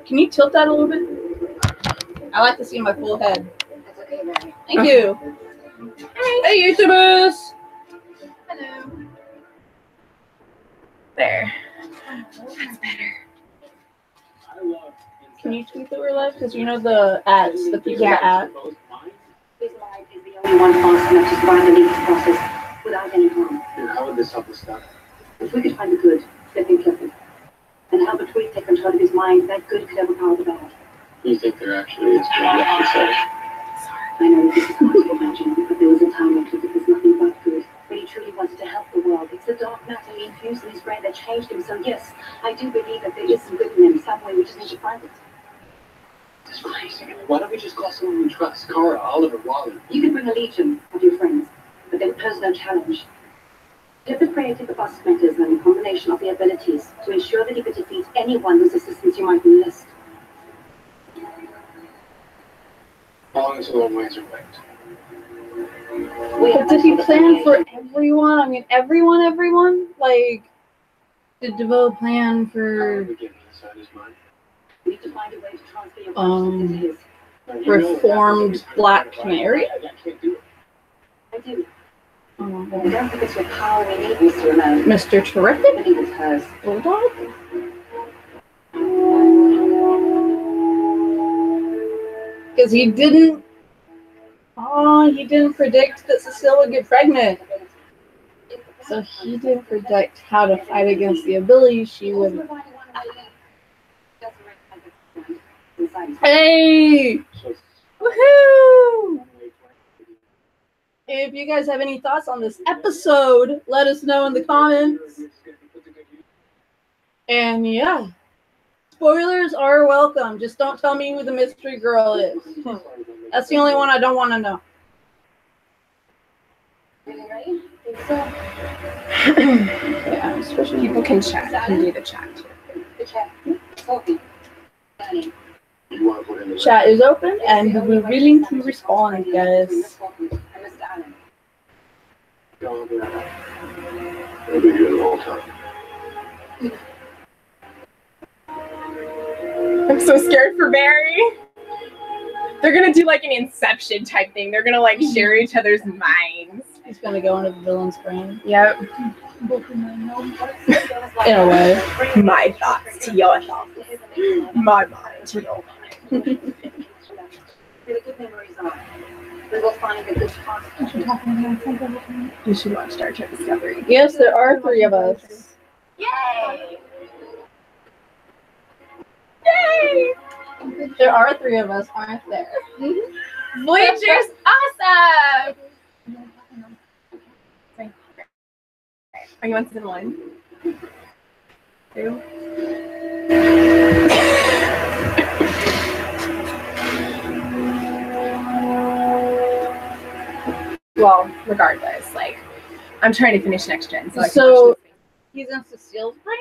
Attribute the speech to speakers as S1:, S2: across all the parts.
S1: Can you tilt that a little bit? I like to see my full head.
S2: That's okay, Mary.
S1: Thank you. Hey, YouTubers.
S2: Hello.
S1: There. That's better. Can you tweet that we're live? Because you know the ads, the people that add.
S2: His mind is the only one fast enough to survive the legal process without any harm.
S3: And how would this help us stop?
S2: If we could find the good, let him kill him. And help a tweet take control of his mind, that good could overpower the bad.
S3: You think there actually is good left to say?
S2: I know this is hard to imagine, but there was a time when Clifford was nothing but good. But he truly wanted to help the world. It's the dark matter he infused in his brain that changed him. So yes, I do believe that there is some good in him. Some way we just need to find it.
S3: This is crazy. Why don't we just call someone we trust? Kara, Oliver, Wally.
S2: You can bring a legion of your friends, but then pose no challenge. Clifford created the Boss mechanism, a combination of the abilities, to ensure that he could defeat anyone whose assistance you might enlist.
S3: How long until the one-ways are linked?
S1: But did he plan for everyone? I mean, everyone? Like, did DeVoe plan for
S3: We get inside his mind.
S2: We need to find a way to transfer your consciousness into his.
S1: reformed Black Canary?
S3: I can't do it.
S2: I do.
S1: Oh,
S2: I don't think it's your power we need, Mr. Ramon.
S1: Mr. Terrific?
S2: I think it's hers.
S1: Bulldog? Because he didn't predict that Cecile would get pregnant. So he didn't predict how to fight against the ability she would. Hey! Woohoo! If you guys have any thoughts on this episode, let us know in the comments. And yeah, spoilers are welcome. Just don't tell me who the mystery girl is. That's the only one I don't want to know. Yeah, especially
S4: People can chat. Can do the chat.
S3: You want to put in the
S1: chat is open and we're willing to respond, guys.
S3: Don't do that. I'll be here the whole time.
S4: I'm so scared for Barry. They're gonna do like an Inception type thing. They're gonna like share each other's minds.
S1: He's gonna go into the villain's brain.
S4: Yep.
S1: In a way.
S4: My thoughts to your thoughts. My mind to your mind.
S2: We will find a good spot.
S4: You should watch Star Trek Discovery.
S1: Yes, there are 3 of us.
S4: Yay!
S1: Yay! There are 3 of us, aren't there?
S4: Voyager's awesome! Are you on season 1? 2? Well, regardless, like, I'm trying to finish Next Gen, so I can watch this.
S1: He's in Cecile's brain?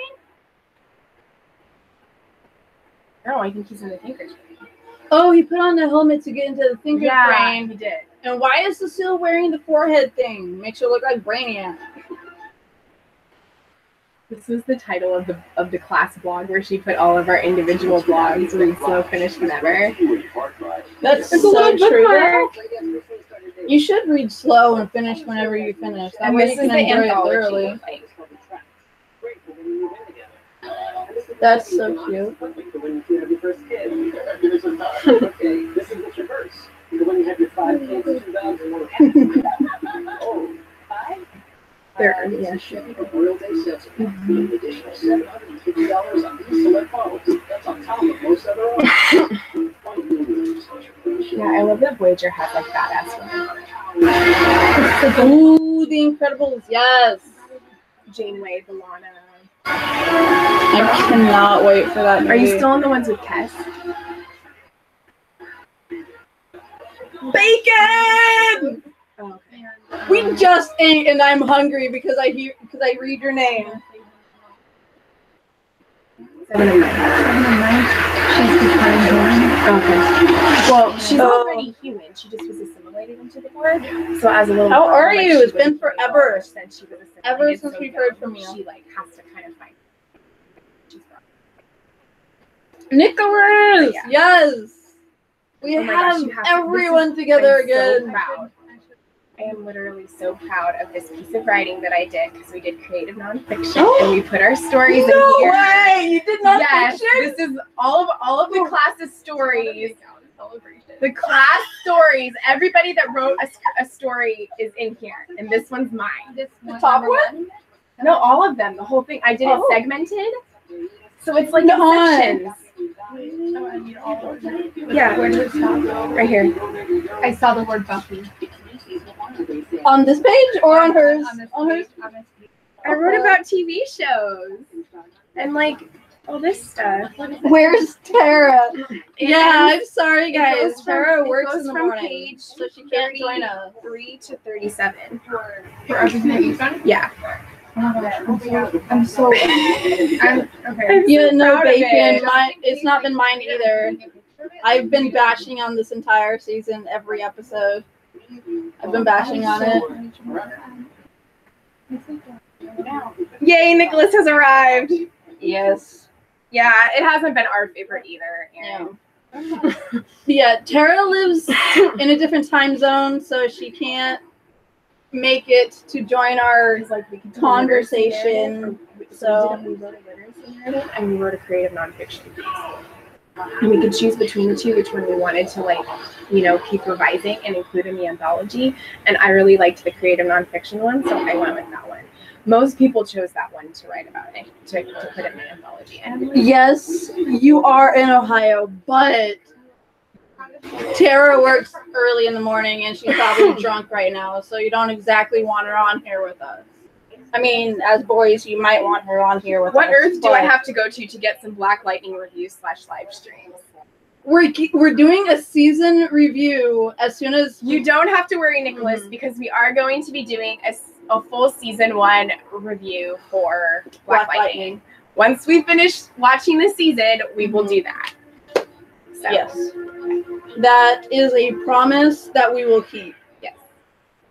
S4: No, I think he's in the Thinker's brain.
S1: Oh, he put on the helmet to get into the Thinker's brain.
S4: He did.
S1: And why is Cecile wearing the forehead thing? Makes her look like Brainiac.
S4: This was the title of the class blog where she put all of our individual blogs. Read slow, finish whenever.
S1: That's so true. You should read slow and finish whenever you finish. That
S4: And
S1: way
S4: this
S1: you
S4: is
S1: can
S4: the
S1: enjoy it
S4: anthology.
S1: thoroughly. That's so cute.
S3: When you have your first kid. Okay, this is what's reverse. When you have your 5 kids, 2 dogs, and 1 cat. Oh, 5?
S4: There,
S3: It's
S4: yeah.
S3: a shipping of Royal Day sets. An additional $750 on these select phones. That's on top of most other offers.
S4: Yeah, I love that Voyager has like badass women.
S1: Ooh, The Incredibles, yes.
S4: Janeway, B'Elanna.
S1: I cannot wait for that movie.
S4: Are you still on the ones with Kes? Bacon! Oh, okay.
S1: We just ate and I'm hungry because I read your name.
S4: 7 of 9. Okay. Well, she's already human. She just was assimilated into the Borg. So as a little
S1: How
S4: girl,
S1: are
S4: like,
S1: you?
S4: she
S1: It's been
S4: was really
S1: forever.
S4: older since she was assimilated,
S1: Ever since
S4: so
S1: we've
S4: young,
S1: heard from you.
S4: She like has to kind of find. She's
S1: Nicholas!
S4: Yeah.
S1: Yes! We
S4: Oh my gosh,
S1: have
S4: you have to-
S1: everyone
S4: this is-
S1: together
S4: I'm
S1: again.
S4: So proud. I am literally so proud of this piece of writing that I did because we did creative nonfiction and we put our stories in
S1: No
S4: here.
S1: way! You did not
S4: Yes,
S1: fiction?
S4: this is all of the class's stories. The class stories. Everybody that wrote a story is in here, and this one's mine.
S1: The top one?
S4: No, all of them. The whole thing. I did it segmented, so it's like
S1: No.
S4: in sections. Yeah,
S5: Where did it stop?
S4: right here.
S5: I saw the word Buffy.
S1: On this page or on hers?
S5: On this
S1: On hers?
S5: page, on this page.
S4: I wrote about TV shows and like all this stuff.
S1: Where's Tara? Yeah, I'm sorry,
S4: It
S1: guys.
S4: goes from-
S1: Tara
S4: it
S1: works
S4: goes
S1: in the
S4: from
S1: morning,
S4: page
S1: so she can't join us.
S4: 3 to 37.
S5: For everything that you've done?
S4: Yeah.
S5: Oh my gosh, I'm so I'm okay.
S1: Yeah,
S4: so
S1: no
S4: proud of
S1: bacon.
S4: it.
S1: Mine, it's not been mine either. I've been bashing on this entire season, every episode. I've been bashing on it.
S4: Yay, Nicholas has arrived.
S1: Yes.
S4: Yeah, it hasn't been our favorite either.
S1: Yeah.
S4: Aaron.
S1: Yeah, Tara lives in a different time zone, so she can't make it to join our
S4: It's like we could do a
S1: conversation.
S4: literacy narrative,
S1: So
S4: we wrote a literacy narrative and we wrote a creative nonfiction piece. And we could choose between the two which one we wanted to like, keep revising and include in the anthology. And I really liked the creative nonfiction one, so I went with that one. Most people chose that one to write about it, to put in the anthology. And I'm like,
S1: yes, you are in Ohio, but Tara works early in the morning and she's probably drunk right now, so you don't exactly want her on here with us. I mean, as boys, you might want her on here with
S4: what
S1: us.
S4: earth do I
S1: but
S4: have to go to get some Black Lightning reviews / live streams?
S1: We're doing a season review as soon as
S4: You don't have to worry, Nicholas,
S1: Mhm.
S4: because we are going to be doing a full season 1 review for Black Lightning. Once we finish watching the season, we will do that. So,
S1: Yes. That is a promise that we will keep.
S4: Yes.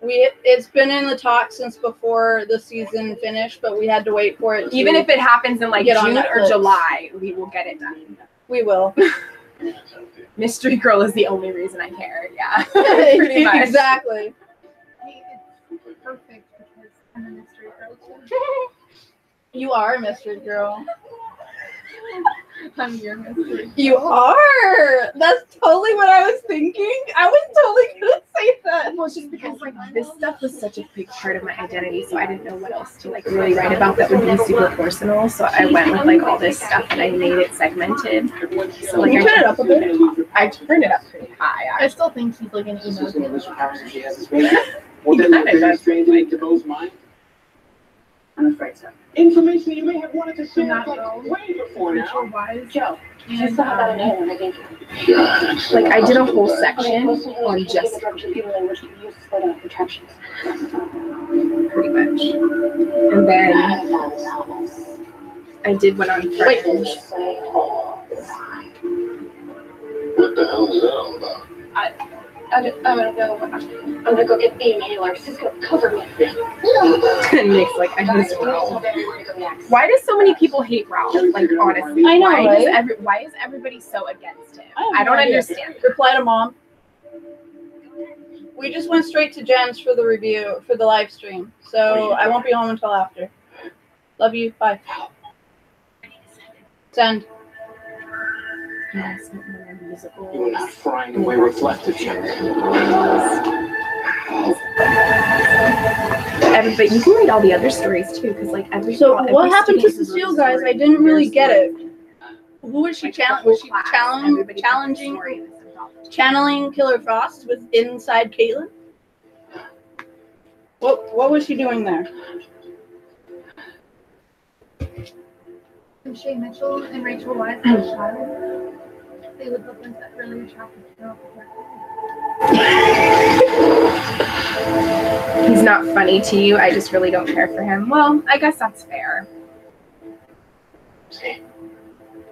S1: It's been in the talks since before the season finished, but we had to wait for it.
S4: Even if it happens in like
S1: Get on
S4: June or
S1: Netflix.
S4: July, we will get it done.
S1: we will.
S4: Mystery Girl is the only reason I care. Yeah. Pretty much.
S1: Exactly.
S5: Hey, it's perfect because I'm a mystery girl too.
S1: You are a mystery girl.
S5: I'm your mystery.
S1: You are. That's totally what I was thinking. I was totally gonna say that.
S4: Well, it's just because like this stuff was such a big part of my identity, so I didn't know what else to like really write about that would be super personal. So I went with like all this stuff and I made it segmented. So like
S1: Can you turn it up a bit?
S4: I turned it up pretty high.
S5: I still think he's like an emo.
S3: Well, then
S4: Kinda
S3: very
S4: does.
S3: strange link to Bo's mind.
S2: I'm afraid so.
S3: Information you may have wanted to share
S5: Not
S3: like
S5: Bo.
S3: way before
S5: Rachel
S3: now.
S5: Wise.
S2: Joe,
S5: And,
S2: just thought about it
S5: um,
S2: and I think
S4: Like I did a whole
S2: I
S4: section
S2: mean, most of
S4: on
S2: those
S4: just
S2: people in which we use to split up contractions.
S4: pretty much, and then I did one on
S1: Wait.
S4: French.
S3: What the hell is that all about?
S2: I'm gonna go get the inhaler. This is gonna cover me.
S4: And Nick's like, I hate Ralph. Why do so many people hate Ralph? Like honestly,
S1: I know,
S4: why is everybody so against him?
S1: I have
S4: I don't
S1: no idea.
S4: understand.
S1: Reply to mom. We just went straight to Jen's for the review for the live stream, so I won't be home until after. Love you. Bye. Send.
S4: Yes,
S3: You are not frying away what's left of you.
S4: But you can read all the other stories too, because like every.
S1: So
S4: every
S1: what happened to
S4: student has a
S1: Cecile,
S4: story.
S1: guys? I didn't really
S4: Their
S1: get it.
S4: story.
S1: Who was she
S4: Like,
S1: challenging?
S4: the
S1: Was she
S4: whole class, everybody has a
S1: challenging
S4: story in this anthology.
S1: channeling Killer Frost with inside Caitlin? What was she doing there?
S5: And Shay Mitchell and Rachel Wise as a child. They would look like that really attractive girl.
S4: He's not funny to you. I just really don't care for him. Well, I guess that's fair.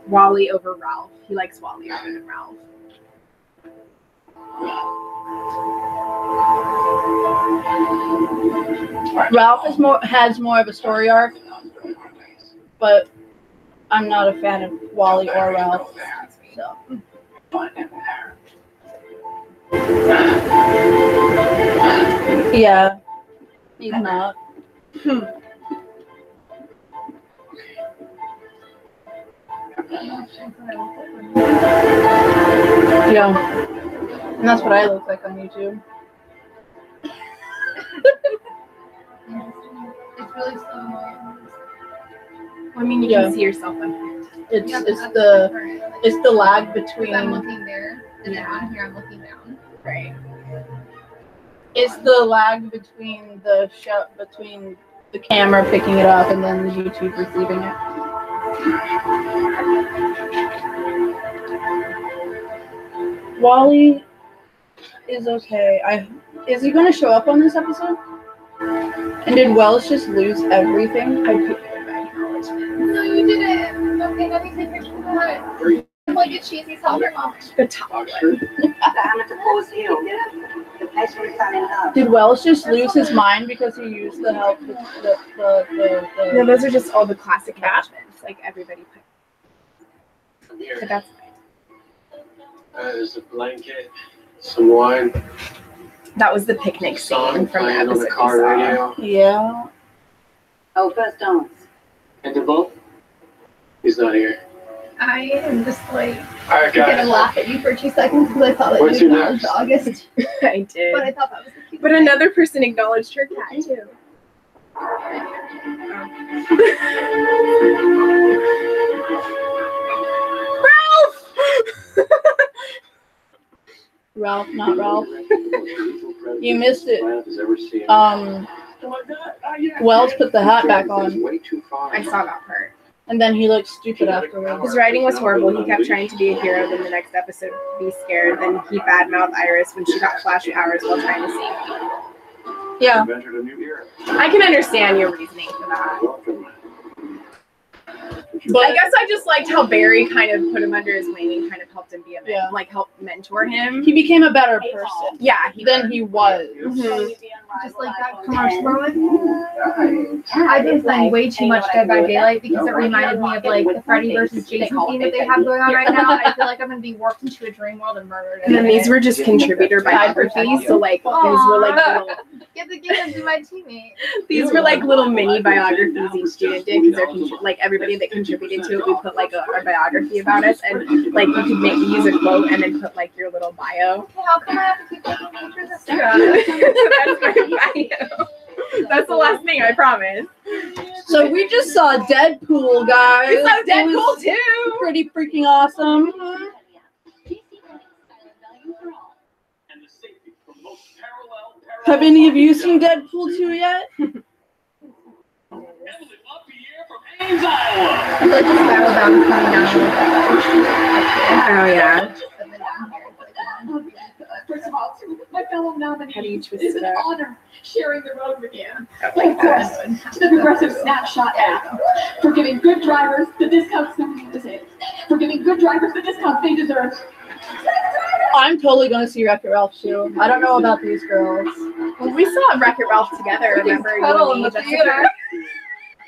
S4: Wally over Ralph. He likes Wally better than Ralph.
S1: Ralph has more of a story arc, but I'm not a fan of Wally or Ralph. So. Yeah, he's not. Yeah, and that's what I look like on YouTube.
S5: It's really slow.
S4: I mean, you
S1: Yeah.
S4: can see yourself on it.
S1: It's the lag
S5: Because I'm
S1: between.
S5: looking there, and then on here I'm looking down.
S4: Right.
S1: It's the lag between between the camera picking it up and then YouTube receiving it. Wally is okay. Is he going to show up on this episode? And did Wells just lose everything?
S4: I picked it by acknowledgement.
S5: No, you didn't. Okay, let me take a picture of that. Like a cheesy salad mom.
S4: The top one.
S2: The amateur pose heel. The place where we fell in love.
S1: Did Wells just lose his mind because he used the help with
S4: No, those are just all the classic attachments. Like everybody put. But that's fine.
S3: There's a blanket, some wine,
S4: That was the picnic
S3: song
S4: scene from the
S3: playing on
S4: episode
S3: the
S4: we
S3: car
S4: saw.
S3: radio.
S1: Yeah.
S2: Oh, first dance.
S3: And DeVoe? He's not here.
S5: I am just like
S3: All right,
S5: gonna
S3: guys.
S5: laugh at you for 2 seconds because I thought that
S3: What's
S5: you
S3: your
S5: acknowledged
S3: next?
S5: August,
S4: I did.
S5: but I thought that was the cutest
S4: But
S5: thing.
S4: another person acknowledged her cat too.
S1: Ralph, not Ralph. You missed it. Wells put the hat back on,
S4: I saw that part.
S1: and then he looked stupid afterwards.
S4: His writing was horrible. He kept trying to be a hero, then the next episode be scared. Then he badmouthed Iris when she got flash powers while trying to save people.
S1: Yeah.
S4: I can understand your reasoning for that.
S1: But
S4: I guess I just liked how Barry kind of put him under his wing and kind of helped him be a
S1: Yeah.
S4: like help mentor him.
S1: he became a better person
S4: Yeah,
S1: than he was.
S4: Mhm.
S5: Just like that commercial. I've been playing way too much Dead by Daylight because it reminded me of like the Freddy versus Jason theme that they have going on right now. And I feel like I'm gonna be warped into a dream world and murdered.
S4: And then these were just contributor biographies, so like these were like little,
S5: Get the game to my teammate.
S4: these were like little mini biographies each student did because they're like everybody that contributed to it, we put like a biography about us, and like you could use a quote and then put like your little bio.
S5: Okay, how come I have to keep taking pictures of stuff?
S4: That's my bio. That's the last thing, I promise.
S1: So we just saw Deadpool, guys.
S4: We saw
S1: It
S4: Deadpool
S1: was
S4: too.
S1: pretty freaking awesome. Have any of you seen Deadpool 2 yet?
S5: I feel like this battle down coming down a little
S4: Oh yeah.
S5: bit. And then down here it's like,
S2: First of all, to my fellow nominees,
S4: How do you twist
S2: it is
S4: it
S2: an
S4: up?
S2: honor sharing the road with you.
S4: Like
S2: Of course, to the Progressive Snapshot app, for giving good drivers the discounts for giving good drivers the discounts they deserve.
S1: I'm totally going to see Wreck-It Ralph too. I don't know about these girls.
S4: Well, we saw Wreck-It Ralph together. Remember you
S5: cuddle
S4: and
S5: in
S4: me,
S5: the
S4: Jessica?
S5: theater.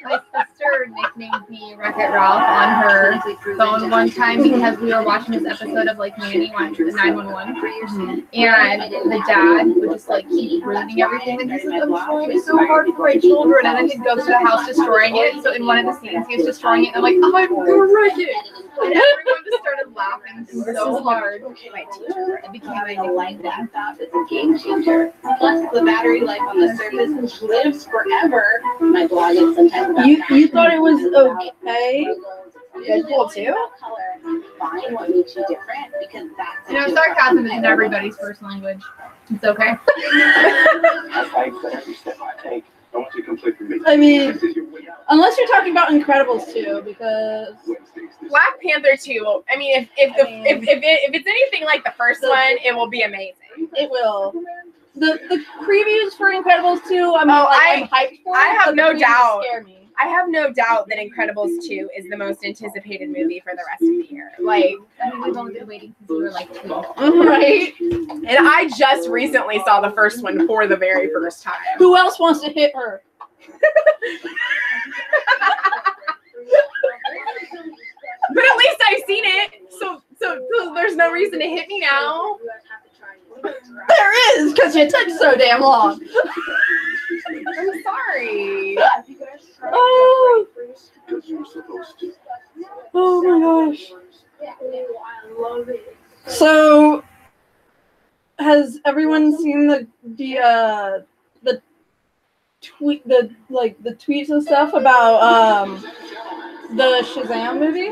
S5: My sister nicknamed me Wreck-It Ralph on her phone one time because we were watching this episode of like Manny on 911, and the dad would just like keep ruining everything, and he's like, "I'm trying so hard for my children," and then he'd go to the house destroying it. So in one of the scenes, he was destroying it, and I'm like, "I'm gonna wreck it," and everyone just started laughing so hard.
S4: My teacher.
S5: It became a
S2: Like laptop is a game changer. Plus, the battery life on the Surface lives forever. My blog is sometimes about
S1: You thought it was okay?
S4: Deadpool 2?
S2: Find what makes you different because that's
S5: You know, sarcasm isn't everybody's first language. It's okay.
S1: I mean, unless you're talking about Incredibles 2, because
S4: Black Panther 2. I mean, if it's anything like the first one, it will be amazing.
S1: it will. The previews for Incredibles 2, I'm hyped for.
S4: I have
S1: but the
S4: no
S1: previews
S4: doubt.
S1: Scare me.
S4: I have no doubt that Incredibles 2 is the most anticipated movie for the rest of the year. Like,
S5: I mean, we've only been waiting since we were like 2.
S1: Right?
S4: and I just recently saw the first one for the very first time.
S1: Who else wants to hit her?
S4: But at least I've seen it. So there's no reason to hit me now.
S1: There is, because you took so damn long.
S4: I'm sorry.
S1: Oh, oh my gosh. So, has everyone seen the tweets and stuff about the Shazam movie?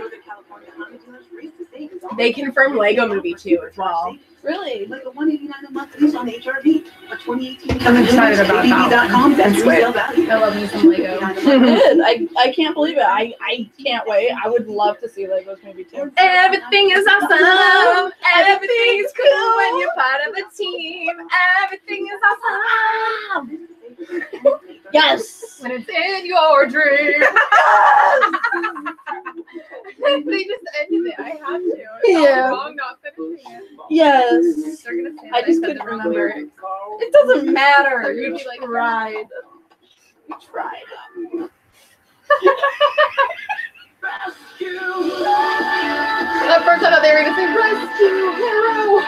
S4: They confirmed Lego Movie too as well.
S1: Really?
S3: Like a $189 a month lease on HRV for 2018.
S4: I'm excited about that one.
S3: That's resale
S5: I
S3: value.
S5: love me some Lego.
S1: I can't believe it. I can't wait. I would love to see Lego's movie too.
S4: Everything is awesome. Everything is cool when you're part of a team. Everything is awesome.
S1: Yes.
S5: When it's in your dream. They just ended it. I had to. It's not
S1: Yeah.
S5: wrong not finishing it.
S1: Yes.
S5: They're gonna say
S1: I
S5: that
S1: just
S5: said
S1: couldn't
S5: the wrong
S1: remember.
S5: lyrics.
S1: It doesn't matter.
S5: They're
S1: You
S5: gonna be like,
S1: tried. You tried.
S5: At first I thought they were gonna say rescue hero,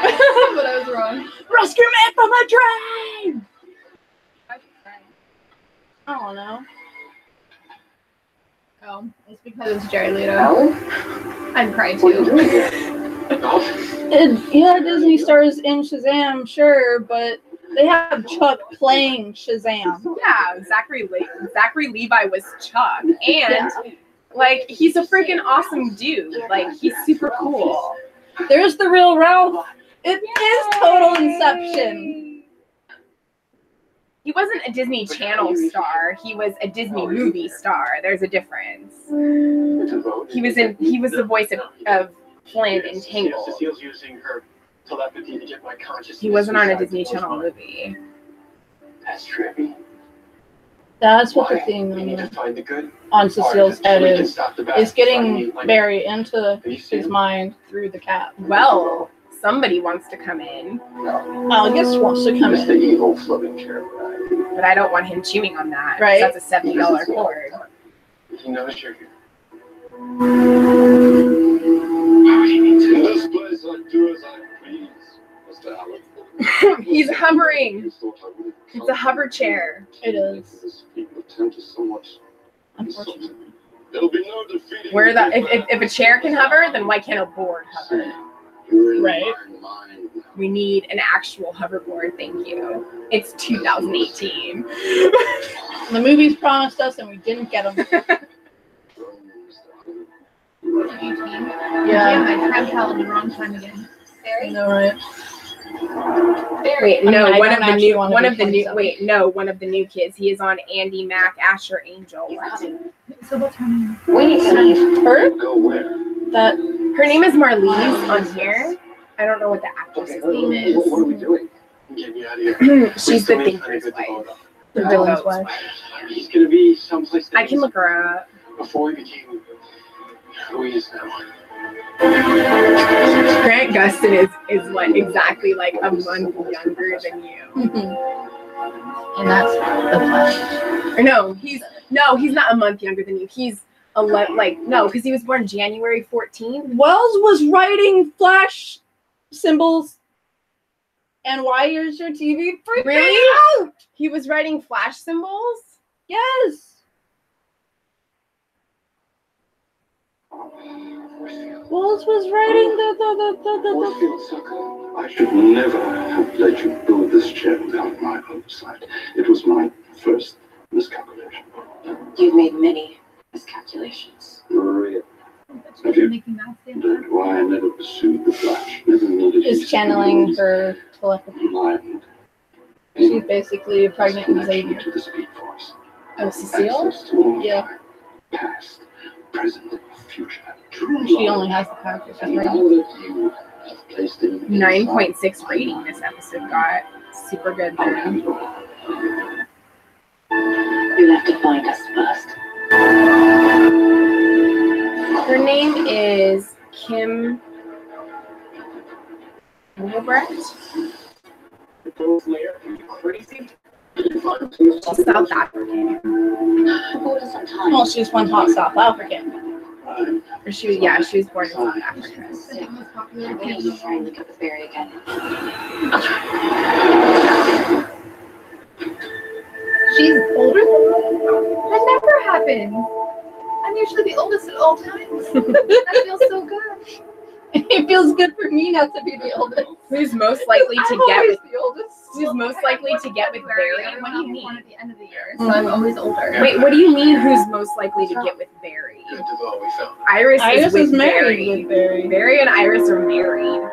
S5: but I was wrong.
S1: Rescue me from a train. I don't know.
S5: Oh, it's because it's Jared Leto. I'd cry too.
S1: Disney stars in Shazam, sure, but they have Chuck playing Shazam.
S4: Yeah, Zachary Levi was Chuck, and like he's a freaking awesome dude. Like he's super cool.
S1: There's the real Ralph. It is total Inception.
S4: He wasn't a Disney Channel star. He was a Disney movie star. There's a difference. He was the voice of Flynn in Tangled.
S3: Cecile's using her telepathy to get my consciousness.
S4: He wasn't on a Disney Channel movie.
S3: That's trippy.
S1: That's what the
S3: We
S1: theme
S3: need to find the good
S1: on Cecile's head is. It's getting
S3: very
S1: very into his mind through the cat.
S4: Well, somebody wants to come in,
S1: I guess wants to come
S3: It's the
S1: in.
S3: evil floating chair.
S4: but I don't want him chewing on that.
S1: Right.
S4: That's a $70 cord.
S3: He knows you're here. Why would he need to?
S6: In this place, I do as I please, Mr. Allen.
S4: He's hovering. It's a hover chair.
S1: It is.
S6: People tend to so much.
S1: Unfortunately.
S6: There'll be no defeating.
S4: Where the if a chair can hover, then why can't a board hover?
S1: Right.
S4: We need an actual hoverboard. Thank you. It's 2018.
S1: The movies promised us, and we didn't get them.
S5: Yeah, my time telling the wrong time again.
S1: I know, right?
S4: Wait,
S1: I mean,
S4: no,
S1: I
S4: one
S1: don't
S4: of the
S1: actually
S4: new
S1: wanna
S4: one
S1: be
S4: of the new
S1: 27.
S4: wait, no, one of the new kids. He is on Andy Mack, Asher Angel.
S5: So what's her name?
S2: We need to leave.
S1: Her?
S6: Go where?
S1: That
S4: Her name is Marlise on here. I don't know what the actress's name is.
S3: What are we doing? Get me out of here.
S4: She's the thinker's wife.
S1: the villain's wife.
S3: He's gonna be someplace.
S4: I can look her up.
S3: Before he became who he is now.
S4: Grant Gustin is like exactly like a month younger than you.
S1: And that's the Flash.
S4: Or no, he's not a month younger than you. He's because he was born January 14th.
S1: Wells was writing Flash symbols. And why is your TV freaking
S4: Really?
S1: out?
S4: He was writing flash symbols?
S1: Yes. Wells was writing the
S6: Warfield Sucker, I should never have let you build this chair without my oversight. It was my first miscalculation.
S2: You've made many miscalculations.
S6: Maria,
S5: That's
S6: you-
S5: making math stand
S6: wondered why I never pursued the Flash. Never needed
S1: is
S6: his
S1: channeling
S6: skills,
S1: her telepathy.
S6: mind.
S1: She's basically pregnant with
S6: Connection
S1: Xavier.
S6: to the Speed Force.
S1: Oh, Cecile?
S6: Access to all
S1: Yeah.
S6: time, past, present, future. True
S1: She
S6: love.
S1: only has the power because she's
S6: And now
S1: pregnant.
S6: that you have placed him
S4: 9.6 rating this episode got. Super good.
S6: inside,
S2: You'll have to find us first.
S4: Her name is Kim Engelbrecht.
S3: Crazy.
S4: She's South African.
S2: The border's on time.
S1: Well, she's one hot South African.
S4: Or she was born in South Africa.
S2: I'm going to try and look up the berry again.
S5: She's older than me? That never happens. I'm usually the oldest at all times. That feels so good.
S1: It feels good for me not to be the oldest.
S4: Who's most likely to
S1: I'm
S4: get
S1: always
S4: with
S1: the oldest.
S4: Who's most likely to get with Barry? What do you
S5: One
S4: mean?
S5: at the end of the year, so I'm always older.
S4: Wait, what do you mean? Who's most likely to get with Barry?
S6: Good to know we found.
S4: Iris
S1: Iris
S4: with
S1: is married
S4: Barry.
S1: with Barry.
S4: Barry and Iris are married.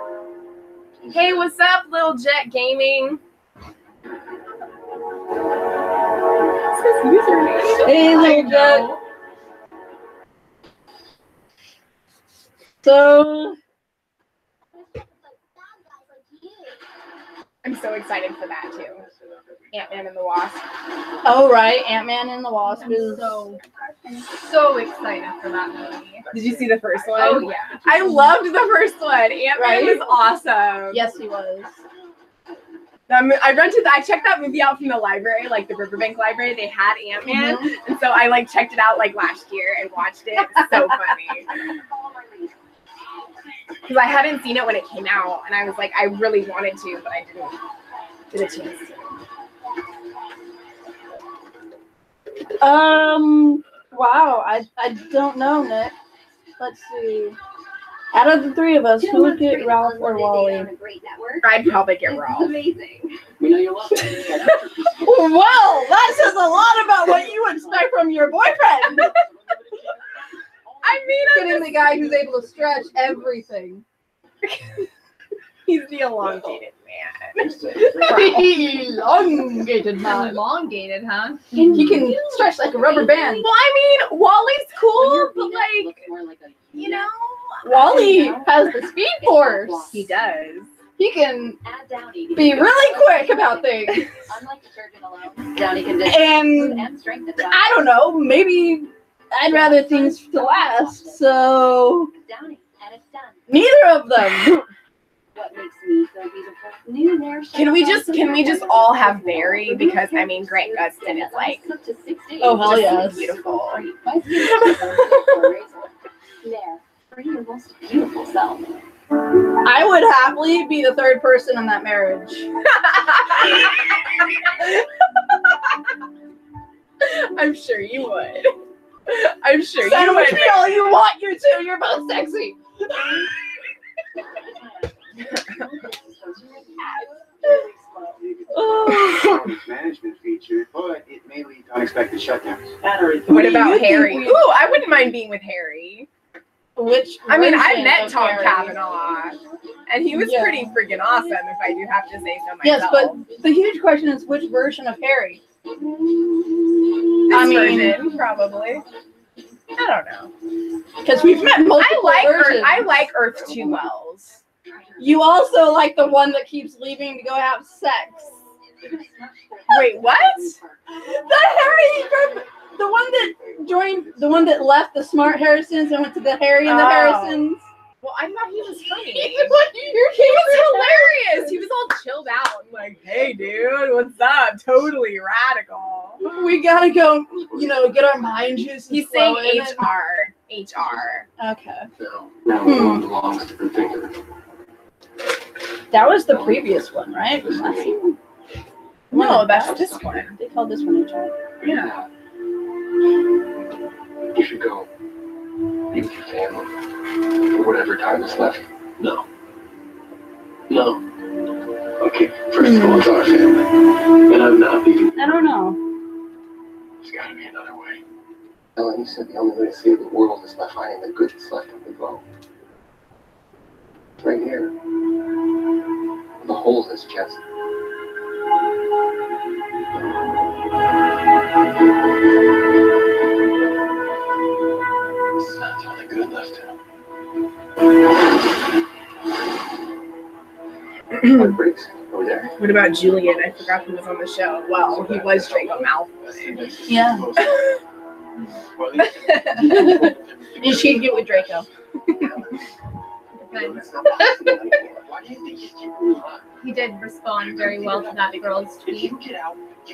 S4: Hey, what's up, Lil Jet Gaming? What's his username?
S1: Hey,
S4: I
S1: Lil Jet.
S4: know.
S1: So,
S4: I'm so excited for that too. Ant-Man and the Wasp.
S1: oh right, Ant-Man and the Wasp
S5: I'm
S1: is
S5: so excited for that movie.
S4: Did you see the first one?
S5: Oh yeah.
S4: I loved the first one. Ant-Man
S1: Right?
S4: was awesome.
S1: yes, he was.
S4: I checked that movie out from the library, like the Riverbank Library. They had Ant-Man, and so I like checked it out like last year and watched it. It's so funny. Because I hadn't seen it when it came out, and I was like, I really wanted to, but I didn't get a chance to.
S1: Wow, I don't know, Nick. Let's see. Out of the three of us, who would get Ralph or Wally?
S4: I'd probably get Ralph.
S2: Amazing.
S3: We know you love it.
S1: Well, that says a lot about what you expect from your boyfriend.
S4: I mean,
S1: Getting the guy who's able to stretch everything.
S4: he's the elongated man.
S1: Elongated man.
S5: Elongated, huh?
S1: He can stretch like a rubber band.
S4: Well, I mean, Wally's cool, but like,
S2: Looks more like a
S4: you know,
S1: Wally has the speed force.
S4: he does.
S1: He can
S2: add Downey.
S1: be really quick about things.
S2: Unlike detergent alone, Downey can
S1: And
S2: and strengthen
S1: I don't know, maybe I'd rather things to last. So
S2: Downey, and it's done.
S1: neither of them.
S2: What makes me so beautiful? New Nair
S4: Can we just all have Barry? Because I mean, Grant Gustin is like
S2: up to 60.
S1: Oh, hell
S4: just
S1: yes.
S4: beautiful.
S2: My skin is Nair, for your most beautiful self.
S1: I would happily be the third person in that marriage.
S4: I'm sure you would. I'm sure
S1: Say
S4: you
S1: with
S4: would.
S1: me all you want, you two. You're both sexy. Oh.
S7: Management feature, but it may lead to unexpected shutdowns.
S4: What
S1: do
S4: about
S1: you think
S4: Harry?
S1: we-
S4: Ooh, I wouldn't mind being with Harry.
S1: Which
S4: I mean, I
S1: version
S4: met
S1: of
S4: Tom
S1: Harry?
S4: Kavanaugh, and he was
S1: Yeah.
S4: pretty freaking awesome, if I do have to say so myself.
S1: Yes, but the huge question is which version of Harry?
S4: this
S1: I mean-
S4: version, probably. I don't know.
S1: Because we've met multiple versions.
S4: I like Earth 2 Wells.
S1: You also like the one that keeps leaving to go have sex.
S4: Wait, what?
S1: The Harry from the one that joined, the one that left the Smart Harrisons and went to the Harry and the
S4: Oh.
S1: Harrisons.
S4: Well, I thought he was funny.
S1: He
S4: He was hilarious. He was all chilled out and like, hey, dude, what's up? Totally radical.
S1: We gotta go, get our mind juices.
S4: He's saying
S1: flowing.
S4: HR. HR.
S1: Okay.
S6: Now the world belongs to the thinker.
S1: That was the previous one, right?
S4: No, that's this one.
S1: They called this one HR.
S4: Yeah.
S6: You should go. Be with your family. For whatever time is left.
S3: No. No.
S6: Okay, first of all, it's our family.
S3: And I'm not leaving.
S1: I don't know.
S6: There's gotta be another way. Ellen, you said the only way to save the world is by finding the good that's left of the globe. Right here. The hole in his chest. It's not the only good left in him. What breaks? Over there.
S4: What about Julian? I forgot he was on the show. Well, he was Draco Malfoy.
S1: Yeah.
S3: Well,
S1: And she'd get with Draco.
S5: Depends. he did respond very well to that girl's tweet.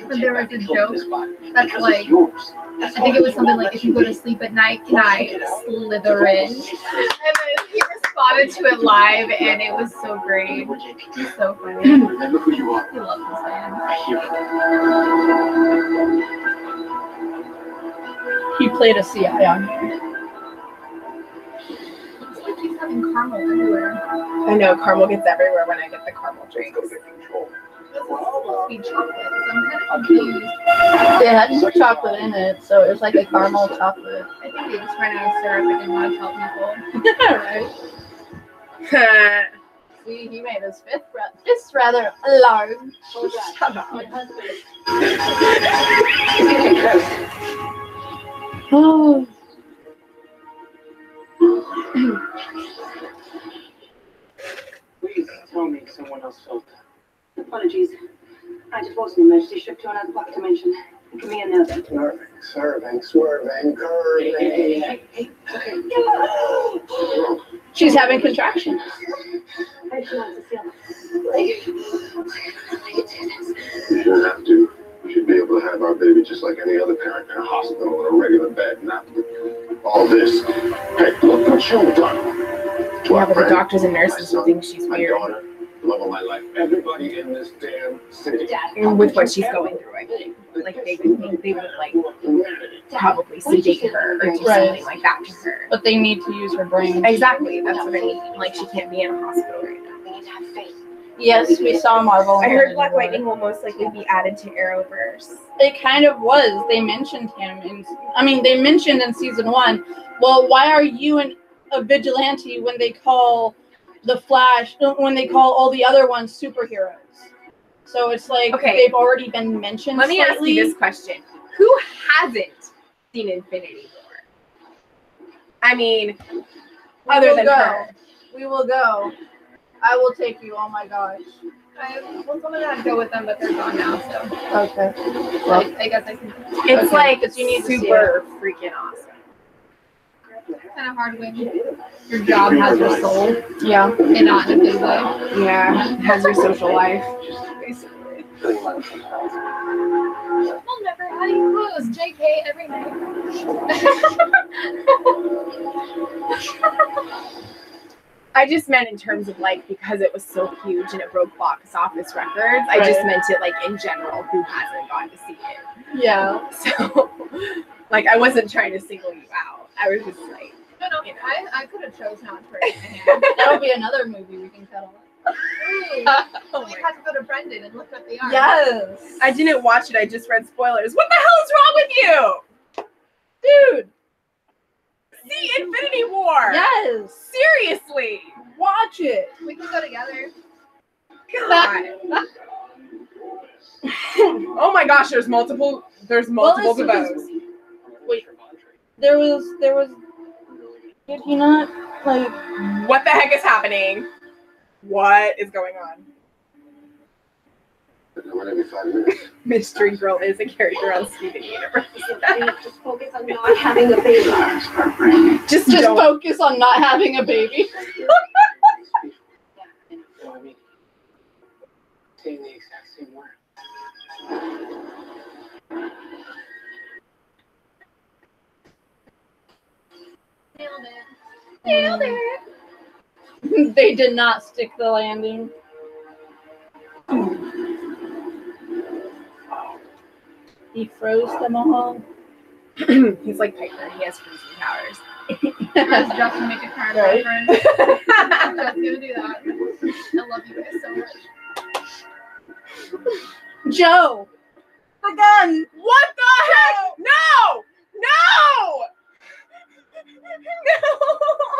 S5: But there was a joke that's like, I think it was something like, if you go to sleep at night, can I slither in? And then he responded to it live, and it was so great. He's so funny.
S6: Remember who you are.
S5: He loves this man.
S1: He played a CI on here.
S5: It's like he's having caramel everywhere.
S4: I know caramel gets everywhere when I get the caramel drinks.
S5: This is supposed to be chocolate, so I'm kind of confused.
S1: It had chocolate in it, so it was like a caramel chocolate.
S5: I think they just ran out of syrup and didn't want to tell people.
S1: Right. See, he made his fifth rather large.
S2: Shut up. My husband.
S1: Oh.
S3: Please tell me someone else felt that.
S2: Apologies. I just was an emergency trip to another black dimension. Give me a note.
S6: Swerving, curving.
S1: She's having contractions.
S2: I just want to feel
S6: You shouldn't have to. We should be able to have our baby just like any other parent in a hospital on a regular bed, not with all this. Hey, look what you've done.
S4: Yeah, but the doctors and nurses will think she's
S6: My
S4: weird
S6: daughter, love of my life, everybody in this damn city.
S4: with what she's going through. I think, like they would like probably sedate her or do something like that to her.
S1: But they need to use her brain.
S4: Exactly, that's what I mean. Like she can't be in a hospital right now.
S2: we need to have faith.
S1: Yes, we saw Marvel.
S4: I heard Black Lightning will most likely be added to Arrowverse.
S1: It kind of was. They mentioned him they mentioned in season 1. Well, why are you a vigilante when they call the Flash, when they call all the other ones superheroes? So it's like they've already been mentioned.
S4: Let me ask you this question: who hasn't seen Infinity War? I mean, other than her.
S1: We will go. I will take you. Oh my gosh.
S5: I was gonna go with them, but they're gone now, so
S1: Okay.
S5: I guess I can.
S4: It's
S1: Okay,
S4: like
S1: 'cause you need to see
S4: super freaking awesome.
S5: Kind of hard when your job has your soul
S1: Yeah.
S5: and not in a good way.
S4: Yeah, has your social life.
S5: I'll never have you clothes, JK, every night.
S4: I just meant in terms of like because it was so huge and it broke box office records. I just meant it like in general who hasn't gone to see it.
S1: Yeah.
S4: So like I wasn't trying to single you out. I was just like
S5: No,
S4: you know.
S5: I could have chose not to raise my hand.
S1: That'll be another movie we can cut on.
S5: Ooh,
S4: Oh
S5: we
S4: my
S5: had to go to Brendan and look what they are.
S1: Yes.
S4: I didn't watch it. I just read spoilers. What the hell is wrong with you?
S1: Dude.
S4: See Infinity War.
S1: Yes.
S4: Seriously.
S1: Watch it.
S5: We can go together.
S4: God. Oh my gosh, there's multiple
S1: Well,
S4: devotes.
S1: Wait. There was. Did he not like?
S4: What the heck is happening? What is going on?
S6: Every 5 minutes.
S4: Mystery Girl is a character on Steven Universe.
S2: Just focus on not having a baby.
S4: Just
S1: Just
S4: don't.
S1: focus on not having a baby.
S3: Saying the exact same word.
S5: Nailed it. Nailed it.
S1: They did not stick the landing. He froze them all.
S4: He's like Piper. He has freezing powers.
S5: I was just gonna make a card
S1: Right.
S5: reference. I'm just gonna do that. I love you guys so much.
S1: Joe, the gun.
S4: What the heck? No! No! No!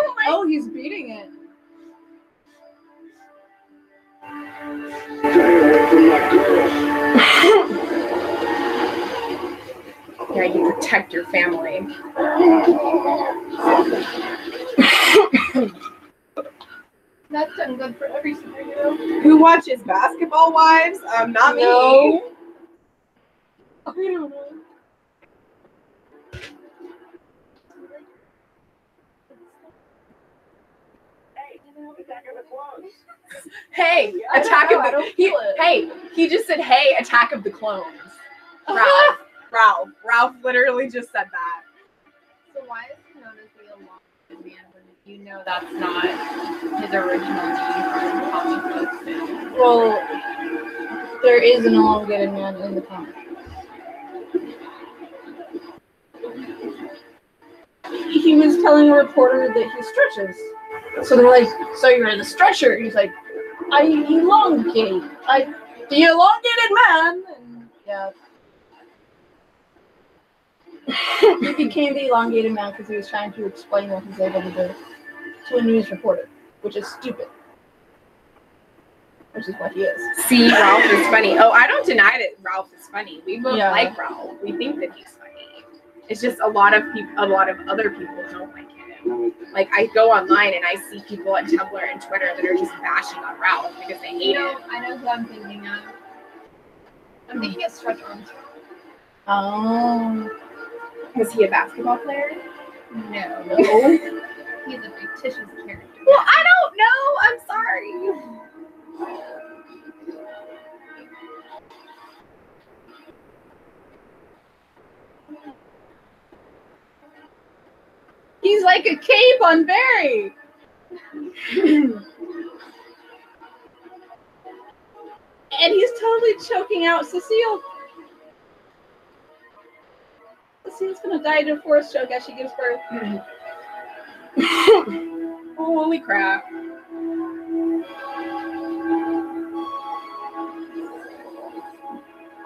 S4: Oh my
S1: Oh, he's beating it.
S6: Stay away from my girl.
S4: Yeah, you protect your family.
S5: That's done good for every superhero.
S4: Who watches Basketball Wives? Not me.
S1: No. I don't know.
S3: Attack of the Clones.
S4: Hey,
S1: I don't
S4: Attack
S1: know,
S4: of
S1: I
S4: the
S1: don't feel it.
S4: Hey, he just said, hey, Attack of the Clones. Ralph literally just said that.
S5: So why is he known as the elongated man when you know that's not his original name from comic books?
S1: Well, there is an elongated man in the comic. He was telling a reporter that he stretches. So they're like, so you're the stretcher? He's like, I elongate. The elongated man. And yeah. He became the elongated man because he was trying to explain what he's able to do to a news reporter, which is stupid. Which is what he is.
S4: See, Ralph is funny. Oh, I don't deny that Ralph is funny. We both
S1: Yeah.
S4: like Ralph. We think that he's funny. It's just a lot of other people don't like him. Like I go online and I see people on Tumblr and Twitter that are just bashing on Ralph because they hate him.
S5: I know who I'm thinking of. I'm thinking of Stretch Armstrong.
S1: Oh.
S4: Was he a basketball player?
S5: No. He's a fictitious character.
S4: Well, I don't know. I'm sorry.
S1: He's like a cape on Barry. And he's totally choking out Cecile. Cecile's gonna die to a force choke as she gives birth.
S4: Holy crap.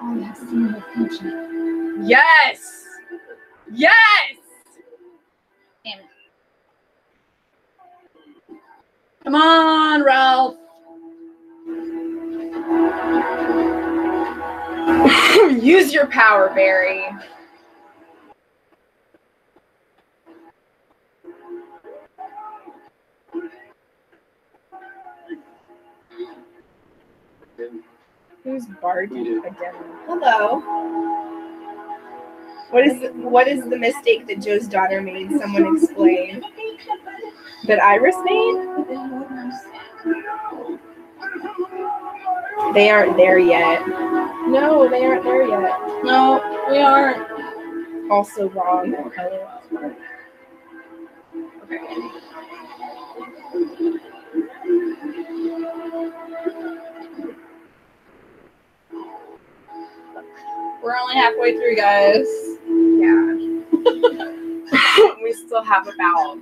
S5: Oh, that's seen the future.
S4: Yes. Yes.
S1: Damn it. Come on, Ralph.
S4: Use your power, Barry. Who's Barty again? Hello. What is the mistake that Joe's daughter made? Someone explain. That Iris made? They aren't there yet. No, they aren't there yet.
S1: No, we aren't.
S4: Also wrong. Okay.
S1: We're only halfway through, guys.
S4: Yeah. We still have about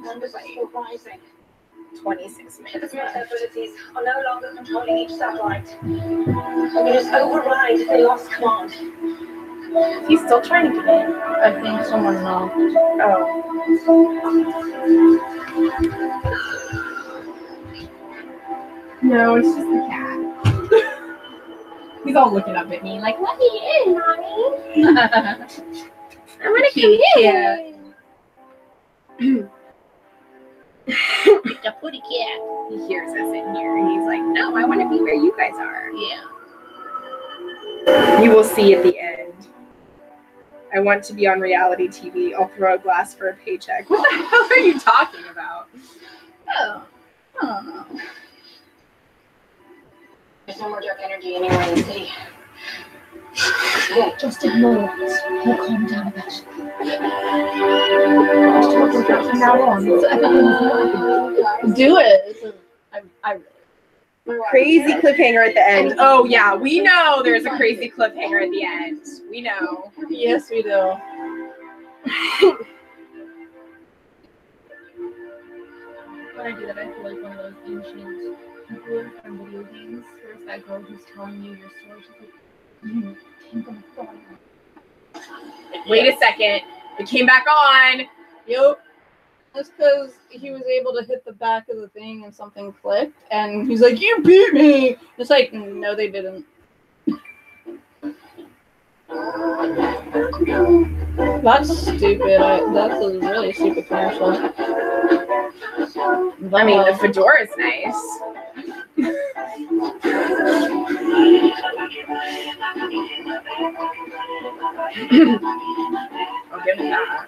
S4: 26 minutes left.
S2: abilities are no longer controlling each satellite. We just override the lost command.
S4: He's still trying to get in.
S1: I think someone knocked.
S4: Oh. No, it's just the cat. He's all looking up at me like, let me in, mommy. I want to come in.
S1: The pretty cat.
S4: He hears us in here and he's like, no, I want to be where you guys are.
S1: Yeah.
S4: You will see at the end. I want to be on reality TV. I'll throw a glass for a paycheck. What the hell are you talking about?
S1: Oh. I don't know.
S2: There's no more dark energy anywhere in the city.
S5: Just ignore it. He'll calm down eventually.
S1: From now on. Do it. I
S4: Crazy cliffhanger at the end. Oh, yeah. We know there's a crazy cliffhanger at the end. We know.
S1: Yes, we do.
S5: When I do that, I feel like one of those ancient people from video games. There's that girl who's telling you your story. She's like, think I'm falling.
S4: Wait a second. It came back on.
S1: Yup. That's because he was able to hit the back of the thing and something clicked, and he's like, "You beat me!" It's like, no, they didn't. That's stupid. That's a really stupid commercial.
S4: I mean, the fedora is nice. I'll give it that.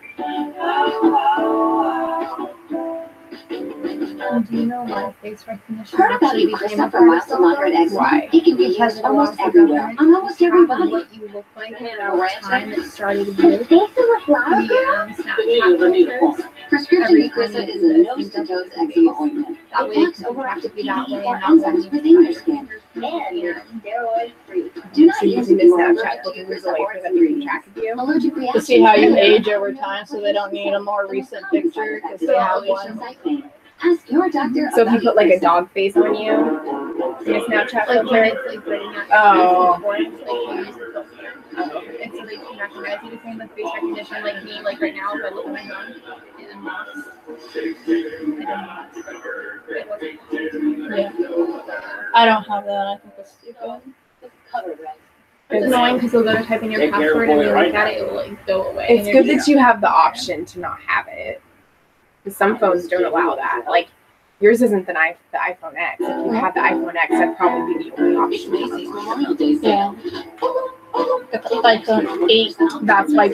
S5: Do you know why face recognition
S2: Heard about
S5: actually
S2: you,
S5: became a
S2: Christopher Miles
S5: part
S2: and Margaret
S5: of
S2: X.
S4: Why?
S2: It can be
S5: Because
S2: used
S5: it
S2: almost
S5: allows the
S2: everywhere,
S5: government
S2: on almost
S5: to
S2: every
S5: track
S2: body.
S5: what you look like and
S3: Yeah,
S5: over
S3: right.
S5: time it started with
S2: Dancing with flowers,
S5: the
S2: girl?
S5: Snapchat filters.
S2: Prescription
S5: Every time
S2: Eucrisa
S5: you
S2: is
S5: do
S2: a
S5: this,
S2: nose
S5: you
S2: to
S5: don't
S2: toes
S5: have
S2: eczema
S5: face.
S2: ointment.
S5: That
S2: It
S5: way
S2: blocks
S5: it can
S2: overactive
S5: protect you that
S2: PDE
S5: way
S2: or
S5: and not letting
S2: enzymes
S5: you
S2: within your
S5: die.
S2: skin.
S5: And you're
S2: steroid free. Do not
S4: So
S2: use
S4: using
S2: it
S4: the
S2: if you are allergic
S4: Snapchat
S2: to
S4: filters
S2: Eucrisa
S4: away
S2: or
S4: for
S2: its
S4: them to keep
S2: ingredients.
S4: track of you.
S2: Allergic
S1: To
S2: reactions
S1: see how you
S2: can
S1: age over time, so they don't need a more recent picture because they have one.
S2: Ask your doctor
S4: So if you
S2: about
S4: put like a
S2: Eucrisa.
S4: dog face on you in a Snapchat
S5: like when
S4: filter,
S5: it's like writing out
S4: Oh.
S5: before it's like you use the filter. And so they can recognize you. The same with face recognition, like me, like right now, if I look at my phone, it unlocks. It wasn't.
S1: Yeah. I don't have that. I think that's stupid.
S5: It's annoying because you'll go to type in your
S3: Take care of
S5: password and
S3: boy
S5: when you
S3: right
S5: look at
S3: now.
S5: it, it will like go away.
S4: it's
S5: and
S4: good
S5: you're
S4: that you have the option to not have it. Because some phones don't allow that. Like yours isn't the iPhone X. If you had the iPhone X, that'd probably be the only option.
S1: Yeah. It's iPhone 8.
S4: That's why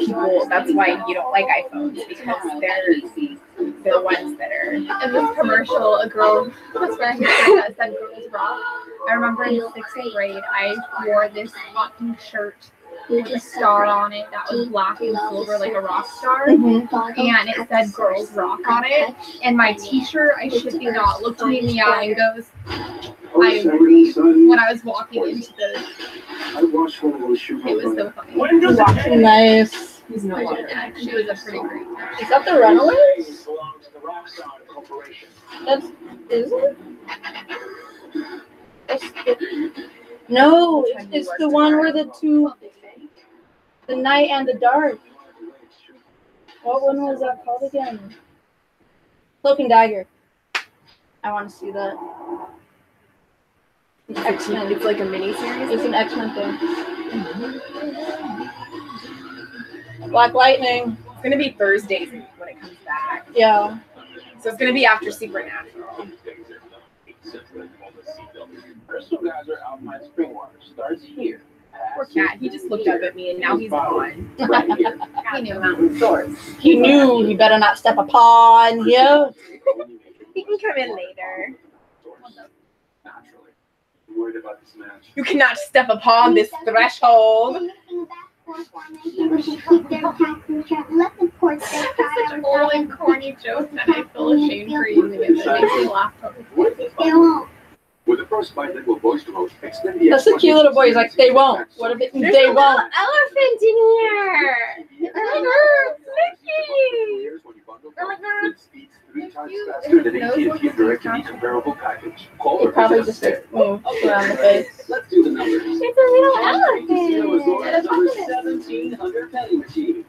S4: you don't like iPhones, because they're ones that are.
S5: In this commercial, a girl was wearing a shirt that said "Girls Rock." I remember in 6th grade, I wore this hot pink shirt with a star on it that was black and silver, like a rock star, and it said "Girls Rock" on it. And my teacher, I shit you not, looked me in the eye and goes, "I agree." When I was walking into the,
S6: I watched one of those shoot
S5: it was so funny.
S1: Nice.
S4: He's no longer.
S5: Yeah, she was a pretty great.
S1: Is that the Runaways? That's is it? No, it's the one where the two, the night and the dark. What one was that called again? Cloak and Dagger. I want to see that. X-Men.
S4: It's like a mini series.
S1: It's an X-Men thing. Black Lightning.
S4: It's gonna be Thursdays when it comes back.
S1: Yeah.
S4: So it's gonna be after Supernatural.
S3: Crystal Geyser Alpine Springwater starts here.
S4: Poor cat. He just looked up at me and now he's gone.
S3: Right here.
S5: He knew.
S3: Mountain Source.
S1: He knew he better not step upon you.
S4: He can come in later.
S6: Naturally. I'm worried about this match.
S4: You cannot step upon this threshold.
S5: It's such an old and corny joke that I feel ashamed for using it. That makes me laugh.
S6: With the first bilingual voice remote, extend the
S1: That's the cute little boy. He's like, they won't. What if it, they won't?
S4: Elephant in here.
S6: Here's when you bundle with speeds 3 times faster than AT&T Direct comparable package. Call
S1: He
S6: or
S1: probably
S6: visit
S1: just
S6: us
S1: like moved around the face.
S3: Let's do the numbers.
S4: It's a little
S3: Over 1,700 penny machines.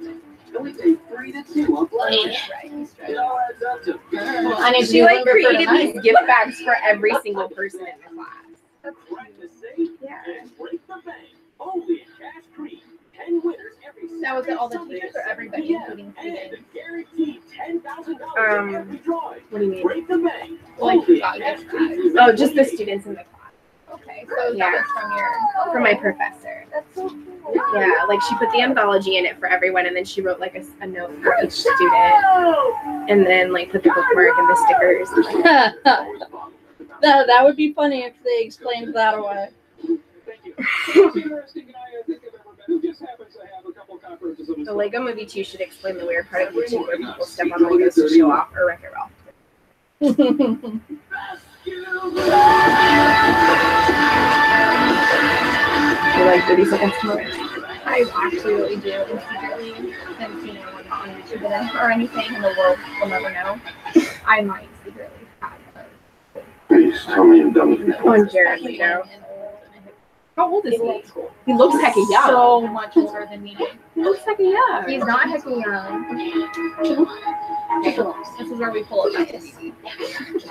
S3: And we pay 3 to 2 on Flash. It all adds up to.
S1: I need to
S4: She
S1: do
S4: like
S1: Limber for
S4: created
S1: tonight.
S4: these gift bags for every single person in the class.
S3: Crack the safe
S4: Yeah.
S3: and break the bank. Only at Cash Creek. 10 winners every
S5: Now, was it all the
S3: Sunday
S5: teachers
S3: at
S5: or everybody,
S3: 7
S5: including
S3: p.m.
S5: students?
S3: And guaranteed $10,000 in every drawing.
S4: What do you mean?
S3: Break the bank.
S5: Like,
S3: Only
S5: got
S3: at
S5: gift
S3: Cash
S5: bags.
S3: Creek.
S4: Oh, just the students in the class.
S5: Okay, so
S4: Yeah.
S5: that was from your.
S4: From my professor.
S5: That's so cool.
S4: Yeah, like she put the anthology in it for everyone, and then she wrote like a note for each student, and then like put the bookmark and the stickers.
S1: That would be funny if they explained that away.
S3: Thank you. Most interesting guy I think I've ever met who just happens to have a couple cockroaches on his
S4: The
S3: phone.
S4: Lego Movie 2 should explain the weird part of YouTube where people step on Legos to show off or Wreck-It Ralph. You like 30 seconds to Mars?
S5: I absolutely do. And secretly, since we're not on YouTube or anything, and the world will never know, I might secretly have
S6: Please tell me you've done it before.
S4: On Jared Leto. How old is he? He looks hecka young.
S5: so much older than me.
S4: He looks hecka young.
S5: He's not hecka young. This is where we pull it back. Just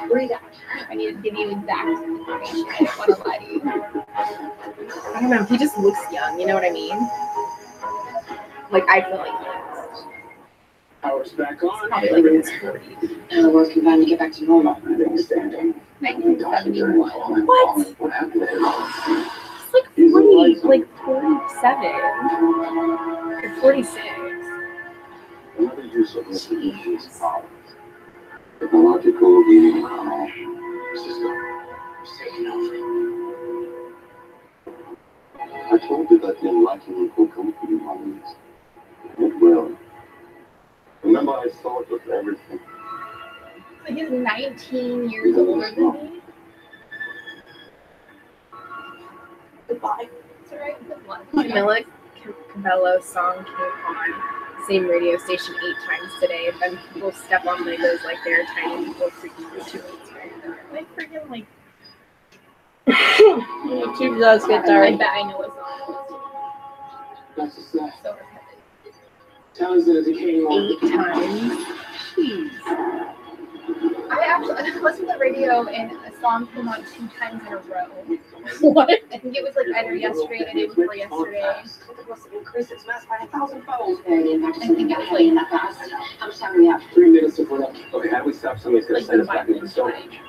S5: breathe out. I need to give you exact information. I don't want to lie to you.
S4: I don't know. He just looks young. You know what I mean? Like I feel like he is.
S3: Power's back on.
S4: Probably like in his 40s.
S2: The world can finally get back to normal.
S5: 1971.
S4: What?
S6: What happened to him?
S4: He's like 40, like 47 or 46.
S6: Another use of Mr. Easy's powers. Technological system is taking over. I told you that the enlightenment will come to you, Marlene. It will. Remember, I thought of everything.
S5: Like he's 19 years older than me.
S1: Goodbye.
S5: It's alright. Good luck.
S4: Camila Cabello's song came on the same radio station 8 times today. Then people step on Legos like they're tiny people freaking YouTube. Like freaking like.
S1: YouTube does get
S5: I
S1: dark.
S5: bet I know what song it was.
S3: That's just that.
S5: So repetitive.
S3: Towns that are decaying
S4: 8 times.
S5: I actually listened to the radio and a song came on 2 times in a row.
S1: What?
S5: I think it was like either yesterday or the day before yesterday.
S2: It must have increased its mass by 1,000-fold. Very impact.
S5: I think it was like
S2: that fast. How much time do we have?
S3: 3 minutes to put up. Okay, how do we stop somebody that's going to
S5: like
S3: send
S5: the
S3: us back into the
S5: Bible
S3: stone
S5: time.
S3: age?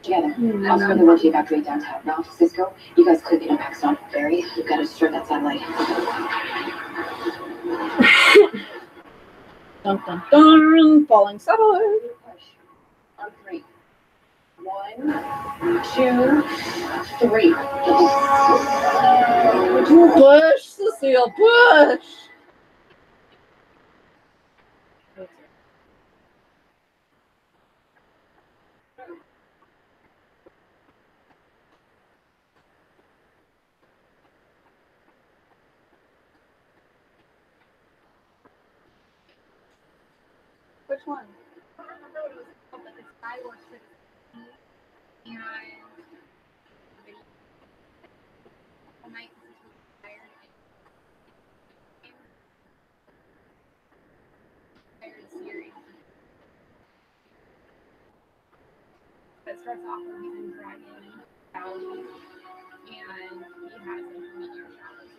S2: Together. I'll spend the world evacuate downtown. Now to Cisco. You guys clear the impact zone. Barry, you've got to destroy that satellite.
S1: Dun dun dun. Falling satellite.
S2: Push. On 3. 1, 2, 3.
S1: Push, Cecile, push. Which one?
S5: I don't remember what it was called, but this guy works for the and all night because he was tired series. It starts off with he's in Dragon Valley and he has like meteor showers.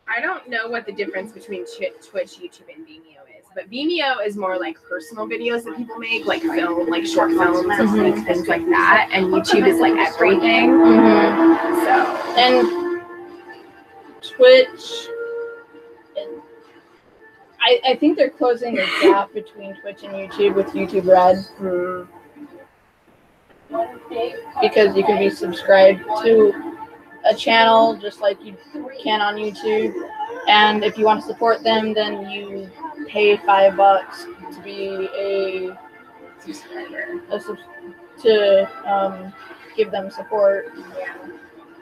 S4: I don't know what the difference between Twitch, YouTube, and Vimeo is, but Vimeo is more like personal videos that people make, like film, like short films and things like that, and YouTube is like everything.
S1: Mm-hmm.
S4: So,
S1: And Twitch, and I think they're closing the gap between Twitch and YouTube with YouTube Red. Because you can be subscribed to a channel just like you can on YouTube, and if you want to support them, then you pay $5 to be a subscriber, to give them support.
S4: yeah.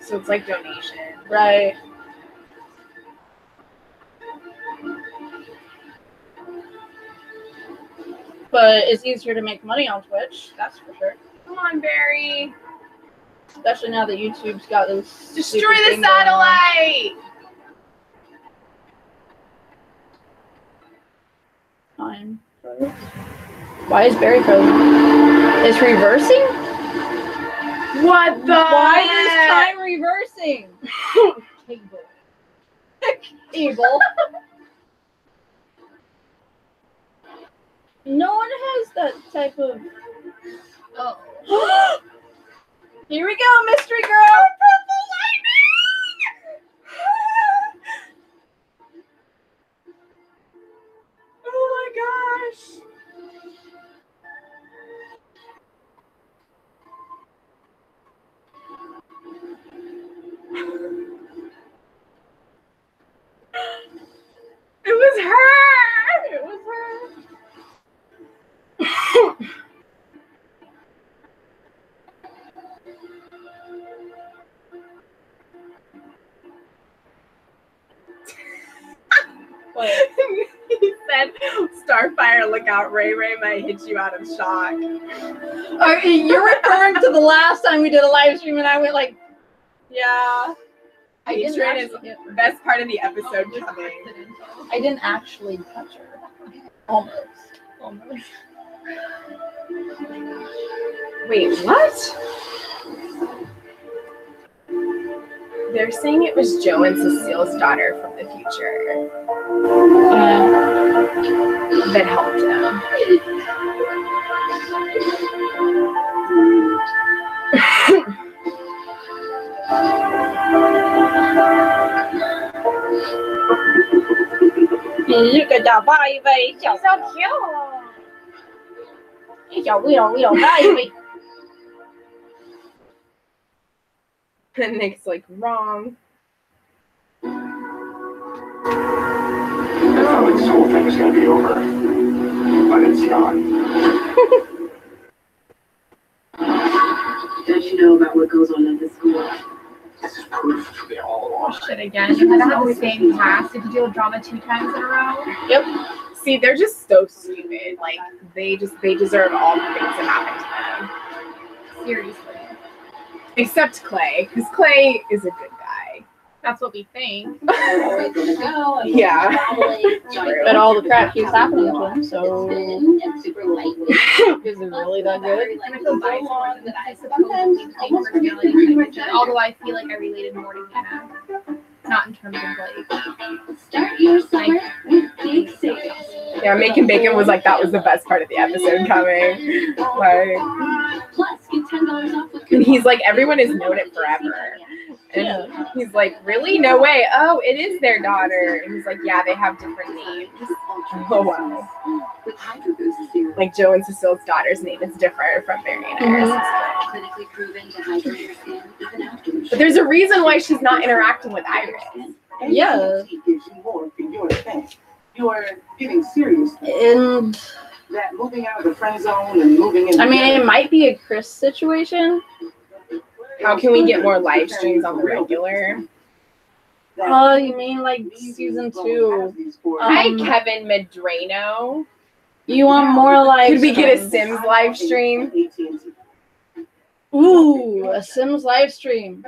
S4: So it's like donation.
S1: Right. But it's easier to make money on Twitch, that's for sure.
S4: Come on, Barry.
S1: Especially now that YouTube's got this.
S4: Destroy
S1: stupid
S4: the
S1: thing going on.
S4: satellite!
S1: Time. Why is Barry frozen? It's reversing?
S4: What the
S1: Why is
S4: heck?
S1: time reversing? Evil. No one has that type of.
S5: Oh.
S1: Here we go, mystery girl. Purple lightning. Oh my gosh.
S4: It was her!
S1: It was her. What?
S4: He said, Starfire, look out, Ray Ray might hit you out of shock.
S1: You're referring to the last time we did a live stream and I went like, yeah.
S5: I
S4: He's
S5: didn't
S4: trying his
S5: actually hit her.
S4: best part of the episode
S5: It was
S4: coming.
S5: accidental.
S1: I didn't actually touch her. Almost.
S4: Wait, what? They're saying it was Joe and Cecile's daughter from the future that helped them.
S1: Look at that baby.
S4: So cute.
S1: Yo, we don't value me.
S4: And Nick's like, wrong.
S6: I thought this whole thing was gonna be over, but it's not.
S2: Don't you know about what goes on in this school?
S6: This is proof they all lost.
S5: Shit again. I don't have the same cast. Did you deal with drama 2 times in a row?
S4: Yep. See, they're just so stupid. Like, they deserve all the things that happen to them.
S5: Seriously.
S4: Except Clay, because Clay is a good guy.
S5: That's what we think.
S2: Always gonna go. and
S4: Yeah.
S2: probably
S1: But all the crap keeps happening to him, so
S2: thin and super lightweight.
S1: is it really that good?
S5: And I feel biased towards him that I suppose the same personality type, although I feel like I related more to Hannah. Not in terms of like
S2: Start your summer with big savings.
S4: Yeah, Making Bacon was like, that was the best part of the episode coming. Like,
S2: Plus, get $10 off with
S4: and he's like, everyone has known it forever. And he's like, really? No way. Oh, it is their daughter. And he's like, yeah, they have different names. Oh, wow.
S2: With Hydro Boost serum.
S4: Like, Joe and Cecile's daughter's name is different from Mary and Iris.
S2: Clinically proven to hydrate your skin even after you
S4: But there's a reason why she's not interacting with Iris.
S1: Yeah.
S3: He gives you more than your thing. You are getting serious.
S1: And
S3: That moving out of the friend zone and moving in.
S1: I mean, it might be a Chris situation.
S4: How can we get more live streams on the regular?
S1: Oh, you mean like season 2?
S4: Hi,
S1: Um,
S4: Kevin Medrano.
S1: You want more like?
S4: Could we get a Sims live stream?
S1: Ooh, a Sims live stream.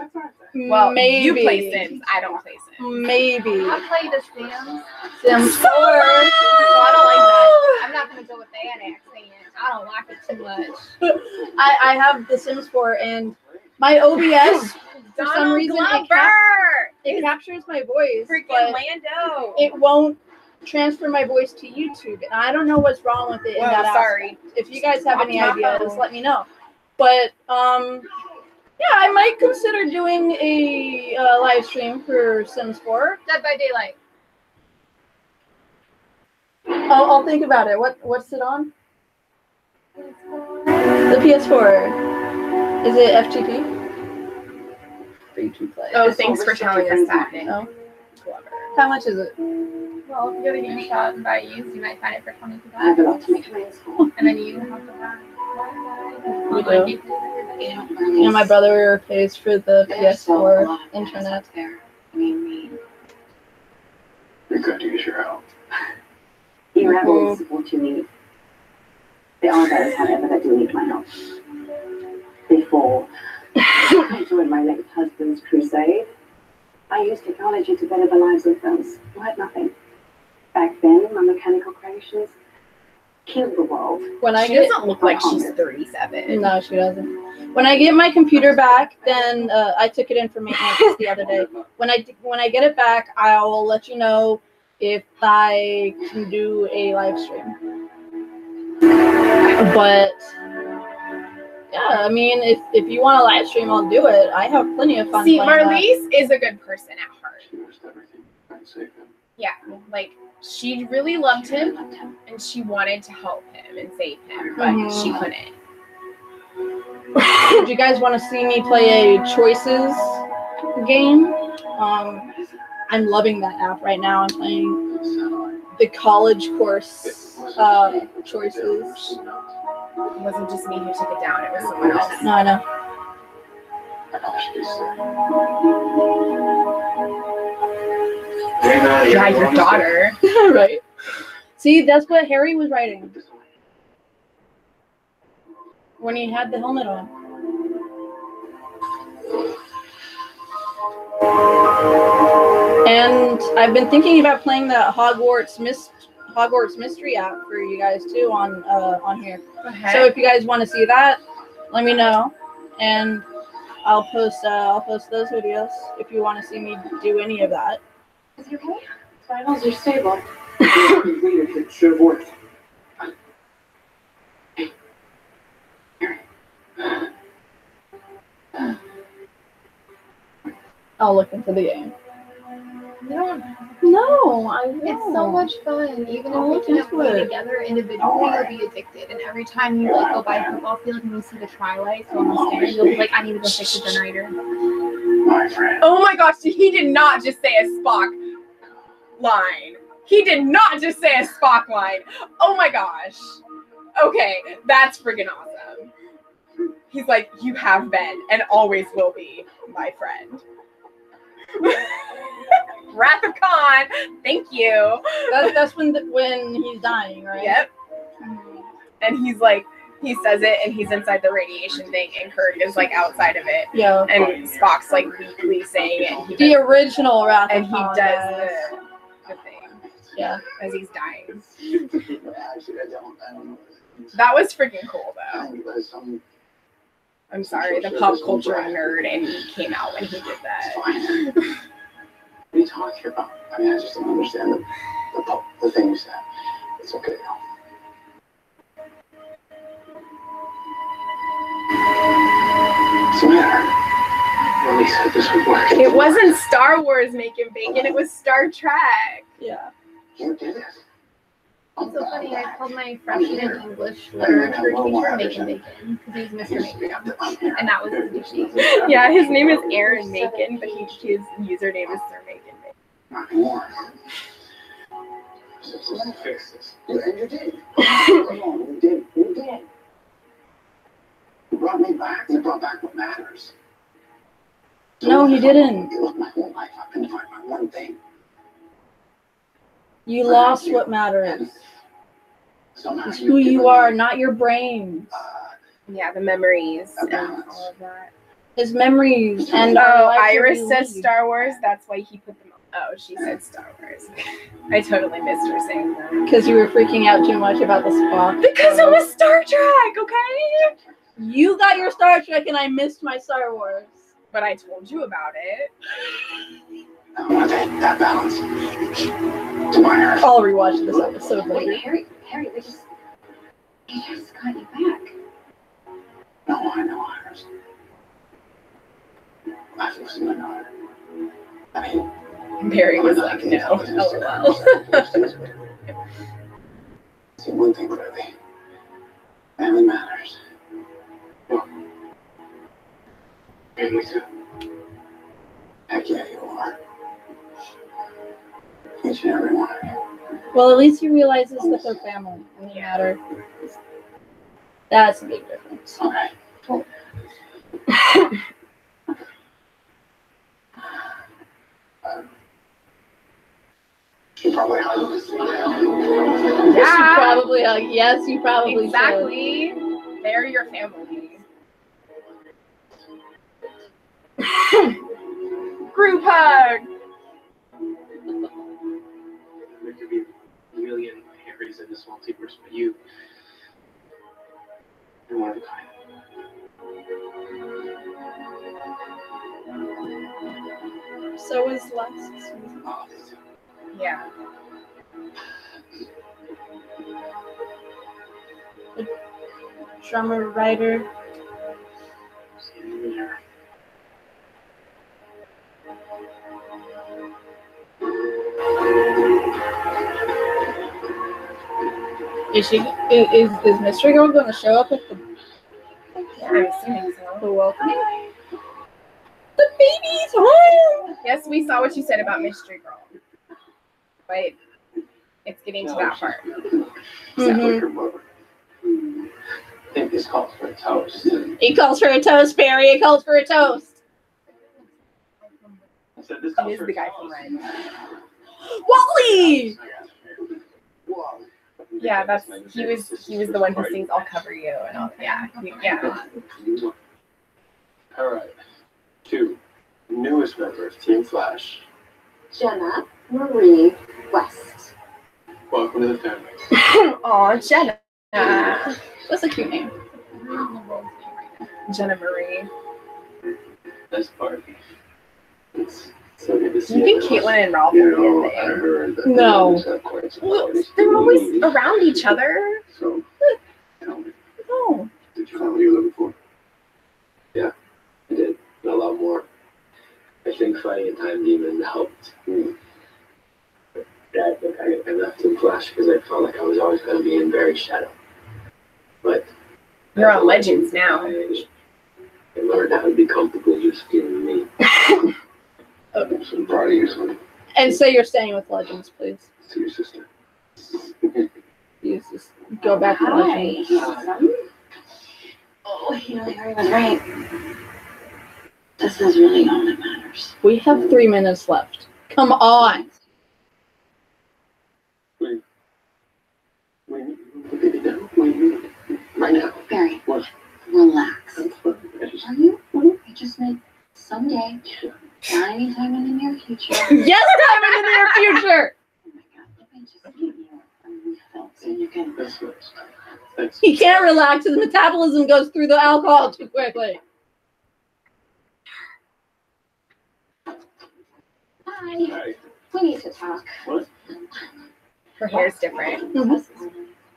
S4: Well,
S1: maybe.
S4: you play Sims. I don't play Sims.
S1: Maybe.
S5: I play The Sims.
S1: Sims 4.
S5: So I don't like that. I'm not gonna go with the annex thing. I don't like it too much.
S1: I have the Sims 4 and my OBS for some reason it captures my voice,
S4: Freaking
S1: but
S4: Lando.
S1: it won't transfer my voice to YouTube. And I don't know what's wrong with it in
S4: Whoa,
S1: that
S4: sorry.
S1: aspect. If you guys have any
S4: Stop
S1: ideas,
S4: talking.
S1: let me know. But yeah, I might consider doing a live stream for Sims 4.
S5: Dead by Daylight.
S1: I'll think about it. What's it on? The PS4. Is it FTP? Free to play.
S4: Oh, thanks for telling us that, Nick.
S1: Oh. How much is it?
S5: Well, if you go to GameStop and buy used, you might find it for $22.
S2: I have a lot to make amends for.
S5: And then you have to buy.
S1: We do. And my brother pays for the PS4 internet.
S2: There. I mean,
S6: We could use your help.
S2: you have all the support you need. There are those, however, that do need my help. Before I joined my late husband's crusade, I used technology to better the lives of those who had nothing. Back then, my mechanical creations killed the world.
S1: When I
S4: She
S1: get
S4: doesn't look like she's 37.
S1: no, she doesn't. When I get my computer back, then I took it in for maintenance the other day. When I get it back, I will let you know if I can do a live stream. But yeah, I mean, if you want a live stream, I'll do it. I have plenty of fun.
S4: See,
S1: playing that.
S4: Marlies is a good person at heart.
S6: She risked everything and saved him.
S4: Yeah, like, she really loved him, and she wanted to help him and save him, but
S1: Mhm.
S4: she couldn't.
S1: Do you guys want to see me play a choices game? I'm loving that app right now. I'm playing the college course choices.
S4: It wasn't just me who took it down, it was someone else.
S1: No, I know.
S4: Yeah, your daughter.
S1: Right. See, that's what Harry was writing when he had the helmet on. And I've been thinking about playing the Hogwarts Mystery app for you guys too on here. So if you guys want to see that, let me know, and I'll post those videos if you want to see me do any of that.
S2: Is he okay? Vitals are stable.
S3: Leadership should have worked.
S1: I'll look into the game.
S5: No.
S1: No. know. I know.
S5: It's so much fun. Even
S1: Oh,
S5: if we can't
S1: do
S5: play
S1: it.
S5: together individually, you'll be addicted. And every time you like go by a football field and you see the tri-lights on the stairs, you'll be like, I need to go fix the generator.
S6: My friend.
S4: Oh my gosh, he did not just say a Spock line. He did not just say a Spock line. Oh my gosh. Okay, that's freaking awesome. He's like, you have been and always will be my friend. Wrath of Khan, thank you.
S1: That's when he's dying, right?
S4: Yep. And he's like, he says it and he's inside the radiation thing and Kirk is like outside of it.
S1: Yeah.
S4: And Spock's like weakly saying it. And he
S1: The
S4: does,
S1: original Wrath of
S4: and he
S1: Khan,
S4: does
S1: guys.
S4: the thing
S1: Yeah.
S4: as he's dying.
S6: Actually, I don't know.
S4: That was freaking cool though.
S6: There's some
S4: I'm sorry, the pop culture nerd and he came out when he did that.
S6: fine. What are you talking about? I mean, I just don't understand the things that. It's okay. What's the matter? Lily said this would work.
S4: It wasn't Star Wars making bacon, it was Star Trek.
S1: Yeah.
S6: You did it.
S5: It's so funny. I called my freshman English literature teacher Macon Bacon because he's Mr. Macon, and that was his nickname.
S4: Yeah, his name is Aaron Macon, but his username is Sir Macon.
S6: Not anymore. So let me fix this. And you did. You did. You did. You brought me back. You brought back what matters.
S1: No, he didn't.
S6: Look, my whole life I've been fighting my one thing.
S1: You lost what matters.
S6: Somehow
S1: It's who you are, not your brains.
S4: Yeah, the memories and all of that.
S1: His memories and
S4: Oh,
S1: our lives
S4: Iris
S1: will
S4: says
S1: lead.
S4: Star Wars. That's why he put them on. Oh, she said Star Wars. I totally missed her saying that.
S1: Because you were freaking out too much about the Spock.
S4: Because it was Star Trek, okay?
S1: You got your Star Trek and I missed my Star Wars.
S4: But I told you about it.
S6: I want to take that balance to my earth.
S1: I'll rewatch this episode
S2: Wait,
S1: later.
S2: Harry, we just got you back.
S6: No, I know, Iris. I've lost my daughter. I mean,
S4: Barry was like, no, lol.
S6: See, one thing clearly. Family matters. Well, family too. Heck yeah, you are. Each and every one of you.
S1: Well, at least he realizes that they're family and they matter. That's a big difference.
S6: Okay. You probably hide this thing now.
S1: You should probably, yes, you probably should.
S4: Exactly. They're your family. Group hug.
S3: There could be a million Harrys in this multiverse, but you're one of a kind.
S1: So is last season.
S6: Oh, this is-
S4: Yeah.
S1: Drummer, writer. Is Mystery Girl going to show up at the
S4: I'm assuming so.
S1: welcoming? The baby's home.
S4: Yes, we saw what you said about Mystery Girl. But it's getting to that part.
S6: Sounds like her mother. I think this calls for a toast.
S1: He calls for a toast, Barry. He calls for a toast.
S3: I said this
S4: It is the guy from Red.
S1: Wally.
S6: Wow.
S4: Yeah, that's he was the one who sings "I'll Cover You" and all. Yeah, yeah.
S3: All right. 2 newest members, Team Flash.
S2: Jenna Marie West.
S3: Welcome to the family.
S4: Aw, Jenna.
S1: That's a cute name.
S4: Jenna Marie.
S3: Best part. It's so good to see
S4: Do you think
S3: everyone.
S4: Caitlin and Ralph
S6: You
S4: will
S6: know,
S4: be
S6: I
S4: a thing?
S6: heard that
S1: No.
S6: they have quite some
S4: Well,
S6: parties.
S4: they're always around each other.
S6: So, tell me,
S1: Oh.
S6: did you find what you were looking for?
S3: I did, and a lot more. I think fighting a time demon helped me.
S7: Dad, look, I left in Flash because I felt like I was always going to be in Barry's shadow. But
S4: You're on Legends now.
S7: I learned how to be comfortable just being me.
S6: I'm proud of you, son.
S1: And say you're staying with Legends, please.
S6: See your sister.
S1: You just go back to Legends.
S2: Oh, you know, Harry was right. This is really all that matters.
S1: We have 3 minutes left. Come on.
S6: Wait, baby, now. Wait, right now.
S2: Barry,
S6: What?
S2: relax.
S6: I'm fine. I just-
S2: Are you? I just meant someday, not anytime in the near future.
S1: Yes, time in the near future.
S2: Oh my God, let me just give you a refill so you can.
S6: That's nice. Thanks.
S1: He can't relax. His metabolism goes through the alcohol too quickly.
S2: Hi.
S6: Hi.
S2: We need to talk.
S6: What?
S4: Her hair's different.
S2: This is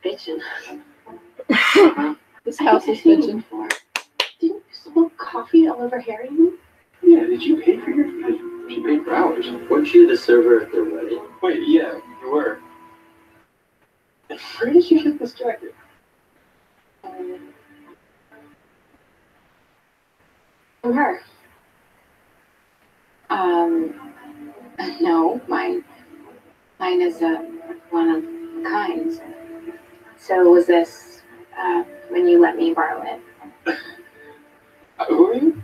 S2: bitchin'.
S1: This house is bitching.
S2: Didn't you spill coffee all over Harry?
S6: Yeah, did you pay for your food? She paid for ours.
S7: Weren't you the server at their wedding?
S6: Wait, yeah, you were. Where did you get this jacket?
S2: From her. No, mine is one of a kind. So was this when you let me borrow it?
S6: Who are you?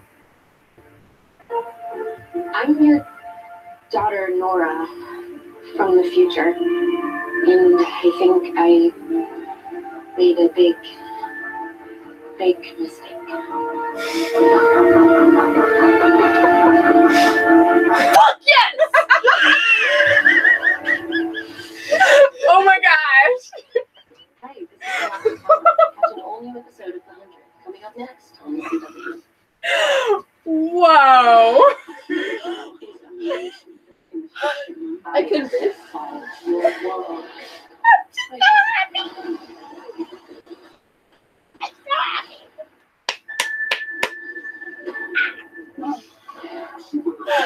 S2: I'm your daughter Nora from the future, and I think I made a big mistake.
S1: Fuck yes!
S4: Oh my gosh!
S2: Hey, this is the last one. Catch an all new episode of The 100 coming up next on CW.
S4: Whoa!
S1: I could.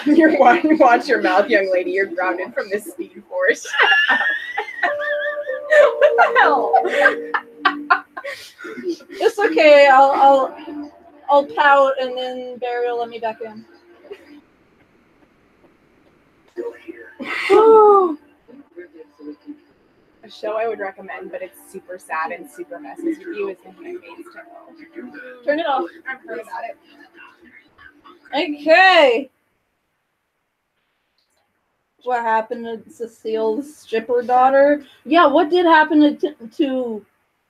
S4: You're watch your mouth, young lady. You're grounded from the speed force. What the hell?
S1: It's okay. I'll pout and then Barry will let me back in.
S4: A show I would recommend, but it's super sad and super messes with you is The Handmaid's Tale.
S1: Turn it off.
S4: I've heard about it.
S1: Okay. What happened to Cecile's stripper daughter? Yeah, what did happen to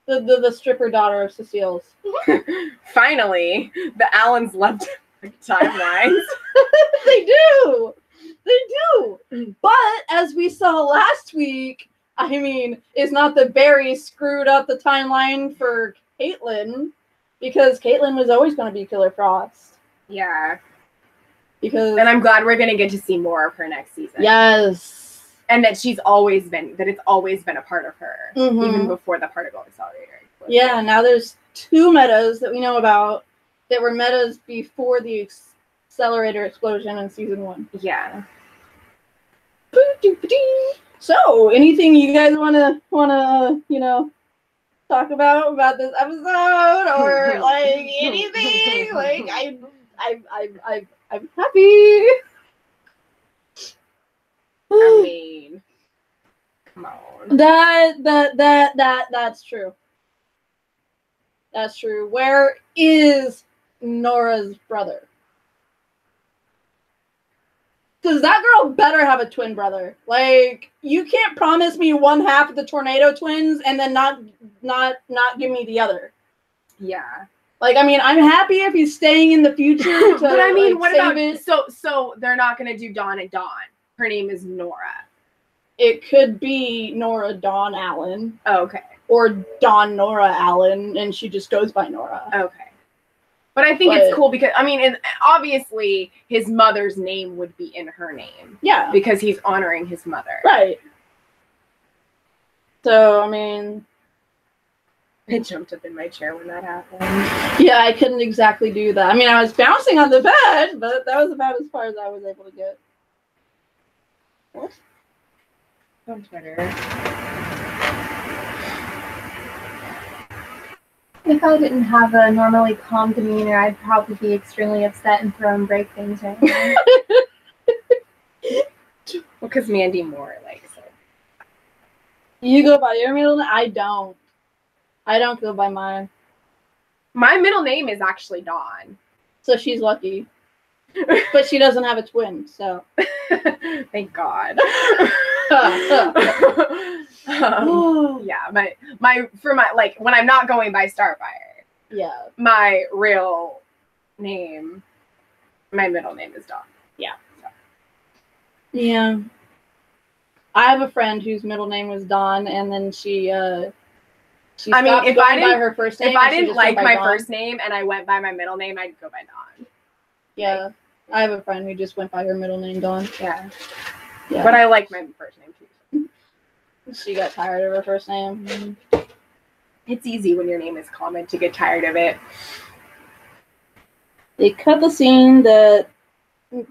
S1: the stripper daughter of Cecile's?
S4: Finally, the Allens left timelines.
S1: They do. They do. But as we saw last week, I mean, it's not that Barry screwed up the timeline for Caitlyn, because Caitlyn was always going to be Killer Frost.
S4: Yeah.
S1: Because
S4: And I'm glad we're gonna get to see more of her next season.
S1: yes.
S4: And that it's always been a part of her,
S1: Mhm.
S4: even before the particle accelerator.
S1: Yeah, now there's 2 metas that we know about that were metas before the accelerator explosion in season 1.
S4: Yeah.
S1: So, anything you guys wanna talk about this episode, or like anything? Like I'm happy.
S4: I mean, come on.
S1: That's true. That's true. Where is Nora's brother? Because that girl better have a twin brother. Like, you can't promise me one half of the Tornado Twins and then not give me the other.
S4: Yeah.
S1: Like, I mean, I'm happy if he's staying in the future to,
S4: But I mean,
S1: like,
S4: what
S1: save
S4: about
S1: it.
S4: so they're not gonna do Dawn and Dawn. Her name is Nora.
S1: It could be Nora Dawn Allen
S4: Oh, okay.
S1: or Dawn Nora Allen, and she just goes by Nora.
S4: Okay. But I think it's cool because, I mean, and obviously his mother's name would be in her name
S1: Yeah.
S4: because he's honoring his mother.
S1: Right. So, I mean,
S4: I jumped up in my chair when that happened.
S1: yeah, I couldn't exactly do that. I mean, I was bouncing on the bed, but that was about as far as I was able to get. What?
S4: On Twitter.
S5: If I didn't have a normally calm demeanor, I'd probably be extremely upset and throw and break things right now.
S4: Well, because Mandy Moore likes it.
S1: You go by your middle name? I don't. I don't go by mine.
S4: My middle name is actually Dawn.
S1: So she's lucky. But she doesn't have a twin, so.
S4: Thank God.
S1: Oh.
S4: Yeah, my like when I'm not going by Starfire,
S1: Yeah.
S4: my real name, my middle name is Dawn.
S1: Yeah. I have a friend whose middle name was Dawn, and then she
S4: I mean,
S1: stopped
S4: if
S1: going
S4: I
S1: by
S4: didn't-
S1: her first name.
S4: If I
S1: and she
S4: didn't
S1: just went
S4: like
S1: by
S4: my
S1: Dawn.
S4: first name and I went by my middle name, I'd go by Dawn.
S1: Yeah. I have a friend who just went by her middle name, Dawn.
S4: Yeah.
S1: Yeah.
S4: But I like my first name too.
S1: She got tired of her first name.
S4: It's easy when your name is common to get tired of it.
S1: They cut the scene that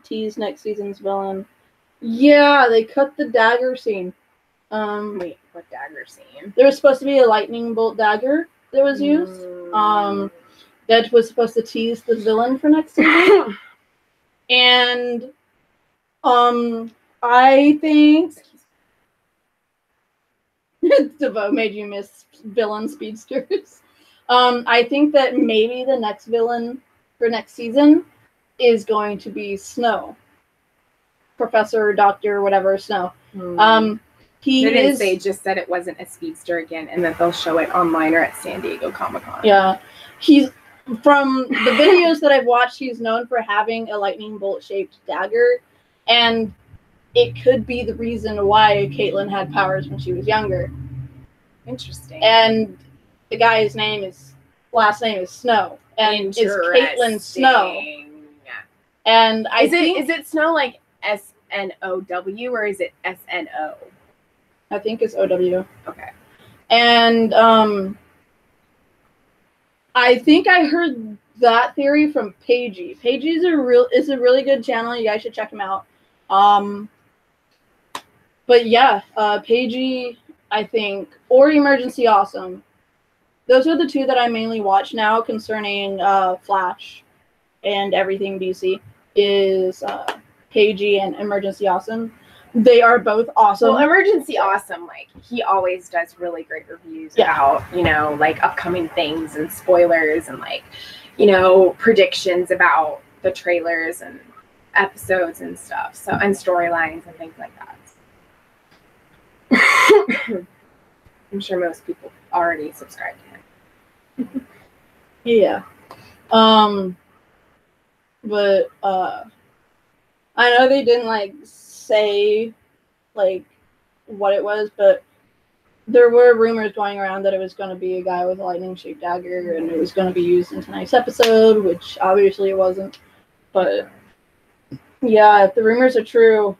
S1: teased next season's villain. Yeah, they cut the dagger scene.
S4: Wait, what dagger scene?
S1: There was supposed to be a lightning bolt dagger that was used. That was supposed to tease the villain for next season. And I think DeVoe made you miss villain speedsters. I think that maybe the next villain for next season is going to be Snow. Professor, Doctor, whatever, Snow. He
S4: They didn't
S1: is,
S4: say, just said it wasn't a speedster again, and that they'll show it online or at San Diego Comic-Con.
S1: yeah. He's from the videos that I've watched, he's known for having a lightning bolt shaped dagger, and it could be the reason why Caitlin had powers when she was younger.
S4: Interesting.
S1: And the guy's last name is Snow, and it's Caitlin Snow. And I think
S4: is it Snow like SNOW or is it SNO?
S1: I think it's OW.
S4: Okay.
S1: And I think I heard that theory from Paigey. Paigey is a really good channel. You guys should check him out. But yeah, Paigey, I think, or Emergency Awesome. Those are the two that I mainly watch now concerning Flash and everything DC is Paigey and Emergency Awesome. They are both awesome.
S4: Well, Emergency Awesome, like, he always does really great reviews about, like, upcoming things and spoilers and, like, predictions about the trailers and episodes and stuff. So, and storylines and things like that. I'm sure most people already subscribe to him.
S1: Yeah. But I know they didn't like say like what it was, but there were rumors going around that it was going to be a guy with a lightning shaped dagger and it was going to be used in tonight's episode, which obviously it wasn't. But yeah, if the rumors are true,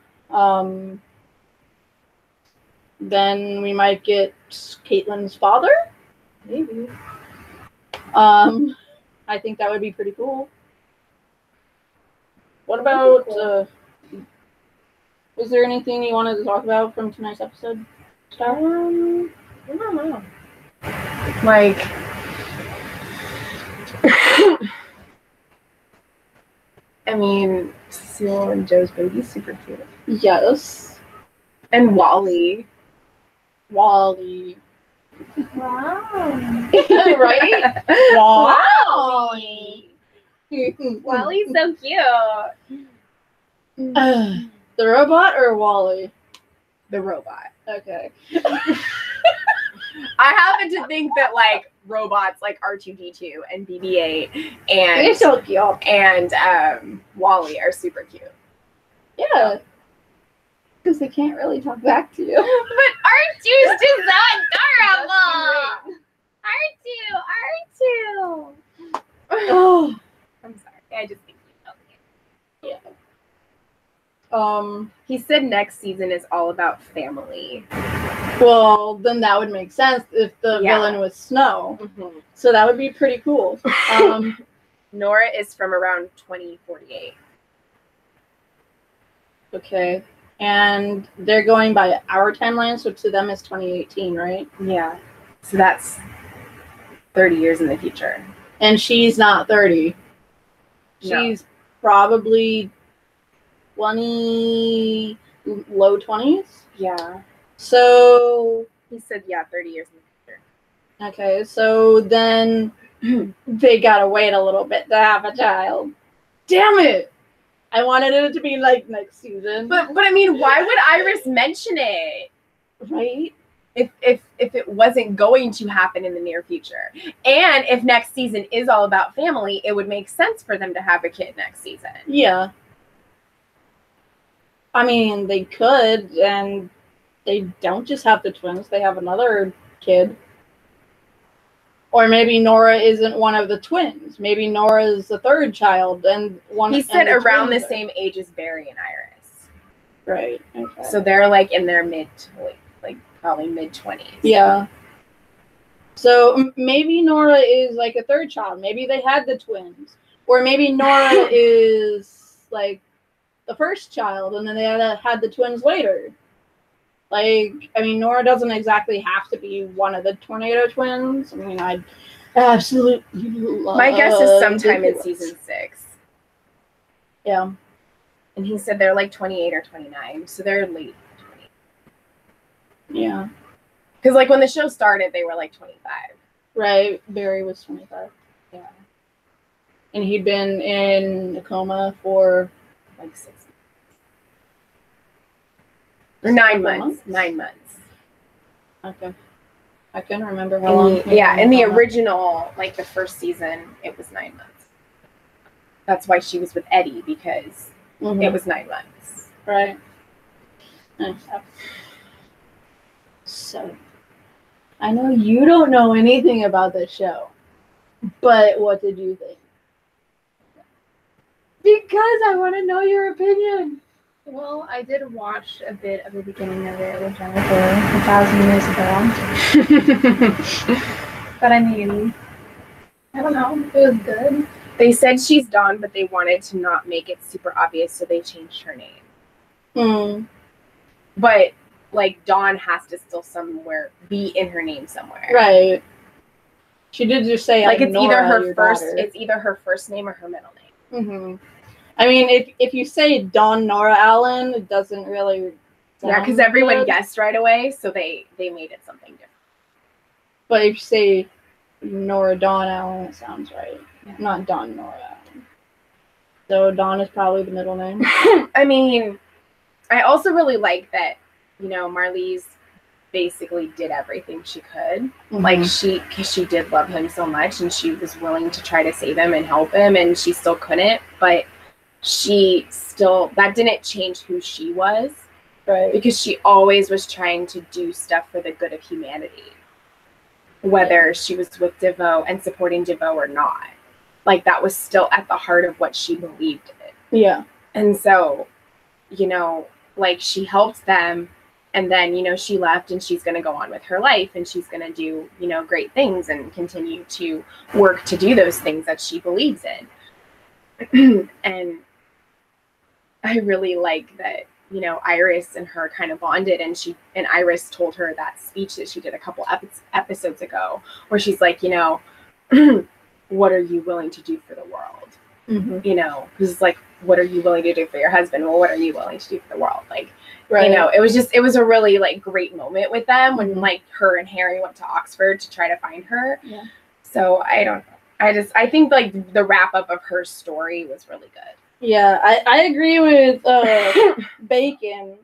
S1: then we might get Caitlin's father. Maybe. I think that would be pretty cool. What about, was there anything you wanted to talk about from tonight's episode, Star?
S4: I don't know. Like, I mean, Cecile and Joe's baby's super cute.
S1: Yes.
S4: And Wally.
S1: Wally.
S5: Wow.
S1: Right?
S5: Wally. Wally's so cute.
S1: The robot or Wally?
S4: The robot.
S1: Okay.
S4: I happen to think that, like, robots like R2-D2 and BB-8
S1: They're
S4: and
S1: so cute.
S4: Wally are super cute.
S1: Yeah. Because they can't really talk back to you.
S5: But R2's just so adorable. R2.
S1: Oh.
S4: I'm sorry. I just think he's so cute.
S1: Yeah.
S4: He said next season is all about family.
S1: Well, then that would make sense if the villain was Snow.
S4: Mm-hmm.
S1: So that would be pretty cool.
S4: Nora is from around 2048.
S1: Okay. And they're going by our timeline, so to them it's 2018, right?
S4: Yeah. So that's 30 years in the future.
S1: And she's not 30.
S4: No.
S1: She's probably 20, low 20s.
S4: Yeah.
S1: So,
S4: He said, yeah, 30 years in the future.
S1: okay, so then they gotta wait a little bit to have a child. Damn it! I wanted it to be like next season.
S4: But I mean, why would Iris mention it?
S1: Right?
S4: If it wasn't going to happen in the near future. And if next season is all about family, it would make sense for them to have a kid next season.
S1: Yeah. I mean, they could, and they don't just have the twins, they have another kid. Or maybe Nora isn't one of the twins. Maybe Nora is the third child, and one.
S4: He said
S1: and
S4: around the
S1: twins are-
S4: same age as Barry and Iris.
S1: Right. Okay.
S4: So they're like in their like probably mid-20s.
S1: Yeah. So maybe Nora is like a third child. Maybe they had the twins. Or maybe Nora is like the first child and then they had the twins later. Like, I mean, Nora doesn't exactly have to be one of the Tornado twins. I mean, I absolutely love
S4: My guess is sometime in
S1: the
S4: season 6.
S1: Yeah.
S4: And he said they're like 28 or 29. So they're late 20.
S1: Yeah.
S4: Because like when the show started, they were like 25.
S1: Right. Barry was 25.
S4: Yeah.
S1: And he'd been in a coma for
S4: Like 6 months. Or 9
S1: couple
S4: months.
S1: months?
S4: 9 months.
S1: Okay. I couldn't remember how long.
S4: Yeah, in the
S1: coma.
S4: original, like the first season, it was 9 months. That's why she was with Eddie, because
S1: Mhm.
S4: it was 9 months.
S1: Right. Okay. So, I know you don't know anything about this show, but what did you think? Because I want to know your opinion.
S5: Well, I did watch a bit of the beginning of it with Jennifer 1,000 years ago. But I mean, I don't know. It was good.
S4: They said she's Dawn, but they wanted to not make it super obvious, so they changed her name.
S1: Hmm.
S4: But like Dawn has to still somewhere be in her name somewhere.
S1: Right. She did just say
S4: Like it's either
S1: Nora,
S4: her
S1: your
S4: first
S1: daughter.
S4: it's either her first name or her middle name.
S1: Mhm. I mean, if you say Dawn Nora Allen, it doesn't really.
S4: Yeah, because
S1: sound
S4: everyone
S1: good.
S4: guessed right away, so they made it something different.
S1: But if you say Nora Dawn Allen, it sounds right.
S4: Yeah.
S1: Not Dawn Nora Allen. So Dawn is probably the middle name.
S4: I mean, I also really like that, you know, Marlize basically did everything she could. Like because she did love him so much and she was willing to try to save him and help him and she still couldn't, but she still, that didn't change who she was.
S1: Right.
S4: Because she always was trying to do stuff for the good of humanity. Whether she was with DeVoe and supporting DeVoe or not. Like that was still at the heart of what she believed in.
S1: Yeah.
S4: And so, you know, like she helped them and then, you know, she left and she's going to go on with her life and she's going to do, you know, great things and continue to work to do those things that she believes in. And I really like that, you know, Iris and her kind of bonded and Iris told her that speech that she did a couple episodes ago where she's like, you know, what are you willing to do for the world?
S1: Mm-hmm.
S4: You know, because it's like, what are you willing to do for your husband? Well, what are you willing to do for the world? Like,
S1: Right.
S4: you know, it was a really like great moment with them when like her and Harry went to Oxford to try to find her.
S1: Yeah.
S4: So I think like the wrap up of her story was really good.
S1: Yeah, I agree with Bacon.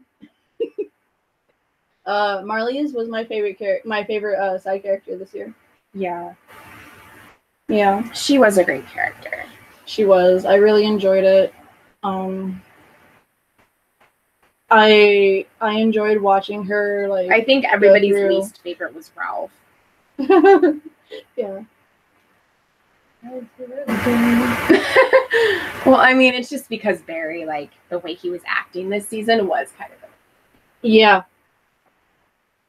S1: Marlize was my favorite side character this year.
S4: Yeah.
S1: Yeah,
S4: She was a great character.
S1: she was. I really enjoyed it. I enjoyed watching her like.
S4: I think everybody's
S1: through.
S4: least favorite was Ralph.
S1: Yeah.
S4: Well, I mean, it's just because Barry, like, the way he was acting this season was kind of.
S1: Yeah.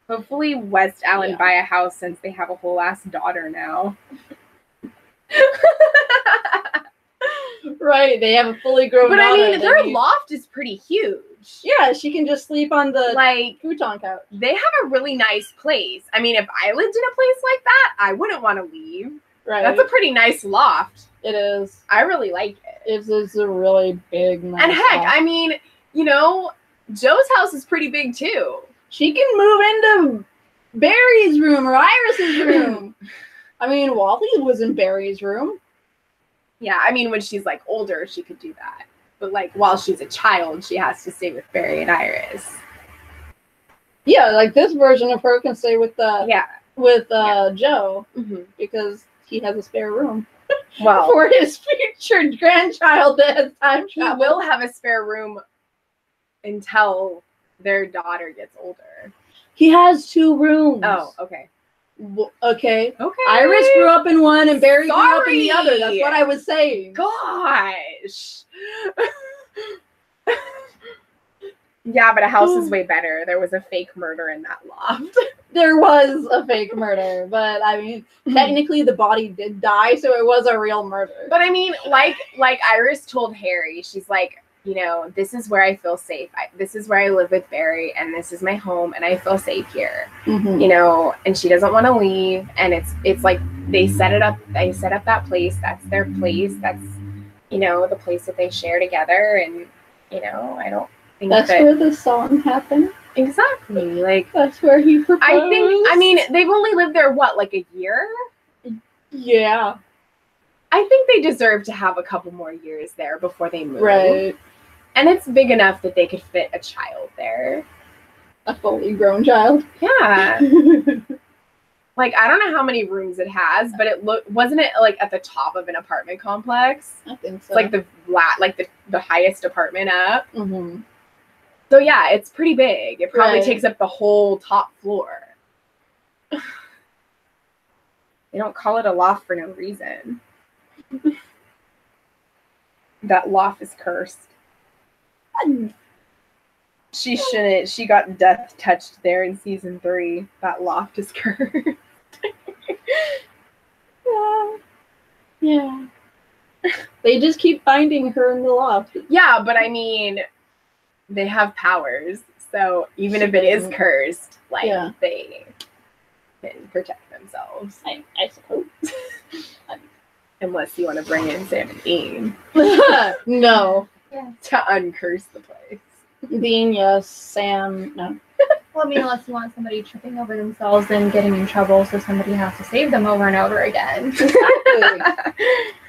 S4: Hopefully, West Allen
S1: Yeah.
S4: buy a house since they have a whole ass daughter now.
S1: Right, they have a fully grown
S4: But I
S1: daughter.
S4: mean, their
S1: They-
S4: loft is pretty huge.
S1: Yeah, she can just sleep on the
S4: Like,
S1: futon couch.
S4: they have a really nice place. I mean, if I lived in a place like that, I wouldn't want to leave.
S1: Right.
S4: That's a pretty nice loft.
S1: It is.
S4: I really like it.
S1: It's a really big nice
S4: And heck,
S1: house.
S4: I mean, you know, Joe's house is pretty big too.
S1: She can move into Barry's room or Iris's room. I mean, Wally was in Barry's room.
S4: Yeah, I mean, when she's like older, she could do that. But like while she's a child, she has to stay with Barry and Iris.
S1: Yeah, like this version of her can stay with
S4: Yeah.
S1: Joe
S4: hmm
S1: because he has a spare room
S4: Well,
S1: for his future grandchild that has time
S4: he
S1: travel.
S4: will have a spare room until their daughter gets older.
S1: He has 2 rooms.
S4: Oh, okay.
S1: Okay.
S4: Okay.
S1: Iris grew up in one and Barry grew up in the
S4: Sorry.
S1: other. That's what I was saying.
S4: Gosh. Yeah, but a house is way better. There was a fake murder in that loft.
S1: There was a fake murder, but I mean, technically the body did die, so it was a real murder.
S4: But I mean, like Iris told Harry, she's like, you know, this is where I feel safe. This is where I live with Barry, and this is my home, and I feel safe here.
S1: Mhm.
S4: You know, and she doesn't want to leave, and it's like they set up that place. That's their place. That's, you know, the place that they share together, and you know, I don't think
S1: That's
S4: that
S1: where the song happened.
S4: exactly like.
S1: That's where he proposed.
S4: I mean, they've only lived there what, like a year?
S1: Yeah,
S4: I think they deserve to have a couple more years there before they move.
S1: right.
S4: And it's big enough that they could fit a child there.
S1: A fully grown child.
S4: Yeah. Like, I don't know how many rooms it has, but wasn't it like at the top of an apartment complex?
S1: I think so.
S4: It's like the highest apartment up.
S1: hmm
S4: So yeah, it's pretty big. It probably
S1: Right.
S4: takes up the whole top floor. They don't call it a loft for no reason. That loft is cursed. She shouldn't. She got death touched there in season 3. That loft is cursed.
S1: Yeah. They just keep finding her in the loft.
S4: Yeah, but I mean, they have powers. So even if it is cursed, like,
S1: Yeah.
S4: they can protect themselves.
S1: I suppose.
S4: Unless you want to bring in Sam and Dean
S1: No.
S4: to uncurse the place.
S1: Dean, yes. Sam, no.
S5: Well, I mean, unless you want somebody tripping over themselves and getting in trouble, so somebody has to save them over and over again.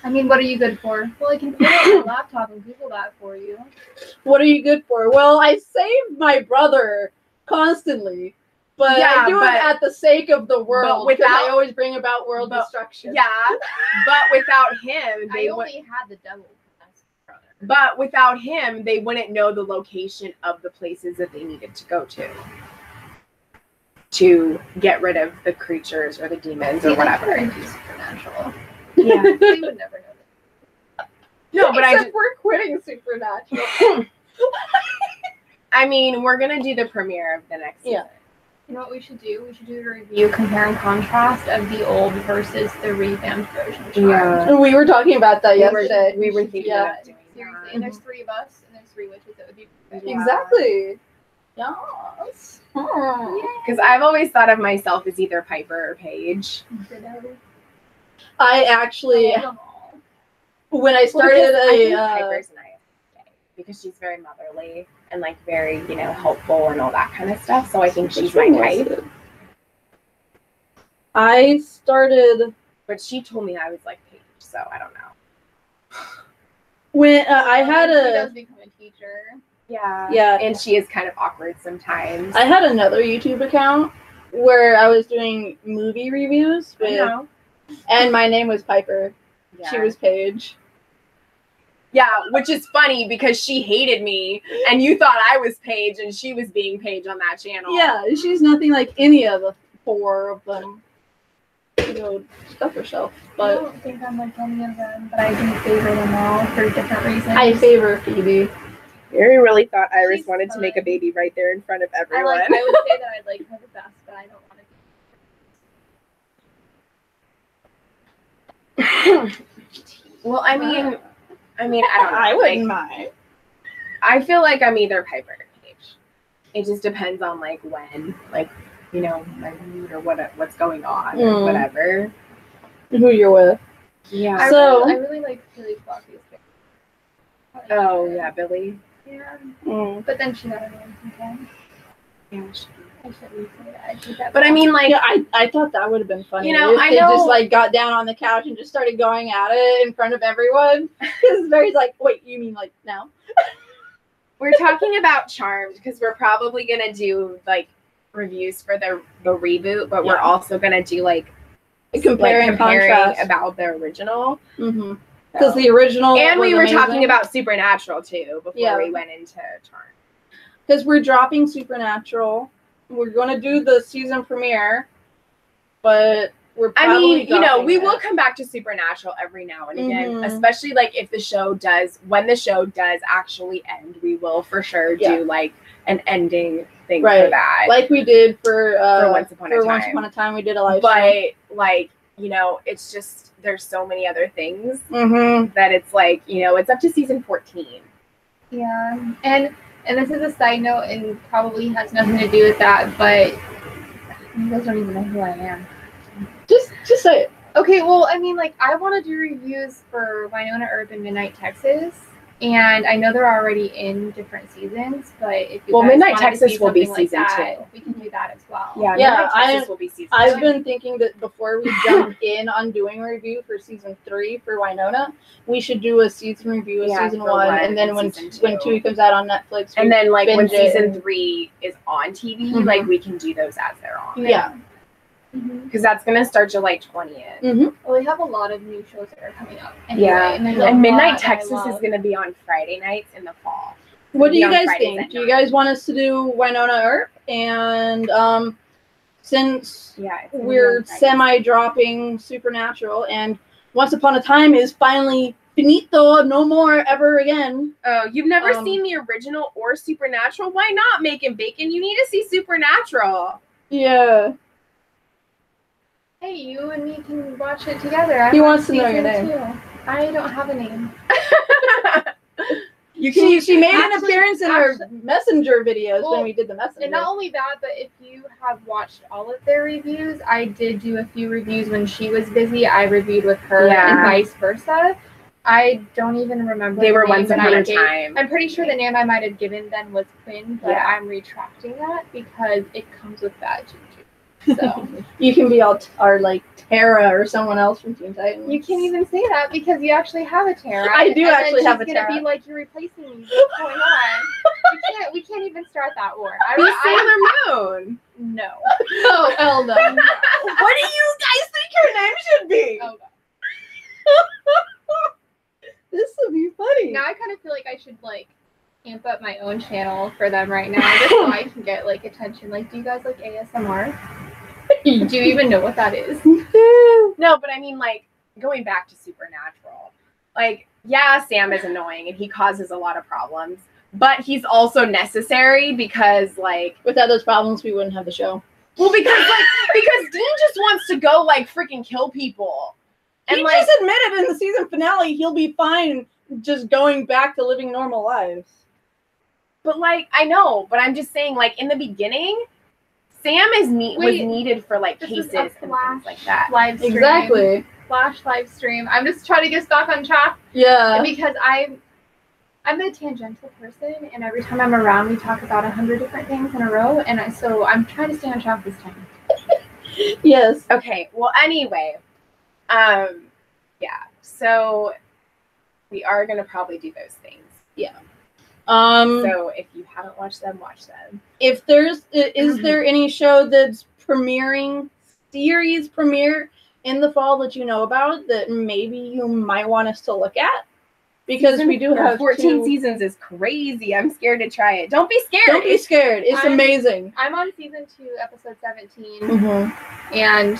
S5: I mean, what are you good for? Well, I can put it on my laptop and Google that for you.
S1: What are you good for? Well, I save my brother constantly, but
S4: Yeah,
S1: I do
S4: but-
S1: it at the sake of the world. Because I
S4: without-
S1: always bring about world
S4: but-
S1: destruction.
S4: Yeah, but without him,
S5: I only had the devil possessed brother.
S4: But without him, they wouldn't know the location of the places that they needed to go to get rid of the creatures or the demons or
S5: See, that's
S4: whatever.
S5: very supernatural.
S4: Yeah.
S5: We would never know that.
S4: No, but
S1: Except we're quitting Supernatural.
S4: I mean, we're gonna do the premiere of the next
S1: Yeah.
S4: season.
S5: You know what we should do? We should do a review, compare and contrast of the old versus the revamped version. of Charmed.
S1: We were talking about that
S4: We were-
S1: yesterday.
S4: we were thinking
S1: Yeah.
S4: about doing
S5: Seriously,
S4: that.
S5: and there's 3 of us, and there's 3 witches. That would be perfect.
S4: Yeah.
S1: Exactly. Yes.
S4: Because I've always thought of myself as either Piper or Paige.
S1: I actually,
S5: I love them all.
S1: when I
S4: Well,
S1: started
S4: because I think
S1: a,
S4: Piper's an ISFJ because she's very motherly and like very, you know, helpful and all that kind of stuff. So I think she's my type.
S1: I started
S4: But she told me I was like Paige, so I don't know.
S1: when I had
S5: She does
S1: a,
S5: become a teacher.
S1: Yeah.
S4: And she is kind of awkward sometimes.
S1: I had another YouTube account where I was doing movie reviews
S4: I
S1: with,
S4: know.
S1: and my name was Piper.
S4: Yeah.
S1: She was Paige.
S4: Yeah, which is funny because she hated me and you thought I was Paige and she was being Paige on that channel.
S1: Yeah, she's nothing like any of the 4 of them. You know, stuff herself.
S5: I
S1: But
S5: don't think I'm like any of them, but I do favor them all for different reasons.
S1: I favor Phoebe.
S4: Mary really thought Iris
S5: She's
S4: wanted to make a
S5: fun.
S4: baby right there in front of
S5: I
S4: everyone.
S5: would say that I like her the best, but I don't want to.
S4: Well, I mean, I mean, I don't know.
S1: I wouldn't
S4: like,
S1: mind.
S4: I feel like I'm either Piper or Paige. It just depends on like when, like, you know, my mood or what's going on or whatever.
S1: Who you're with.
S4: Yeah.
S1: So-
S5: I really like Billy Floppies.
S4: Oh yeah, Billy.
S5: Yeah.
S1: Mm.
S5: But then she got a man sometimes.
S4: Yeah.
S5: I shouldn't say that. I think that.
S4: But I mean, like,
S1: Yeah, I thought that would have been funny.
S4: You know,
S1: if
S4: I
S1: they
S4: know-
S1: just like got down on the couch and just started going at it in front of everyone. Because Mary's like, wait, you mean like now?
S4: we're talking about Charmed because we're probably gonna do like reviews for the reboot, but we're
S1: Yeah.
S4: also gonna do like
S1: Comparing contrast.
S4: about the original.
S1: Mm-hmm. Because the original
S4: And we
S1: was
S4: were
S1: amazing.
S4: talking about Supernatural too before
S1: Yeah.
S4: we went into Charmed.
S1: Because we're dropping Supernatural. We're going to do the season premiere, but we're
S4: I
S1: probably
S4: mean, you know,
S1: dropping
S4: we
S1: it.
S4: will come back to Supernatural every now and again,
S1: Mhm.
S4: especially like if when the show does actually end, we will for sure
S1: Yeah.
S4: do like an ending thing for
S1: Right.
S4: that.
S1: Like we did for
S4: Once Upon a
S1: Once
S4: Time.
S1: Upon a Time. We did a live stream.
S4: But like, you know, it's just there's so many other things
S1: Mm-hmm.
S4: that it's like, you know, it's up to season 14.
S5: Yeah, and this is a side note, and probably has nothing to do with that, but you guys don't even know who I am.
S1: Just say it.
S5: Okay, well, I mean, like, I want to do reviews for Winona Earp and Midnight Texas, and I know they're already in different seasons, but if you
S4: Well,
S5: guys
S4: Midnight
S5: wanted to
S4: Texas
S5: see
S4: will be
S5: something
S4: season
S5: like that,
S4: 2.
S5: we can do that as well.
S4: Yeah,
S1: Yeah,
S4: Midnight Texas will be season
S1: I've
S4: 2.
S1: been thinking that before we jump in on doing a review for season 3 for Winona, we should do a season review of
S4: Yeah,
S1: season
S4: for
S1: 1,
S4: one
S1: and then
S4: and
S1: when
S4: season 2.
S1: 2 comes out on Netflix,
S4: And then like when
S1: binge it
S4: season
S1: and-
S4: 3 is on TV,
S1: Mhm.
S4: like we can do those as they're on.
S1: yeah.
S5: Mm-hmm.
S4: Because that's gonna start July 20th.
S1: Mm-hmm.
S5: Well, we have a lot of new shows that are coming up. Anyway,
S4: Yeah,
S5: and, there's a
S4: and Midnight
S5: lot that I
S4: Texas is
S5: love.
S4: gonna be on Friday nights in the fall.
S1: What do
S4: Be
S1: you
S4: on
S1: guys
S4: Fridays
S1: think?
S4: at
S1: Do you
S4: 9.
S1: guys want us to do Winona Earp? And since
S4: Yeah, it's gonna be
S1: we're
S4: on Fridays.
S1: semi-dropping Supernatural, and Once Upon a Time is finally finito, no more ever again.
S4: Oh, you've never
S1: Um,
S4: seen the original or Supernatural? Why not, Making Bacon? You need to see Supernatural.
S1: Yeah.
S5: Hey, you and me can watch it together.
S1: He
S5: I'm on
S1: wants to know your
S5: season
S1: name.
S5: 2. I don't have a name.
S4: You can
S1: She made an
S5: Actually-
S1: appearance in our messenger videos
S5: Well,
S1: when we did the messenger.
S5: And not only that, but if you have watched all of their reviews, I did do a few reviews when she was busy. I reviewed with her
S4: Yeah.
S5: and vice versa. I don't even remember.
S4: They
S5: the
S4: were
S5: name
S4: Once
S5: that
S4: Upon
S5: I
S4: a
S5: gave.
S4: Time.
S5: I'm pretty sure the name I might have given then was Quinn, but
S4: Yeah.
S5: I'm retracting that because it comes with bad juju. So
S1: You can be all or like Tara or someone else from Teen Titans.
S5: you can't even say that because you actually have a Tara.
S1: I do
S5: and then
S1: actually have a
S5: she's gonna
S1: Tara.
S5: be like, you're replacing me. What's going on? We can't even start that war.
S4: Be Sailor Moon.
S5: No.
S1: Oh, hell no.
S4: What do you guys think her name should be?
S5: Oh, God.
S1: This would be funny.
S5: Now I kind of feel like I should like amp up my own channel for them right now just so I can get like attention. Like, do you guys like ASMR? Do you even know what that is?
S4: No, but I mean, like, going back to Supernatural, like, yeah, Sam is annoying and he causes a lot of problems, but he's also necessary because, like,
S1: Without those problems, we wouldn't have the show.
S4: well, because Dean just wants to go, like, freaking kill people. And,
S1: He
S4: like,
S1: just admitted in the season finale he'll be fine just going back to living normal lives.
S4: but, like, I know, but I'm just saying, like, in the beginning, Sam was
S5: Wait,
S4: needed for, like,
S5: This
S4: cases
S5: is a
S4: and things
S5: Flash
S4: like that.
S5: live stream.
S1: Exactly.
S5: Flash live stream. I'm just trying to get back on track
S1: Yeah.
S5: because I'm a tangential person, and every time I'm around, we talk about 100 different things in a row, and so I'm trying to stay on track this time.
S1: Yes.
S4: Okay, well, anyway, yeah, so we are going to probably do those things. So if you haven't watched them, watch them.
S1: If is there any show that's series premiere in the fall that you know about that maybe you might want us to look at? Because we do have
S4: 14 seasons is crazy. I'm scared to try it. Don't be scared.
S1: Don't be scared. It's
S5: I'm-
S1: amazing.
S5: I'm on season 2, episode 17,
S1: Mm-hmm.
S5: and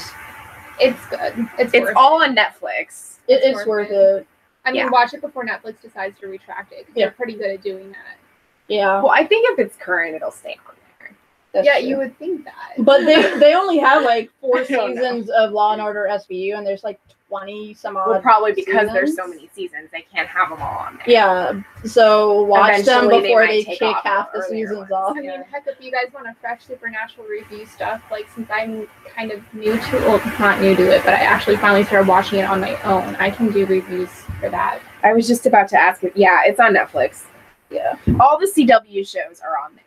S5: it's good. It's
S4: It's
S5: worth
S4: all on Netflix.
S1: It's worth it.
S5: I mean,
S4: yeah.
S5: watch it before Netflix decides to retract it. 'Cause
S1: Yeah.
S5: they're pretty good at doing that.
S1: Yeah.
S4: Well, I think if it's current, it'll stay on there.
S1: That's
S5: yeah,
S1: true.
S5: you would think that.
S1: But they only have like 4
S4: I don't know.
S1: seasons of Law and Order SVU, and there's like 20 some odd.
S4: Well, probably because there's so
S1: seasons.
S4: many seasons, they can't have them all on there.
S1: Yeah, so watch them
S4: Eventually, they
S1: before
S4: might
S1: they
S4: take
S1: kick
S4: off
S1: half
S4: the
S1: the
S4: earlier
S1: seasons
S4: ones.
S1: off.
S5: I mean, heck, if you guys want a fresh Supernatural review stuff, like since I'm kind of new to, well, not new to it, but I actually finally started watching it on my own, I can do reviews for that.
S4: I was just about to ask it. Yeah, it's on Netflix.
S1: Yeah.
S4: All the CW shows are on there.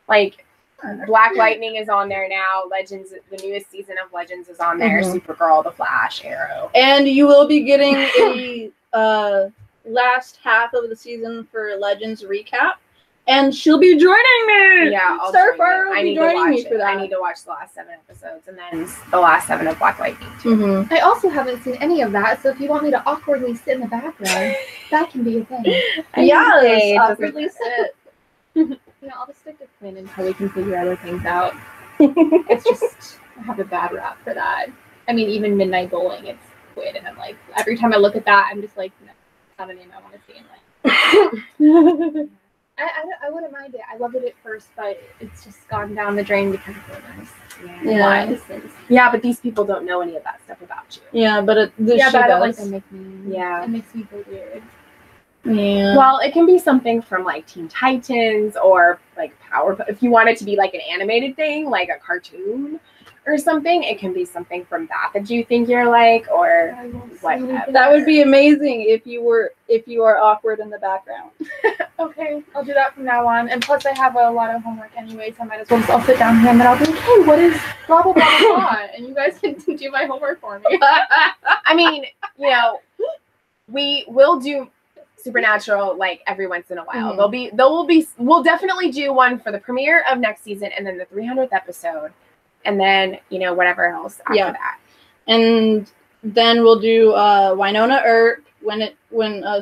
S4: Like Black Lightning is on there now. Legends, the newest season of Legends is on there.
S1: Mhm.
S4: Supergirl, The Flash, Arrow.
S1: And you will be getting a last half of the season for Legends recap. And she'll be joining me.
S4: Yeah, I'll
S1: Starfire
S4: join
S1: will
S4: it. I
S1: be
S4: need to
S1: joining
S4: watch
S1: me
S4: it.
S1: for that.
S4: I need to watch the last 7 episodes and then the last 7 of Black Lightning too.
S1: Mm-hmm.
S5: I also haven't seen any of that, so if you want me to awkwardly sit in the background, that can be a thing.
S1: Yes,
S4: It doesn't
S1: awkwardly
S4: matter.
S1: sit.
S5: You know, I'll just stick to Quinn until we can figure other things out. It's just, I have a bad rap for that. I mean, even Midnight Bowling, it's Quinn, and I'm like, every time I look at that, I'm just like, no, it's not a name I want to see in life. I wouldn't mind it. I loved it at first, but it's just gone down the drain because of rumors.
S1: Yeah.
S4: Yeah, but these people don't know any of that stuff about you.
S1: Yeah, but
S5: But I don't like
S1: does.
S5: the nickname.
S4: Yeah.
S5: It makes me feel weird.
S1: Yeah.
S4: Well, it can be something from like Teen Titans or like Powerpuff. If you want it to be like an animated thing, like a cartoon or something, it can be something from that you think you're like, or
S5: I won't say
S4: whatever.
S5: anything.
S1: That would be amazing if you are awkward in the background.
S5: Okay, I'll do that from now on. And plus, I have a lot of homework anyway, so I might as well just I'll sit down here and then I'll be like, hey, what is blah blah blah blah, blah, and you guys can do my homework for me.
S4: I mean, you know, we will do Supernatural like every once in a while.
S1: Mhm.
S4: We'll definitely do one for the premiere of next season and then the 300th episode, and then whatever else after
S1: Yeah.
S4: that.
S1: And then we'll do Winona Earp when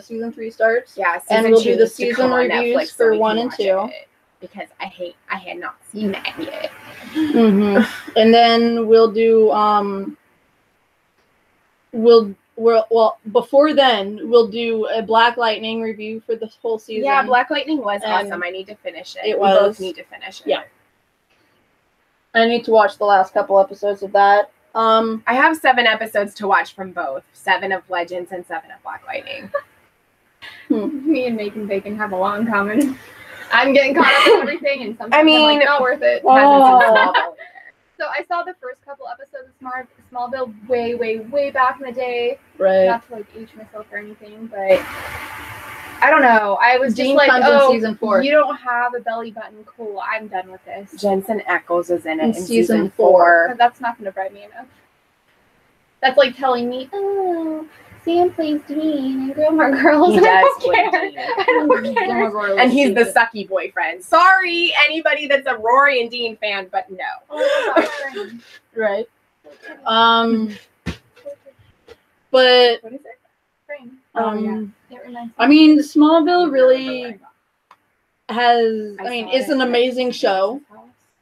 S1: season 3 starts.
S4: Yeah,
S1: And
S4: season
S1: we'll
S4: 2
S1: do the
S4: needs to
S1: season
S4: come on
S1: reviews
S4: Netflix
S1: for
S4: we can
S1: 1 and
S4: watch
S1: 2.
S4: it, because I had not seen that yet.
S1: Mm-hmm. And then we'll do before then we'll do a Black Lightning review for this whole season.
S4: Yeah, Black Lightning was
S1: And
S4: awesome. I need to finish it.
S1: it
S4: We
S1: was.
S4: both need to finish it.
S1: Yeah. I need to watch the last couple episodes of that.
S4: I have 7 episodes to watch from both. 7 of Legends and 7 of Black Lightning.
S5: Me and Megan Bacon have a lot in common. I'm getting caught up in everything, and sometimes I'm
S4: mean-
S5: like, not worth it.
S1: Oh.
S5: So I saw the first couple episodes of Smallville way, way, way back in the day.
S1: Right.
S5: Not to like age myself or anything, but I don't know. I was
S1: Dean
S5: just like,
S1: comes in
S5: oh,
S1: season 4.
S5: you don't have a belly button. Cool, I'm done with this.
S4: Jensen Ackles is in it
S1: In
S4: in
S1: season
S4: season 4.
S5: But that's not going to bribe me enough. That's like telling me, oh, Sam plays Dean and Gilmore Girls.
S4: He
S5: and I
S4: does
S5: don't
S4: play
S5: care.
S4: Dean.
S5: I don't care.
S4: And he's the sucky boyfriend. Sorry, anybody that's a Rory and Dean fan, but no.
S5: Oh,
S1: Right. But
S5: what is it? Frame. It reminds me.
S1: I mean, Smallville really has.
S4: I
S1: I mean,
S4: saw
S1: it's
S4: it
S1: an
S4: at
S1: amazing
S4: my
S1: show
S4: house.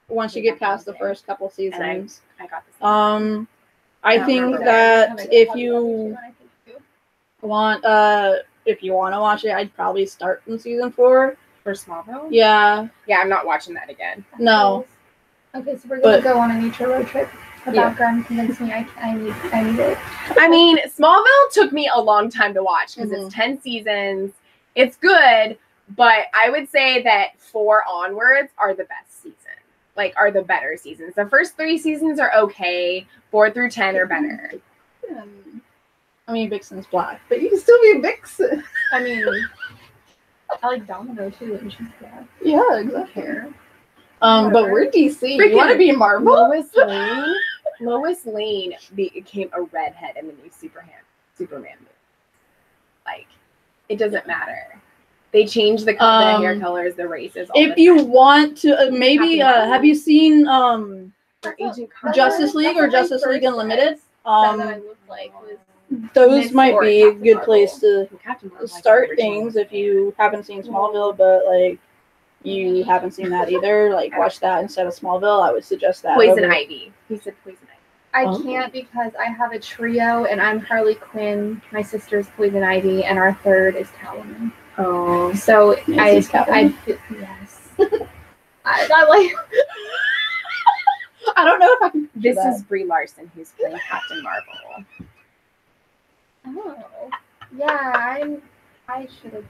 S1: once you get past the first couple seasons.
S4: I got this.
S1: I
S4: don't
S1: think
S4: remember
S1: that if you want to watch it, I'd probably start from season 4.
S4: For Smallville?
S1: Yeah.
S4: Yeah, I'm not watching that again.
S1: No.
S5: Okay, so we're gonna
S1: But-
S5: go on a nature road trip. The
S1: Yeah.
S5: background convinced me I need it.
S4: I mean, Smallville took me a long time to watch because
S1: Mhm.
S4: it's 10 seasons. It's good, but I would say that 4 onwards are the best seasons. Like, are the better seasons. The first 3 seasons are okay. 4 through 10 are better.
S1: I mean, Vixen's black, but you can still be Vixen.
S5: I mean, I like Domino too, and she's black.
S1: Yeah, exactly. But we're DC. You
S4: Freaking
S1: want to be Marvel?
S4: Lois Lane became a redhead in the new Superman movie. Like, it doesn't matter. They change the hair colors, the races. All
S1: If
S4: the
S1: you
S4: time.
S1: want to, maybe have you seen
S4: For Agent Carter.
S1: Justice League or Justice League Unlimited?
S5: That I looked like was
S1: Those might
S5: or
S1: be a
S5: Captain
S1: good
S5: Marvel.
S1: place to
S4: Captain Marvel, like,
S1: start
S4: original
S1: things if you haven't seen Smallville, but like you haven't seen that either. Like watch that instead of Smallville. I would suggest that.
S4: Poison
S1: over-
S4: Ivy. He said Poison Ivy.
S5: I
S1: Oh.
S5: can't because I have a trio and I'm Harley Quinn, my sister's Poison Ivy, and our third is Catwoman.
S4: Oh.
S5: So
S1: Nancy's Catwoman?
S5: yes. I like
S1: I don't know if I can.
S4: This
S1: that.
S4: is Brie Larson who's playing Captain Marvel.
S5: Oh, yeah, I should have.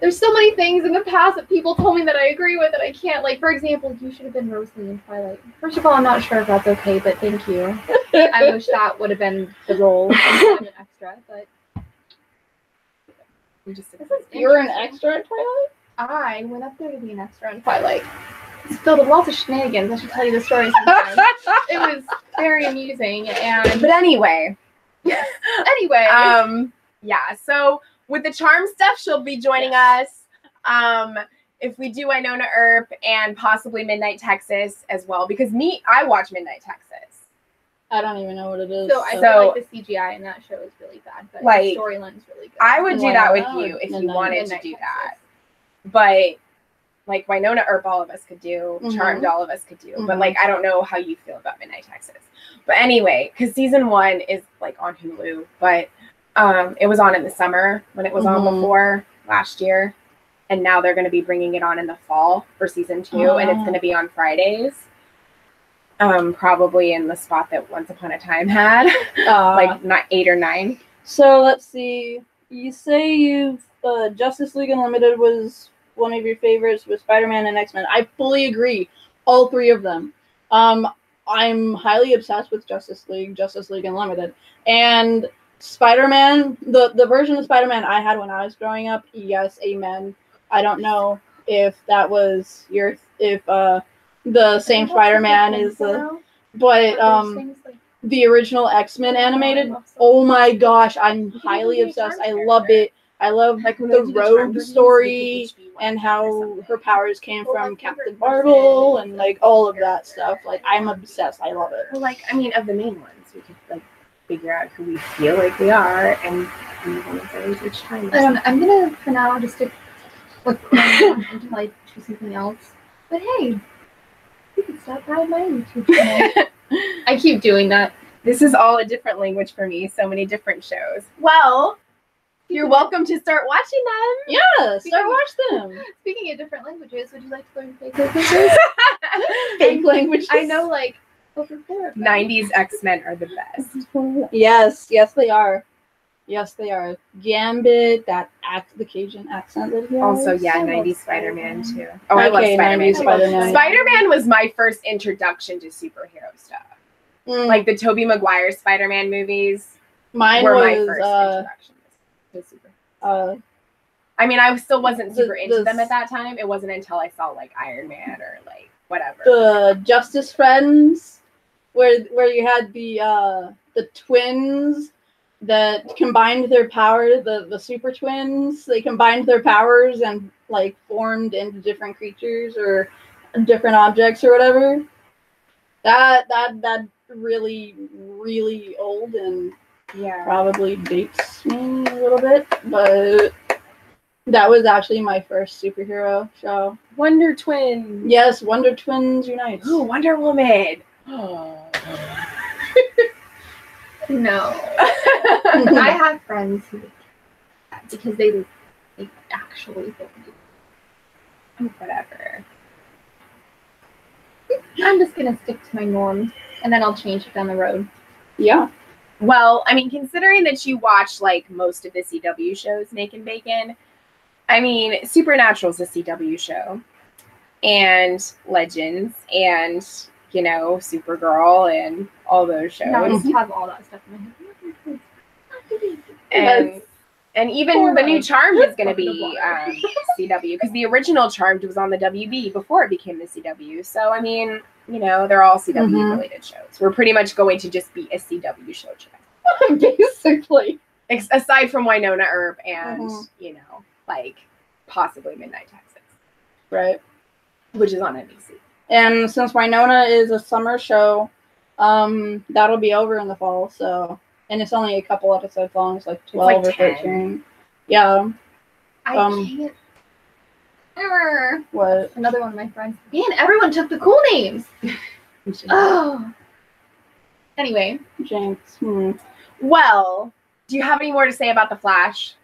S5: There's so many things in the past that people told me that I agree with that I can't. Like, for example, you should have been Rosalie in Twilight. First of all, I'm not sure if that's okay, but thank you. I wish that would have been the role of an extra, but
S1: You were an extra at Twilight?
S5: I went up there to be an extra in Twilight. It's filled with lots of shenanigans. I should tell you the story sometime. It was very amusing, and
S4: But anyway,
S5: anyway,
S4: yeah. So with the charm stuff, she'll be joining us. If we do Winona Earp and possibly Midnight Texas as well, because I watch Midnight Texas.
S1: I don't even know what it is.
S5: so I feel like the CGI in that show is really bad, but
S4: Like,
S5: the storyline's really good.
S4: I would do that with
S1: Winona
S4: you
S1: or
S4: if you
S1: Midnight?
S4: wanted to
S5: Midnight
S4: do
S5: Texas.
S4: that. But like Winona Earp, all of us could do.
S1: Mhm.
S4: Charmed, all of us could do. But
S1: Mhm.
S4: like, I don't know how you feel about Midnight Texas. But anyway, because season 1 is like on Hulu, but it was on in the summer when it was on
S1: Mhm.
S4: before last year, and now they're going to be bringing it on in the fall for season 2, and it's
S1: Oh.
S4: going to be on Fridays. Probably in the spot that Once Upon a Time had, like not 8 or 9.
S1: So let's see. You say Justice League Unlimited was one of your favorites with Spider-Man and X-Men. I fully agree. All 3 of them. I'm highly obsessed with Justice League Unlimited. And Spider-Man, the version of Spider-Man I had when I was growing up, yes, amen. I don't know if that was the same Spider-Man is the original X-Men animated. Oh my gosh, I'm highly obsessed. I love it. I love
S4: Like when
S1: the
S4: they do Charmed
S1: Rogue
S4: reviews,
S1: story
S4: they could be
S1: and
S4: one or
S1: how
S4: something.
S1: her powers came
S5: Well,
S1: from
S5: my
S1: Captain
S5: favorite
S1: Marvel
S5: person
S1: and like all of that stuff. Like I'm obsessed. I love it.
S4: Well, like, I mean, of the main ones, we could like figure out who we feel like we are and move on with those each time.
S5: I'm gonna for now just stick with until I choose something else. But hey, you can stop by my YouTube channel. I keep doing that.
S4: This is all a different language for me. So many different shows. Well, you're welcome to start watching them.
S1: Yeah, start watch them.
S5: Speaking of different languages, would you like to learn fake languages?
S1: Fake languages.
S5: I know like over 4 of them.
S4: 90s X-Men are the best.
S1: Yes, they are. Yes, they are. Gambit, the Cajun accent that he has.
S4: Also, yeah,
S5: I love
S4: 90s
S5: Spider-Man.
S4: Spider-Man too. Oh, I love
S1: Okay,
S4: Spider-Man.
S1: 90s Spider-Man.
S4: Spider-Man was my first introduction to superhero stuff.
S1: Mm,
S4: Like the Tobey Maguire Spider-Man movies
S1: mine
S4: were my
S1: was
S4: first introduction to superheroes. I mean, I still wasn't super into them at that time. It wasn't until I saw like Iron Man or like whatever.
S1: the Justice Friends, where you had the twins that combined their power, the super twins. They combined their powers and like formed into different creatures or different objects or whatever. That really, really old and
S4: Yeah.
S1: probably dates me a little bit, but that was actually my first superhero show.
S4: Wonder Twins.
S1: Yes, Wonder Twins Unite.
S4: Ooh, Wonder Woman.
S5: No. I have friends who because they actually think
S4: Whatever.
S5: I'm just gonna stick to my norms and then I'll change it down the road.
S1: Yeah.
S4: Well, I mean, considering that you watch like most of the CW shows, Naked Bacon, I mean, Supernatural's a CW show, and Legends, and you know, Supergirl, and all those shows,
S5: Now I just have all that stuff in my head.
S4: and even the new Charmed is going to be CW because the original Charmed was on the WB before it became the CW. So I mean, you know, they're all CW related shows. We're pretty much going to just be a CW show.
S1: Basically.
S4: Aside from Winona Earp and, you know, like possibly Midnight Texas,
S1: Right.
S4: which is on NBC.
S1: And since Winona is a summer show, that'll be over in the fall, so and it's only a couple episodes long, it's like 12
S4: like
S1: or
S4: 10.
S1: 13. Yeah.
S5: I can't.
S1: What?
S5: Another one of my friends. Man, everyone took the cool names. Oh. Anyway,
S1: Jinx.
S4: Well, do you have any more to say about The Flash?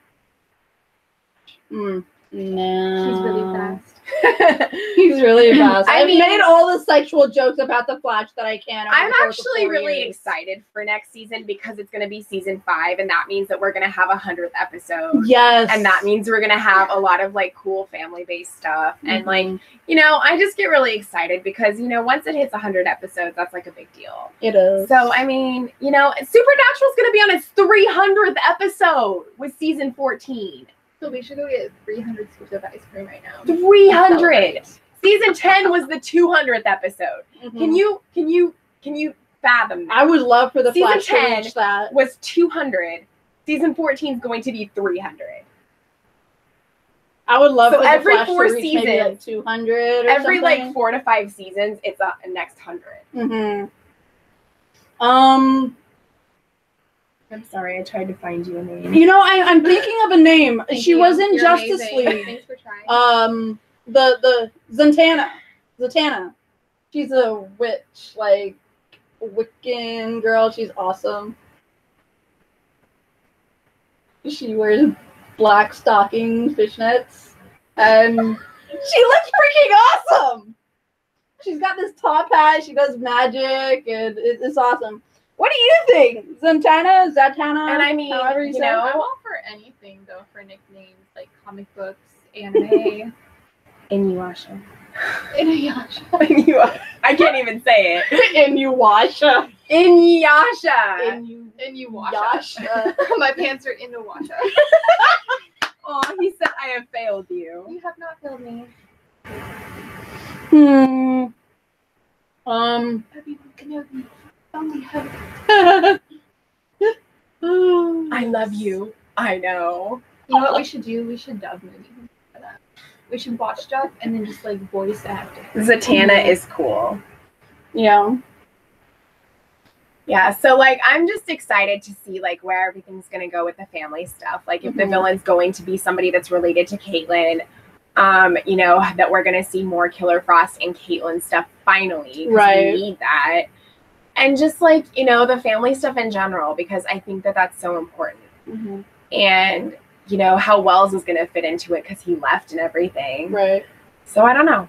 S1: No.
S5: she's really fast.
S1: He's really fast.
S4: I
S1: I've
S4: mean-
S1: made all the sexual jokes about the Flash that I can. over
S4: I'm
S1: the course of
S4: actually
S1: 4
S4: really
S1: years.
S4: excited for next season because it's going to be season 5, and that means that we're going to have 100th episode.
S1: Yes.
S4: And that means we're going to have a lot of like cool family-based stuff. And like,
S1: Mhm.
S4: you know, I just get really excited because, you know, once it hits 100 episodes, that's like a big deal.
S1: It is.
S4: So, I mean, you know, Supernatural's going to be on its 300th episode with season 14.
S5: So we should go get 300 scoops of ice cream right now.
S4: 300. Season 10 was the 200th episode.
S1: Mhm.
S4: Can you fathom that?
S1: I would love for the
S4: Season
S1: Flash
S4: 10
S1: to reach that.
S4: Was 200. Season 14 is going to be 300.
S1: I would love
S4: So
S1: for the
S4: every
S1: Flash
S4: 4
S1: to reach maybe like
S4: seasons-
S1: 200 or
S4: Every like
S1: something.
S4: 4 to 5 seasons, it's a next 100.
S1: Mm-hmm.
S4: I'm sorry, I tried to find you a name.
S1: You know, I'm thinking of a name.
S5: Thank
S1: She
S5: you.
S1: was in
S5: You're
S1: Justice
S5: amazing.
S1: League.
S5: Thanks for trying.
S1: The Zatanna. She's a witch, like Wiccan girl. She's awesome. She wears black stockings, fishnets, and she looks freaking awesome. She's got this top hat. She does magic, and it's awesome. What do you think, Zatanna?
S4: And I mean,
S1: however
S4: you
S1: say
S4: know,
S1: it?
S5: I'm all for anything though for nicknames like comic books, anime,
S4: Inuyasha.
S5: Inuyasha.
S4: I can't even say it.
S1: Inuyasha.
S4: Inuyasha.
S5: Inuyasha. My pants are Inuyasha.
S4: Oh, he said I have failed you.
S5: You have not failed me. Obi-Wan Kenobi. Only have
S4: I love you. I know.
S5: You know what we should do? We should dub movies for that. We should watch dub and then just like voice act it.
S4: Zatanna is cool.
S1: Yeah.
S4: Yeah, so like I'm just excited to see like where everything's gonna go with the family stuff. Like if the
S1: Mhm.
S4: villain's going to be somebody that's related to Caitlyn, you know, that we're gonna see more Killer Frost and Caitlyn stuff finally. 'Cause
S1: Right.
S4: We need that. And just like, you know, the family stuff in general, because I think that that's so important.
S1: Mm-hmm.
S4: And, you know, how Wells is gonna fit into it because he left and everything.
S1: Right.
S4: So I don't know.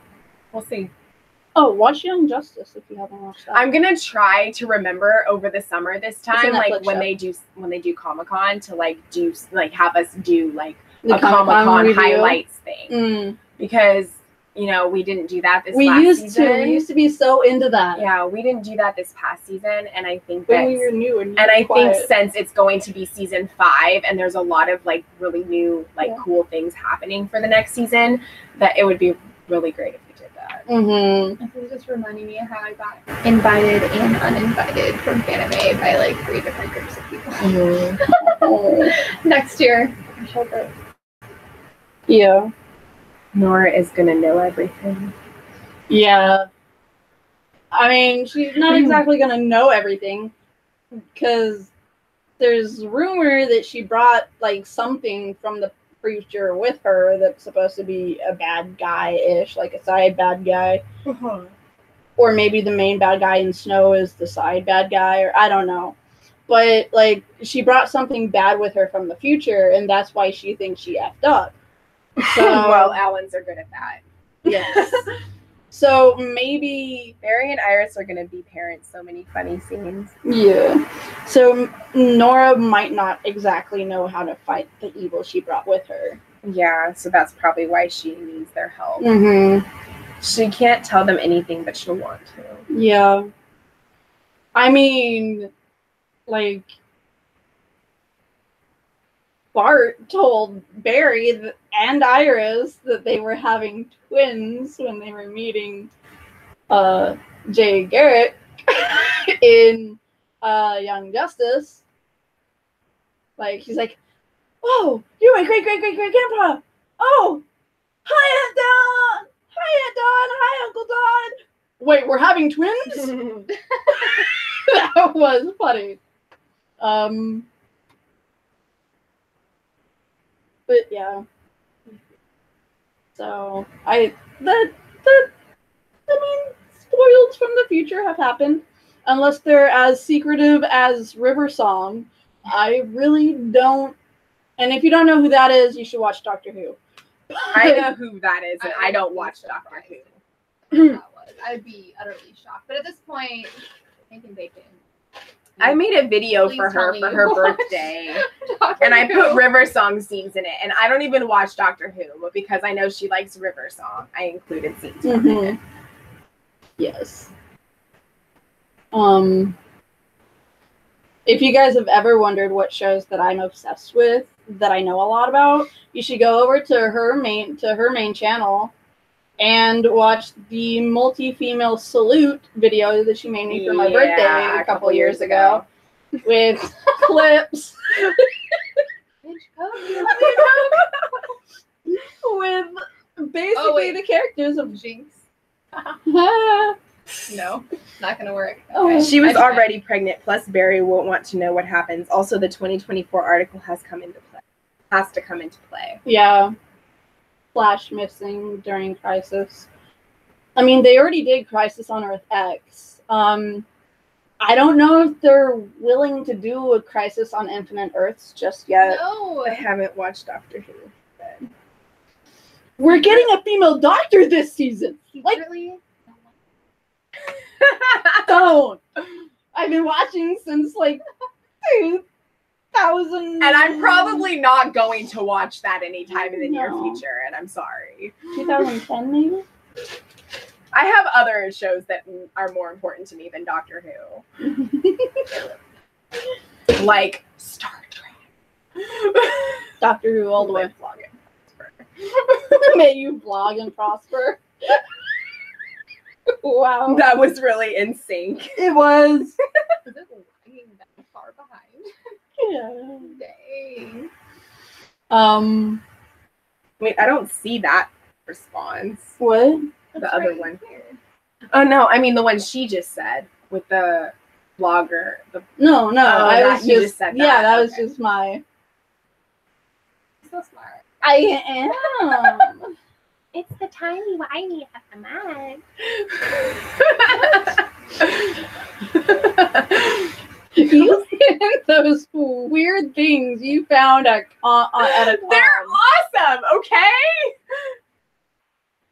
S4: We'll see.
S1: Oh, watch Young Justice if you haven't watched that.
S4: I'm gonna try to remember over the summer this
S1: a
S4: time, like
S1: Netflix
S4: when
S1: show.
S4: they do Comic-Con to like do like have us do like
S1: The
S4: a Comic-Con
S1: review.
S4: highlights thing
S1: Mm.
S4: because you know we didn't do that this
S1: We
S4: last
S1: used
S4: season.
S1: to. We used to be so into that.
S4: Yeah, we didn't do that this past season, and I think
S1: When
S4: that
S1: we were new and
S4: I
S1: quiet.
S4: think since it's going to be season 5 and there's a lot of like really new like
S1: Yeah.
S4: cool things happening for the next season, that it would be really great if we did that.
S1: Mm-hmm.
S5: This is just reminding me of how I got invited and uninvited from Fanime by like 3 different groups of people. Next year, I shall go.
S1: Yeah.
S4: Nora is gonna know everything.
S1: Yeah. I mean, she's not exactly gonna know everything because there's rumor that she brought like something from the future with her that's supposed to be a bad guy-ish, like a side bad guy. Or maybe the main bad guy in Snow is the side bad guy, or I don't know. But like she brought something bad with her from the future, and that's why she thinks she effed up. So
S4: Well, Allens are good at that.
S1: yes. So maybe
S4: Barry and Iris are gonna be parents. So many funny scenes.
S1: yeah. So Nora might not exactly know how to fight the evil she brought with her.
S4: Yeah, so that's probably why she needs their help.
S1: Mm-hmm.
S4: She can't tell them anything, but she'll want to.
S1: Yeah. I mean, like, Bart told Barry and Iris that they were having twins when they were meeting Jay Garrick in Young Justice. Like, he's like, oh, you're my great-great-great-great-grandpa. Oh, hi, Aunt Dawn. Hi, Aunt Dawn. Hi, Uncle Don. Wait, we're having twins? That was funny. But yeah. So I mean, spoils from the future have happened. Unless they're as secretive as River Song. I really don't. And if you don't know who that is, you should watch Doctor Who.
S4: I know who that is, and I don't watch Doctor Who.
S5: That was. I'd be utterly shocked. But at this point, making bacon.
S4: I made a video
S5: Please
S4: for
S5: tell
S4: her
S5: me
S4: for
S5: you
S4: her
S5: watched
S4: birthday,
S5: Doctor
S4: and I put
S5: Who.
S4: River Song scenes in it. And I don't even watch Doctor Who, but because I know she likes River Song, I included scenes from it.
S1: Yes. If you guys have ever wondered what shows that I'm obsessed with, that I know a lot about, you should go over to her main channel and watch the multi-female salute video that she made me for my birthday a couple years ago with clips with basically the characters of
S5: Jinx.
S1: oh,
S5: No, not gonna work.
S4: She was
S5: I tried.
S4: already pregnant, plus Barry won't want to know what happens. Also, the 2024 article has to come into play.
S1: yeah. Flash missing during Crisis. I mean, they already did Crisis on Earth X. I don't know if they're willing to do a Crisis on Infinite Earths just yet.
S5: No.
S4: I haven't watched Doctor Who.
S1: We're getting a female doctor this season. Like,
S5: Secretly?
S1: don't. I've been watching since like 2000.
S4: And I'm probably not going to watch that anytime in the near
S1: No.
S4: future, and I'm sorry.
S1: 2010 maybe.
S4: I have other shows that are more important to me than Doctor Who. Like Star Trek.
S1: Doctor Who all the way. May you vlog and prosper. Wow.
S4: That was really in sync.
S1: It was.
S5: Is it lagging that far behind?
S1: Yeah.
S5: Dang.
S4: Wait, I don't see that response.
S1: What?
S4: The other one. Oh no, I mean the one she just said with the blogger.
S1: No, I
S4: that-
S1: was
S4: you
S1: just
S4: just said
S1: yeah,
S4: that.
S1: that was
S4: Okay.
S1: just my.
S5: So smart.
S1: I am.
S4: It's the tiny whiny at the
S1: You those weird things you found at a con.
S4: They're awesome, okay?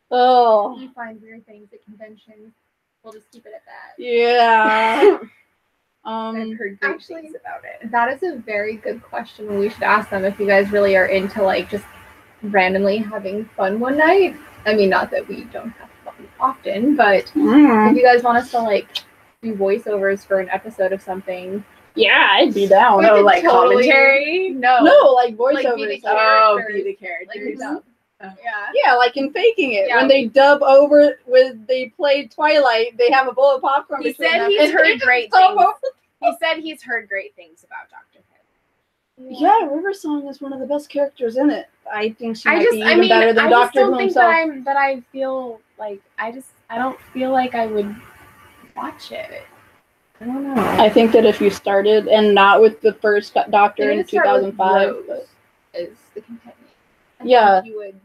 S1: Oh
S5: You find weird things at conventions. We'll just keep it at that.
S1: yeah.
S4: I've heard great
S5: Actually-
S4: things about it.
S5: That is a very good question. We should ask them if you guys really are into like just randomly having fun one night. I mean, not that we don't have fun often, but if you guys want us to like do voiceovers for an episode of something,
S1: Yeah, I'd be down.
S5: We
S4: Oh,
S5: could
S4: like
S5: totally-
S4: commentary?
S5: no,
S1: No, like
S5: Like,
S1: voiceovers.
S5: be the
S4: Oh,
S5: characters.
S4: be the
S5: like
S4: characters.
S5: the dub.
S4: Oh.
S5: Yeah.
S1: Yeah, like in Faking It.
S5: Yeah.
S1: When they dub over when they play Twilight, they have a bowl of popcorn
S4: He
S1: between
S4: said
S1: them.
S4: he's
S1: and
S4: heard
S1: they just
S4: great
S1: dub
S4: things.
S1: over-
S4: He said he's heard great things about Doctor Who.
S1: Yeah, River Song is one of the best characters in it. I think she might be even
S4: I mean,
S1: better than
S4: I
S1: Doctor
S4: just don't
S1: Who
S4: think
S1: himself.
S4: that I feel like I don't feel like I would watch it. I don't know.
S1: I think that if you started and not with the first Doctor
S5: You
S1: in
S5: need to start with
S1: 2005,
S5: Rose is the companion. I
S1: Yeah.
S5: think you would.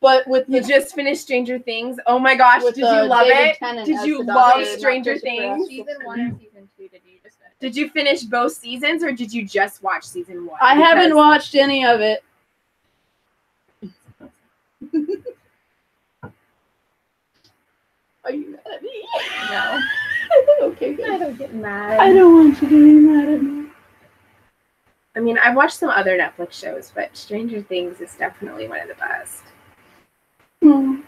S1: but with
S4: You
S1: the
S4: just finished Stranger Things. Oh my gosh,
S1: with
S4: did you love
S1: David
S4: it?
S1: Tennant
S4: Did
S1: as
S4: you
S1: the
S4: love
S1: Doctor, not
S4: Stranger
S1: Christopher
S4: Things?
S1: Eccleston.
S5: Season 1 or season 2 did you just finish?
S4: Did you finish both seasons or did you just watch season 1?
S1: I haven't
S4: Because-
S1: watched any of it. Are you mad at me?
S5: No.
S1: Okay,
S5: I
S1: good.
S5: don't get mad.
S1: I don't want you to be mad at me.
S4: I mean, I've watched some other Netflix shows, but Stranger Things is definitely one of the best.
S1: Hmm.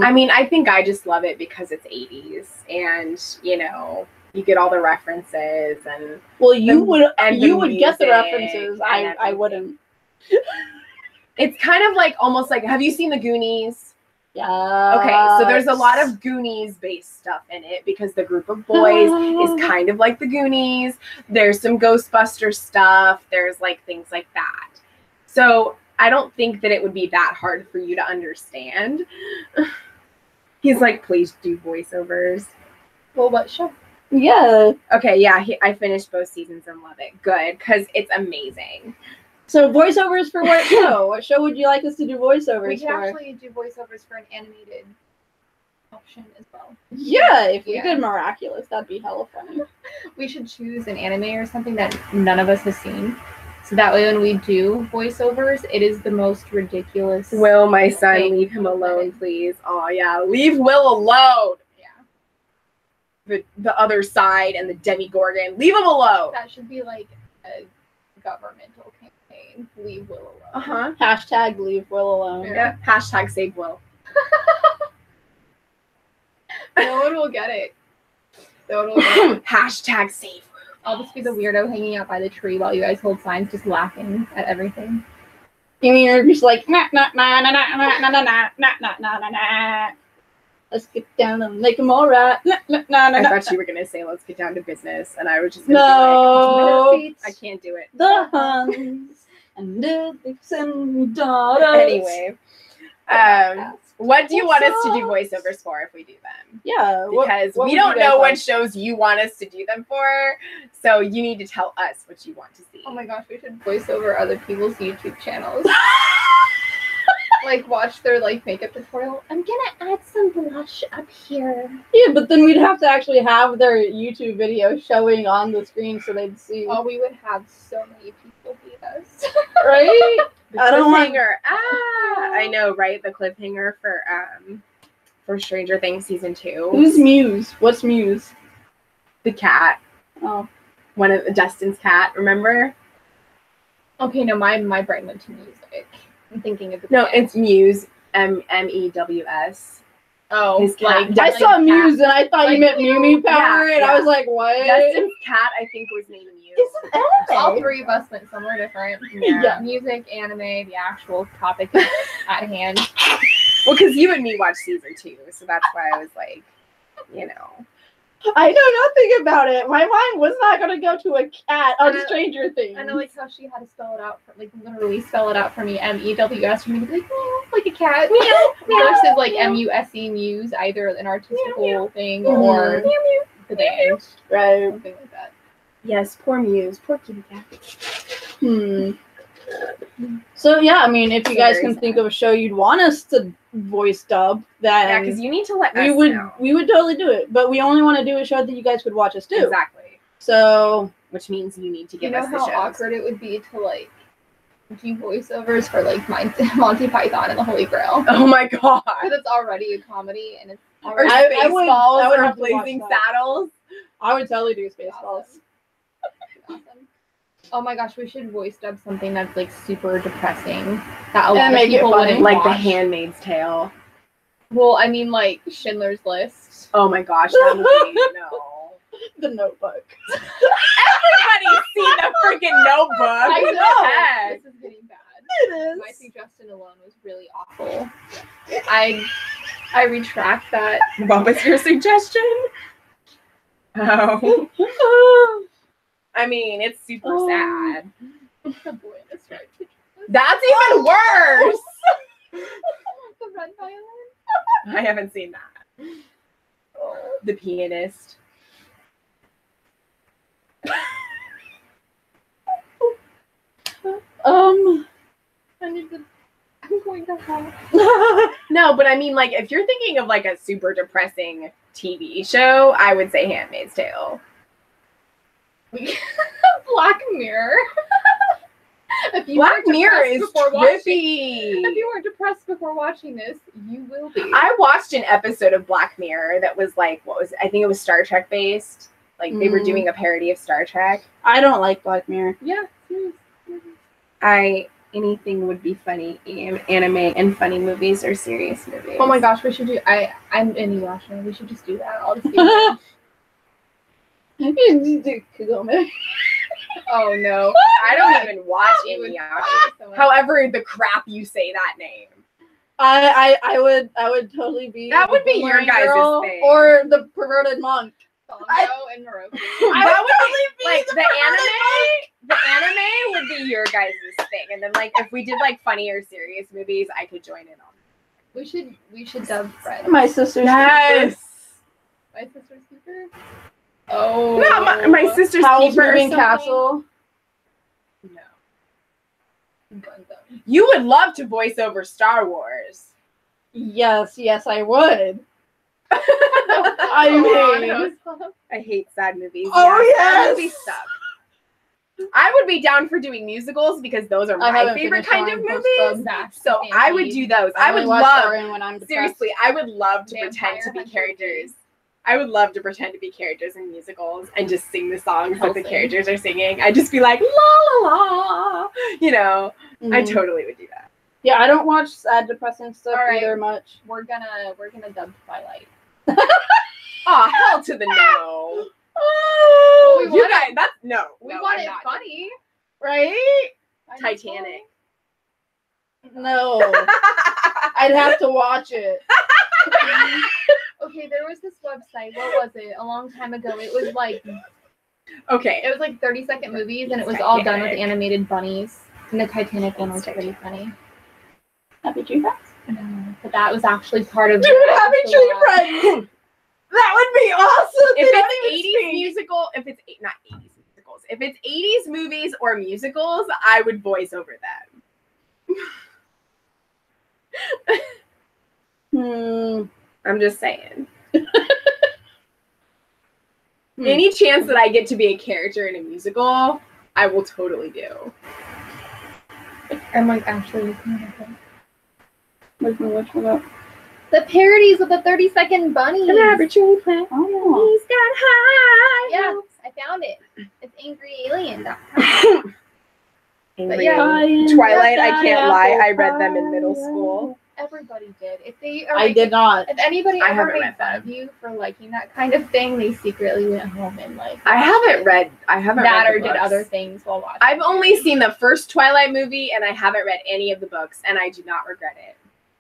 S4: I mean, I think I just love it because it's 80s and, you know, you get all the references and
S1: well, you
S4: the-
S1: would
S4: and
S1: you
S4: the
S1: would get the
S4: music
S1: references.
S4: and
S1: I
S4: everything.
S1: wouldn't.
S4: it's kind of like almost like, have you seen the Goonies?
S1: Yeah.
S4: Okay, so there's a lot of Goonies based stuff in it because the group of boys is kind of like the Goonies. There's some Ghostbuster stuff. There's like things like that. So I don't think that it would be that hard for you to understand. He's like, please do voiceovers.
S5: Well, what show?
S1: Yeah.
S4: Okay, yeah, I finished both seasons and love it. Good, because it's amazing.
S1: So voiceovers for what show? What show would you like us to do voiceovers
S5: We could
S1: for?
S5: actually do voiceovers for an animated option as well.
S1: Yeah, if we
S5: Yeah.
S1: did Miraculous, that'd be hella funny.
S5: We should choose an anime or something that none of us has seen. So that way when we do voiceovers, it is the most ridiculous.
S4: Will, my son,
S5: thing
S4: leave him
S5: on the
S4: alone,
S5: planet.
S4: please. Oh yeah, leave Will alone.
S5: Yeah.
S4: The other side and the Demigorgon, leave him alone.
S5: That should be like a governmental campaign. Leave Will alone.
S4: Uh-huh.
S1: Hashtag leave Will alone.
S4: Yeah. Hashtag save Will.
S5: No one will get it. No one will get it.
S4: Hashtag save Will.
S5: I'll just be the weirdo hanging out by the tree while you guys hold signs, just laughing at everything.
S1: You mean you're just like nah nah nah nah nah nah nah nah nah nah nah nah nah. Let's get down and make them all right. Nah nah nah nah.
S4: I
S1: nah.
S4: thought you were gonna say let's get down to business, and I was just
S1: No.
S4: gonna be like, I can't do it.
S1: The Huns and the Dixon daughters.
S4: Anyway, what do you want us to do voiceovers for if we do them?
S1: Yeah,
S4: Because
S1: what
S4: we
S1: would
S4: don't
S1: you guys
S4: know what
S1: like?
S4: shows you want us to do them for, so you need to tell us what you want to see.
S5: Oh my gosh, we should voice over other people's YouTube channels. Like watch their like makeup tutorial. I'm gonna add some blush up here.
S1: Yeah, but then we'd have to actually have their YouTube video showing on the screen so they'd see.
S5: Oh, we would have so many people hate us.
S1: Right?
S4: The
S1: I don't want-
S4: cliffhanger. I know, right? The cliffhanger for Stranger Things season 2.
S1: Who's Muse? What's Muse?
S4: the cat?
S1: Oh,
S4: One of Dustin's cat. Remember?
S5: Okay, no, my brain went to music. I'm thinking of the
S4: No,
S5: band.
S4: it's Muse. MEWS.
S5: oh,
S4: his cat.
S5: like
S1: I
S4: Dustin's
S1: saw
S4: cat.
S1: Muse and I thought you
S5: Like,
S1: meant Mew Mew Power,
S4: yeah,
S1: and I
S4: yeah.
S1: was like, what?
S4: Dustin's cat, I think, was named Muse.
S1: It's an anime.
S5: all three of us went somewhere different.
S1: Yeah.
S5: Music, anime, the actual topic is at hand.
S4: Well, because you and me watched season 2, so that's why I was like, you know.
S1: I know nothing about it. My mind was not going to go to a cat on
S5: I know-
S1: Stranger Things.
S5: I know, like how she had to spell it out, for, like literally spell it out for me. MEWS for me to be like, meow, like a cat. Versus like MUSE Muse, either an artistical thing or the band,
S1: Right.
S5: something like that.
S4: Yes, poor Muse. Poor kitty cat.
S1: So yeah, I mean, if you
S4: So
S1: guys
S4: very
S1: can
S4: sad.
S1: think of a show you'd want us to voice dub,
S4: Yeah,
S1: then
S4: because you need to let
S1: we
S4: us
S1: would
S4: know.
S1: totally do it. But we only want to do a show that you guys could watch us do.
S4: Exactly.
S1: So
S4: Which means you need to
S5: You
S4: give
S5: know
S4: us the
S5: how
S4: shows.
S5: awkward it would be to like do voiceovers for like Monty Python and the Holy Grail.
S4: Oh my god.
S5: Because it's already a comedy and it's
S4: Or
S5: already
S1: I
S4: Spaceballs
S1: would
S4: or
S1: have to watch
S4: Blazing
S1: that.
S4: Saddles.
S1: I would totally do Spaceballs.
S5: awesome. Oh my gosh, we should voice dub something that's like super depressing that a lot
S1: And
S5: of
S1: make it
S5: people
S1: funny.
S5: wouldn't
S4: Like The
S5: watch.
S4: Handmaid's Tale.
S5: Well, I mean like Schindler's List.
S4: Oh my gosh, that movie. No.
S1: The Notebook.
S4: Everybody's seen the freaking Notebook.
S5: I
S4: What
S5: know.
S4: the heck?
S5: This is getting bad.
S1: It
S5: My suggestion alone was really awful. I retract that.
S4: What was your suggestion? Oh. I mean, it's super
S1: Oh.
S4: sad.
S5: The boy in the striped pajamas.
S4: That's even worse.
S5: The red violin.
S4: I haven't seen that. The Pianist.
S5: I'm going to hell.
S4: No, but I mean, like, if you're thinking of like a super depressing TV show, I would say Handmaid's Tale.
S5: Black Mirror. If you
S4: Black
S5: weren't
S4: Mirror
S5: depressed
S4: is
S5: before watching-
S4: trippy.
S5: If you weren't depressed before watching this, you will be.
S4: I watched an episode of Black Mirror that was like, I think it was Star Trek based. Like they were
S1: Mm.
S4: doing a parody of Star Trek.
S1: I don't like Black Mirror.
S5: Yeah. Serious.
S4: Anything would be funny. Anime and funny movies or serious movies.
S5: Oh my gosh, we should do. I'm Inuyasha. We should just do that. I'll just do
S1: Kagome.
S5: Oh no.
S4: I don't even watch
S5: You would
S4: Inuyasha.
S5: so much.
S4: However, the crap you say that name.
S1: I would totally be
S4: That would
S1: the
S4: be your
S1: boomerang
S4: guys'
S1: girl
S4: thing.
S1: or the perverted monk.
S5: Sanjo and Moroku.
S4: That would
S1: totally
S4: be like the anime. The anime would be your guys' thing, and then like if we did like funny or serious movies, I could join in on.
S5: We should dub Fred.
S1: My sister's
S5: My sister's keeper. Oh.
S4: Not my sister's
S1: Howl's
S4: keeper. or
S1: Moving
S4: something.
S1: Castle.
S4: No.
S5: Gundam.
S4: You would love to voice over Star Wars.
S1: Yes, I would. I
S5: Oh,
S1: mean,
S5: no.
S4: I hate sad movies.
S1: Oh,
S4: yeah, sad
S1: yes!
S4: movies suck. I would be down for doing musicals because those are
S1: I
S4: my
S1: haven't
S4: favorite
S1: finished
S4: kind of
S1: Darling
S4: movies.
S5: That's
S4: So I would do those. I would
S1: only watch
S4: love,
S1: Darling when I'm depressed.
S4: seriously, I would love to
S5: Vampire
S4: pretend to be
S5: Hunter
S4: characters. I would love to pretend to be characters in musicals and just sing the songs that the
S5: Helsing.
S4: characters are singing. I'd just be like, la la la. You know, I
S1: Mhm.
S4: totally would do that.
S1: Yeah, I don't watch sad, depressing stuff
S5: All right.
S1: either much.
S5: We're gonna dub Twilight.
S4: Oh, hell to the no.
S1: Oh,
S5: We
S4: You
S5: want
S4: guys, that's no.
S5: We
S4: no,
S5: want
S4: I'm
S5: it
S4: not.
S5: funny.
S1: right?
S4: Titanic.
S1: No, I'd have to watch it.
S5: Okay, there was this website. What was it? A long time ago. It was like
S4: Okay.
S5: 30-second movies, and it was all done with
S4: Titanic.
S5: animated bunnies. And the Titanic one was pretty funny.
S1: Happy Tree Friends.
S5: But that was actually part of.
S1: Dude, Happy Tree Friends. That would be awesome.
S4: If
S1: They don't
S4: it's
S1: even
S4: 80s musical, if it's not 80s musicals, if it's 80s movies or musicals, I would voice over them. I'm just saying. Any chance that I get to be a character in a musical, I will totally do.
S5: I'm like actually looking at it.
S1: Which one up?
S5: The parodies of the 30-second bunnies.
S4: Tree Plant.
S1: Oh.
S4: He's got high.
S5: Yeah, I found it. It's AngryAlien.
S4: Angry
S5: yeah.
S4: Alien. Twilight, I can't lie. I read them in middle school.
S5: Everybody did. If they are
S1: I did not.
S5: If anybody
S4: I
S5: ever
S4: haven't
S5: made
S4: read
S5: fun of you for liking that kind of thing, they secretly went home and like
S4: I haven't read
S5: that or
S4: the
S5: did
S4: books.
S5: other things while watching.
S4: I've only seen the first Twilight movie and I haven't read any of the books and I do not regret it.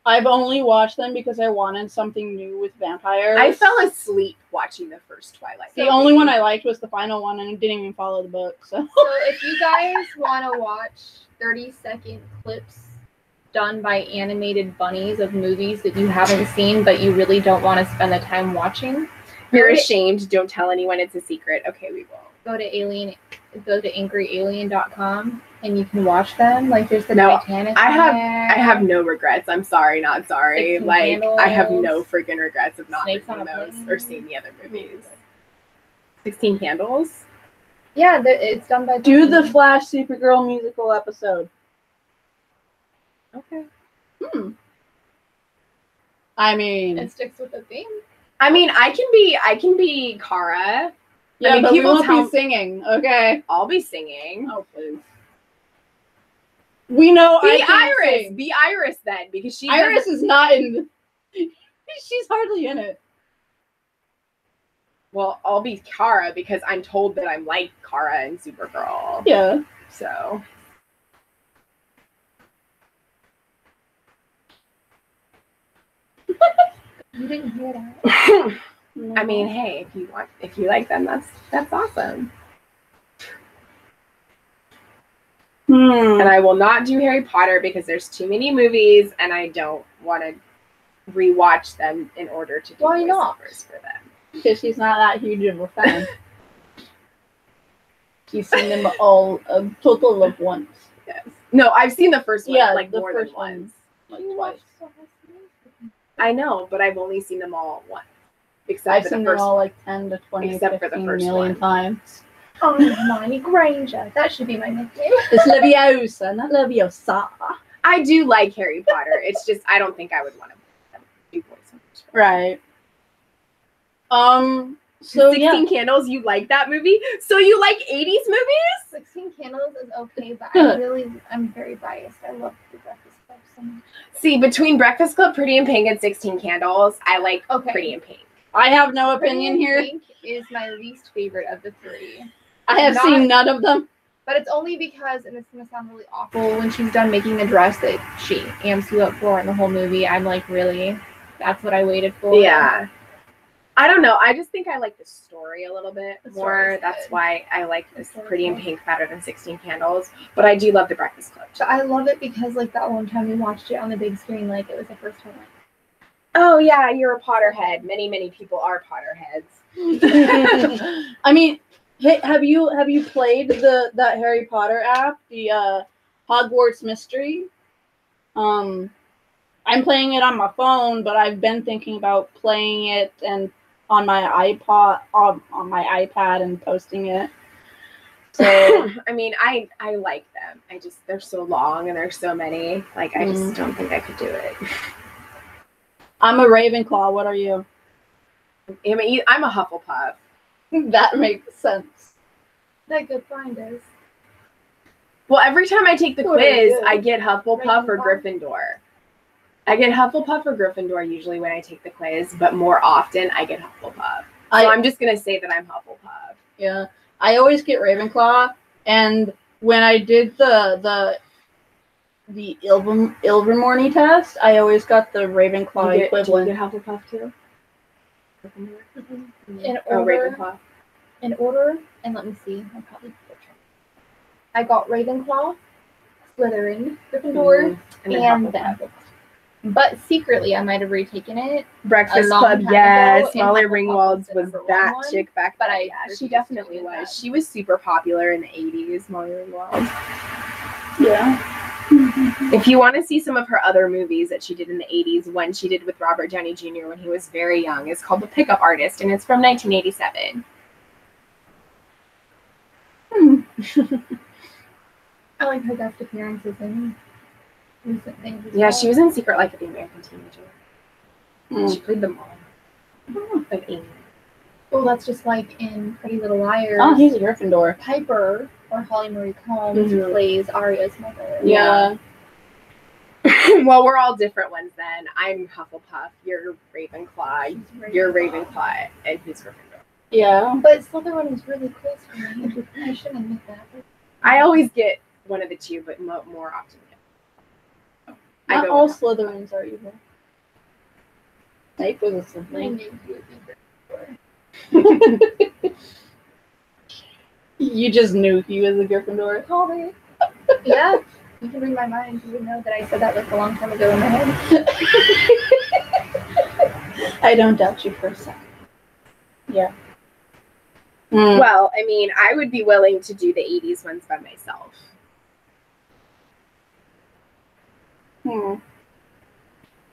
S1: I've only watched them because I wanted something new with vampires.
S4: I fell asleep watching the first Twilight.
S1: The only one I liked was the final one, and I didn't even follow the book. So
S5: So if you guys want to watch 30-second clips done by animated bunnies of movies that you haven't seen but you really don't want to spend the time watching,
S4: You're ashamed. Don't tell anyone. It's a secret. Okay, we will.
S5: go to angryalien.com and you can watch them. Like there's the
S4: No,
S5: Titanic.
S4: I
S5: on
S4: I have no regrets. I'm sorry, not sorry.
S5: 16
S4: Like I have
S5: Candles,
S4: no freaking regrets of not
S5: Snakes on
S4: reading
S5: a
S4: those
S5: Plane.
S4: or seeing the other movies. 16 Candles.
S5: Yeah, it's done by
S1: do the Flash Supergirl musical episode.
S4: Okay.
S1: I mean,
S5: It sticks with the theme.
S4: I mean, I can be Kara.
S1: yeah,
S4: I mean,
S1: but we
S4: people
S1: won't
S4: tell-
S1: be singing. Okay.
S4: I'll be singing.
S1: Oh please. We know I
S4: Be
S1: can't
S4: Iris.
S1: sing.
S4: Be Iris then, because she
S1: Iris is not in. She's hardly in it.
S4: Well, I'll be Kara because I'm told that I'm like Kara and Supergirl.
S1: Yeah.
S4: So
S5: You didn't hear that.
S4: I mean, hey, if you like them, that's awesome. And I will not do Harry Potter because there's too many movies and I don't want to rewatch them in order to do
S5: Why not?
S4: voiceovers for them.
S1: Because she's not that huge of a fan. She's seen them all a total of once.
S4: Yes. No, I've seen the first one
S1: Yeah,
S4: like
S1: the
S4: more than
S1: first
S4: once.
S1: Like twice.
S4: I know, but I've only seen them all once. Except
S1: I've
S4: for
S1: seen
S4: the
S1: them
S4: first
S1: all
S4: one.
S1: like 10 to 20
S4: Except for the
S1: 15
S4: first
S1: million
S4: one.
S1: times.
S5: Oh, Hermione Granger. That should be my nickname.
S1: It's Leviosa, not Leviosa.
S4: I do like Harry Potter. It's just I don't think I would want to do voiceovers.
S1: Right. So
S4: 16
S1: yeah.
S4: Candles, you like that movie? So you like 80s movies?
S5: 16 Candles is okay, but I'm very biased. I love the Breakfast Club so much.
S4: See, between Breakfast Club, Pretty in Pink, and 16 Candles, I like
S5: Okay.
S4: Pretty in Pink.
S1: I have no opinion here.
S5: Pink is my least favorite of the three.
S1: I have
S5: Not-
S1: seen none of them.
S5: But it's only because, and it's going to sound really awful, when she's done making the dress that she amps you up for in the whole movie, I'm like, really? That's what I waited for?
S4: Yeah. I don't know. I just think I like the story a little bit
S5: The
S4: more.
S5: story's
S4: That's
S5: good.
S4: why I like this
S5: story's
S4: Pretty in
S5: good.
S4: Pink better than 16 Candles. But I do love the Breakfast Club.
S5: So I love it because, like, that one time we watched it on the big screen, like, it was the first time, like,
S4: Oh yeah, you're a Potterhead. Many, many people are Potterheads.
S1: I mean, hey, have you played that Harry Potter app, the Hogwarts Mystery? I'm playing it on my phone, but I've been thinking about playing it and on my iPad and posting it. So
S4: I mean, I like them. I just, they're so long and there's so many. Like, I just don't think I could do it.
S1: I'm a Ravenclaw. What are you?
S4: I'm a Hufflepuff.
S1: That makes sense.
S5: That good find is.
S4: Well, every time I take the
S1: What are
S4: quiz,
S1: you?
S4: I get Hufflepuff or
S5: Ravenclaw?
S4: Gryffindor. I get Hufflepuff or Gryffindor usually when I take the quiz, but more often I get Hufflepuff. So I'm just gonna say that I'm Hufflepuff.
S1: Yeah, I always get Ravenclaw, and when I did the Ilvermorny test, I always got the Ravenclaw
S4: Do you
S1: equivalent.
S4: get Hufflepuff too?
S5: In
S4: Oh,
S5: order,
S4: Ravenclaw.
S5: and let me see. I'll probably butcher. I got Ravenclaw, Slytherin, Gryffindor,
S4: And then
S5: and
S4: Hufflepuff.
S5: them. But secretly, I might have retaken it.
S4: Breakfast
S5: A long
S4: Club,
S5: time
S4: yes.
S5: ago, and
S4: Molly
S5: Hufflepuff
S4: Ringwald
S5: was the
S4: was
S5: number one
S4: that
S5: one,
S4: chick back
S5: but
S4: then.
S5: I
S4: Yeah, she
S5: refused
S4: definitely
S5: to do
S4: was.
S5: that.
S4: She was super popular in the 80s, Molly Ringwald.
S1: Yeah.
S4: If you want to see some of her other movies that she did in the 80s, one she did with Robert Downey Jr. when he was very young is called The Pickup Artist, and it's from 1987.
S5: I like her guest appearances in recent things. as
S4: Yeah,
S5: well.
S4: she was in Secret Life of the American Teenager.
S1: Mm.
S4: She played the mom of Amy.
S5: Well, that's just like in Pretty Little Liars.
S1: Oh, he's a Gryffindor.
S5: Piper or Holly Marie Combs
S4: Mhm.
S5: plays Arya's mother.
S1: Yeah.
S4: Well, we're all different ones then. I'm Hufflepuff, you're Ravenclaw, you're Ravenclaw, and he's Gryffindor.
S1: Yeah.
S5: But Slytherin was really close for me. I shouldn't admit that.
S4: I always get one of the two, but more often. I
S1: Not
S4: go
S1: all
S4: with
S1: Slytherins are evil. Snape was a
S5: I
S1: Slytherin.
S5: knew you would be Gryffindor.
S1: You just knew he was a Gryffindor.
S5: Call me. Yeah. You can read my mind. You would know that I said that like a long time ago in my head.
S1: I don't doubt you for a second. Yeah.
S4: Well, I mean, I would be willing to do the 80s ones by myself.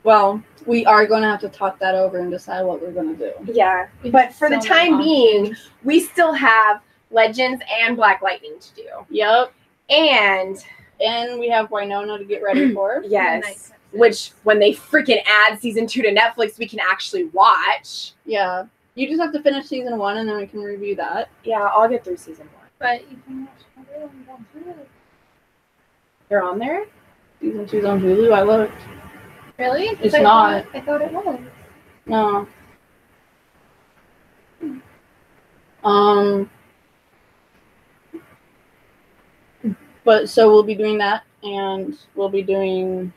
S1: Well, we are going to have to talk that over and decide what we're going to do.
S4: Yeah, but for the
S5: So many
S4: time being,
S5: options.
S4: we still have Legends and Black Lightning to do.
S1: Yep.
S4: And
S1: And we have Winona to get ready for.
S4: yes, which when they freaking add season 2 to Netflix, we can actually watch.
S1: Yeah. You just have to finish season 1 and then we can review that.
S4: Yeah, I'll get through season 1.
S5: But you can watch another one down through it.
S4: They're on there?
S1: Season 2's on Hulu. I looked.
S5: Really?
S1: It's
S5: I
S1: not.
S5: I thought it was.
S1: No. But so we'll be doing that, and we'll be doing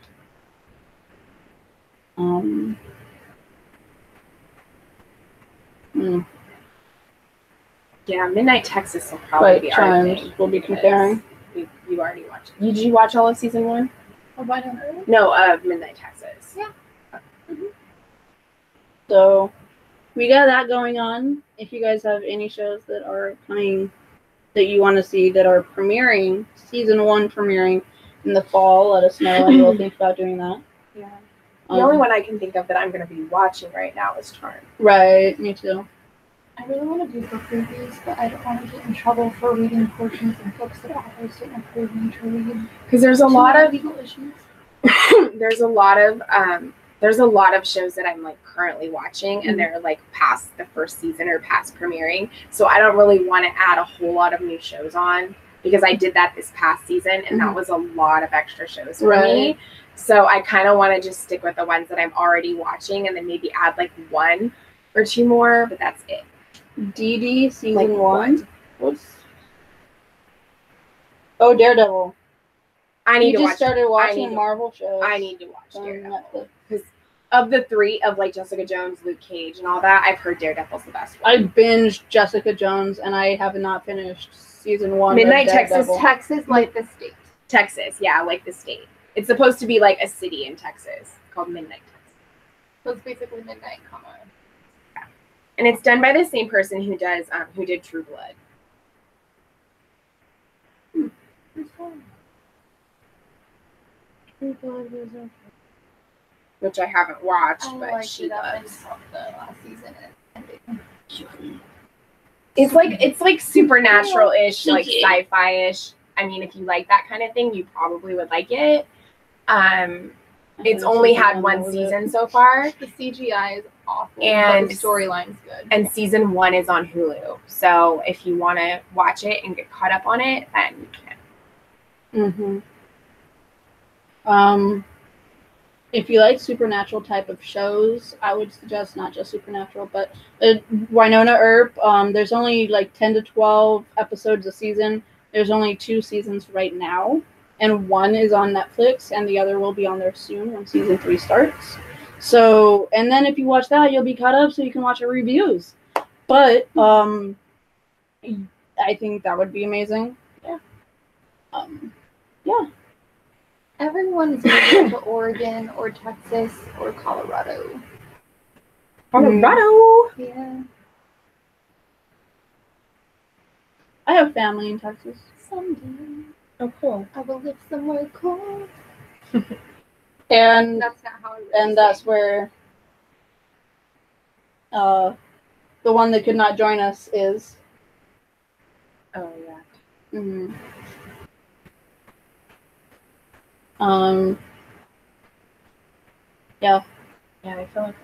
S4: Yeah, Midnight Texas will probably
S1: Right,
S4: be our
S1: Charmed.
S4: thing.
S1: We'll be comparing.
S4: You already watched. Did you watch all of season 1?
S5: Oh, why don't I?
S4: No, Midnight Texas.
S5: Yeah.
S1: So we got that going on. If you guys have any shows that are coming that you want to see that are premiering, season 1 premiering in the fall, let us know and we'll think about doing that.
S4: Yeah. The only one I can think of that I'm going to be watching right now is Charmed.
S1: Right, me too.
S5: I really want to do book reviews, but I don't want to get in trouble for reading portions of books that authors didn't approve me to read.
S4: Because there's a lot of
S5: legal issues.
S4: there's a lot of shows that I'm like currently watching and they're like past the first season or past premiering. So I don't really want to add a whole lot of new shows on because I did that this past season and that was a lot of extra shows for me. So I kind of want to just stick with the ones that I'm already watching and then maybe add like 1 or 2 more, but that's it.
S1: DD season
S4: Like
S1: 1. What's Daredevil.
S4: I need
S1: You
S4: to
S1: just
S4: watch.
S1: started
S4: I
S1: watching
S4: need to-
S1: Marvel shows.
S4: I need to watch
S1: on
S4: Daredevil.
S1: Netflix.
S4: Because of the 3 of like Jessica Jones, Luke Cage, and all that, I've heard Daredevil's the best one.
S1: I binged Jessica Jones and I have not finished season 1.
S4: Midnight
S1: of
S4: Texas,
S1: Daredevil.
S5: Texas, like the state.
S4: Texas, yeah, like the state. It's supposed to be like a city in Texas called Midnight Texas.
S5: So it's basically midnight, comma.
S4: And it's done by the same person who did True Blood. Which I haven't watched,
S5: I
S4: but
S5: liked
S4: she
S5: it up
S4: loves.
S5: until the last season.
S4: It's like supernatural-ish, like sci-fi-ish. I mean, if you like that kind of thing, you probably would like it. It's only had one season so far.
S5: The CGI is awful,
S4: And-
S5: but the storyline's good.
S4: And season 1 is on Hulu. So if you want to watch it and get caught up on it, then you can.
S1: If you like supernatural type of shows, I would suggest not just Supernatural, but Winona Earp. There's only like 10 to 12 episodes a season. There's only 2 seasons right now, and 1 is on Netflix, and the other will be on there soon when season 3 starts. So, and then if you watch that, you'll be caught up, so you can watch our reviews. But I think that would be amazing.
S4: Yeah.
S1: Yeah.
S5: Everyone's moving to Oregon or Texas or Colorado.
S4: Colorado.
S5: Yeah.
S1: I have family in Texas.
S5: Someday
S4: Oh, cool.
S5: I will live somewhere cold.
S1: And
S5: That's not how I really
S1: and that's
S5: sing.
S1: where the one that could not join us is.
S4: Oh, yeah.
S1: Mm-hmm. Yeah.
S4: Yeah, I feel like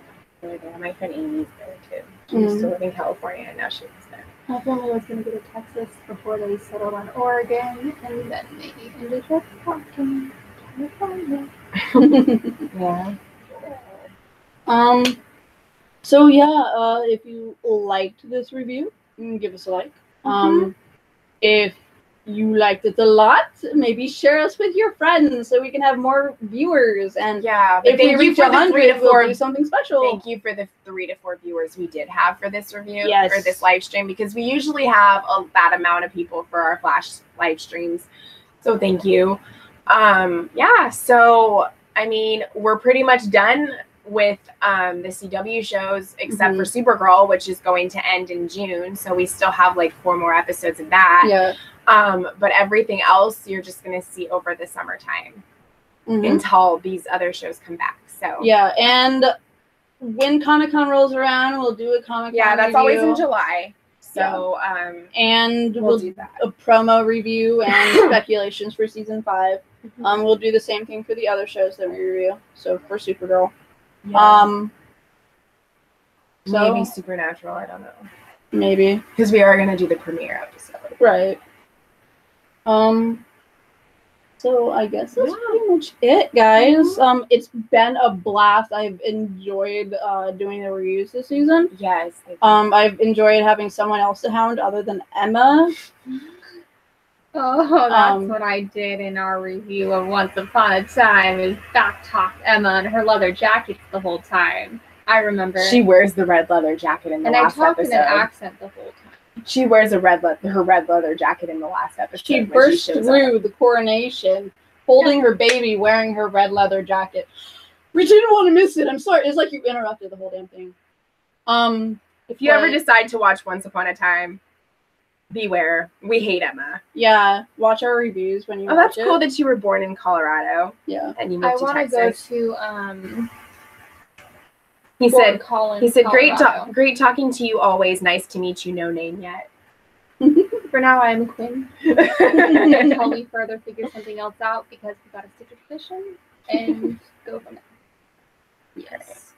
S4: really there. My friend Amy's there too. She used to live in California and now she lives there.
S5: My family was going to go to Texas before they settled on Oregon, and then they ended up talking California.
S4: Yeah.
S1: So yeah, if you liked this review, give us a like. If you liked it a lot, maybe share us with your friends so we can have more viewers. And
S4: Yeah, but
S1: if we
S4: thank you
S1: reach
S4: for the 3 to
S1: 100, we'll
S4: 4.
S1: do something special.
S4: Thank you for the 3 to 4 viewers we did have for this review,
S1: Yes.
S4: for this live stream, because we usually have that amount of people for our Flash live streams. So thank you. Yeah, so I mean, we're pretty much done with the CW shows except for Supergirl, which is going to end in June. So we still have like 4 more episodes of that.
S1: Yeah.
S4: But everything else you're just gonna see over the summertime until these other shows come back. So
S1: Yeah, and when Comic-Con rolls around, we'll do a Comic-Con
S4: yeah, that's always in
S1: review.
S4: July. So
S1: And
S4: we'll
S1: we'll
S4: do that.
S1: a promo review and speculations for season 5. We'll do the same thing for the other shows that we review. So for Supergirl.
S4: Yeah.
S1: So
S4: Maybe Supernatural, I don't know.
S1: maybe.
S4: Because we are gonna do the premiere episode.
S1: Right. So I guess that's pretty much it, guys. It's been a blast. I've enjoyed doing the reviews this season.
S4: Yes.
S1: I've enjoyed having someone else to hound other than Emma.
S5: Oh, that's what I did in our review of Once Upon a Time, is back talk Emma and her leather jacket the whole time. I remember.
S4: She wears the red leather jacket in the
S5: and I
S4: last
S5: talked
S4: episode.
S5: in an accent the whole time.
S4: She wears her red leather jacket in the last episode.
S1: She
S4: when
S1: burst
S4: shows
S1: through
S4: up.
S1: the coronation, holding her baby, wearing her red leather jacket. We didn't want to miss it. I'm sorry. It's like you interrupted the whole damn thing.
S4: If you ever decide to watch Once Upon a Time, beware. We hate Emma.
S1: Yeah, watch our reviews when you
S4: Oh,
S1: watch
S4: that's cool
S1: it.
S4: that you were born in Colorado.
S1: Yeah.
S4: And you
S5: I
S4: moved to
S5: want to
S4: Texas.
S5: go to
S4: He
S5: Fort
S4: said,
S5: Collins,
S4: great
S5: Colorado.
S4: great talking to you always. Nice to meet you. No name yet.
S5: For now, I'm Quinn. Until we further figure something else out, because we got to stick to tradition and go from there.
S1: Yes.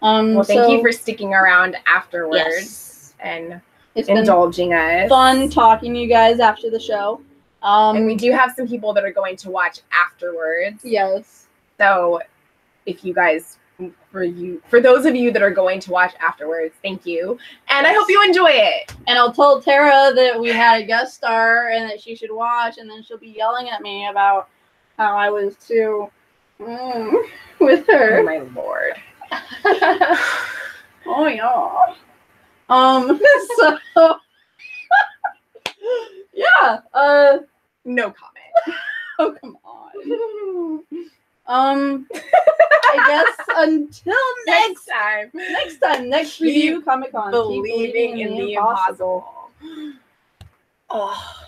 S4: Well, thank
S1: so-
S4: you for sticking around afterwards
S1: Yes.
S4: and
S1: It's been
S4: indulging us.
S1: fun talking to you guys after the show.
S4: And we do have some people that are going to watch afterwards.
S1: Yes.
S4: So if you guys, for those of you that are going to watch afterwards, thank you. And I hope you enjoy it.
S1: And I'll tell Tara that we had a guest star and that she should watch, and then she'll be yelling at me about how I was too with
S4: Oh
S1: her.
S4: my Lord.
S1: Oh yeah. So yeah.
S4: No comment.
S1: Oh come on. I guess until next
S4: time.
S1: next review Comic-Con. Keep
S4: Believing in the impossible.
S1: Oh.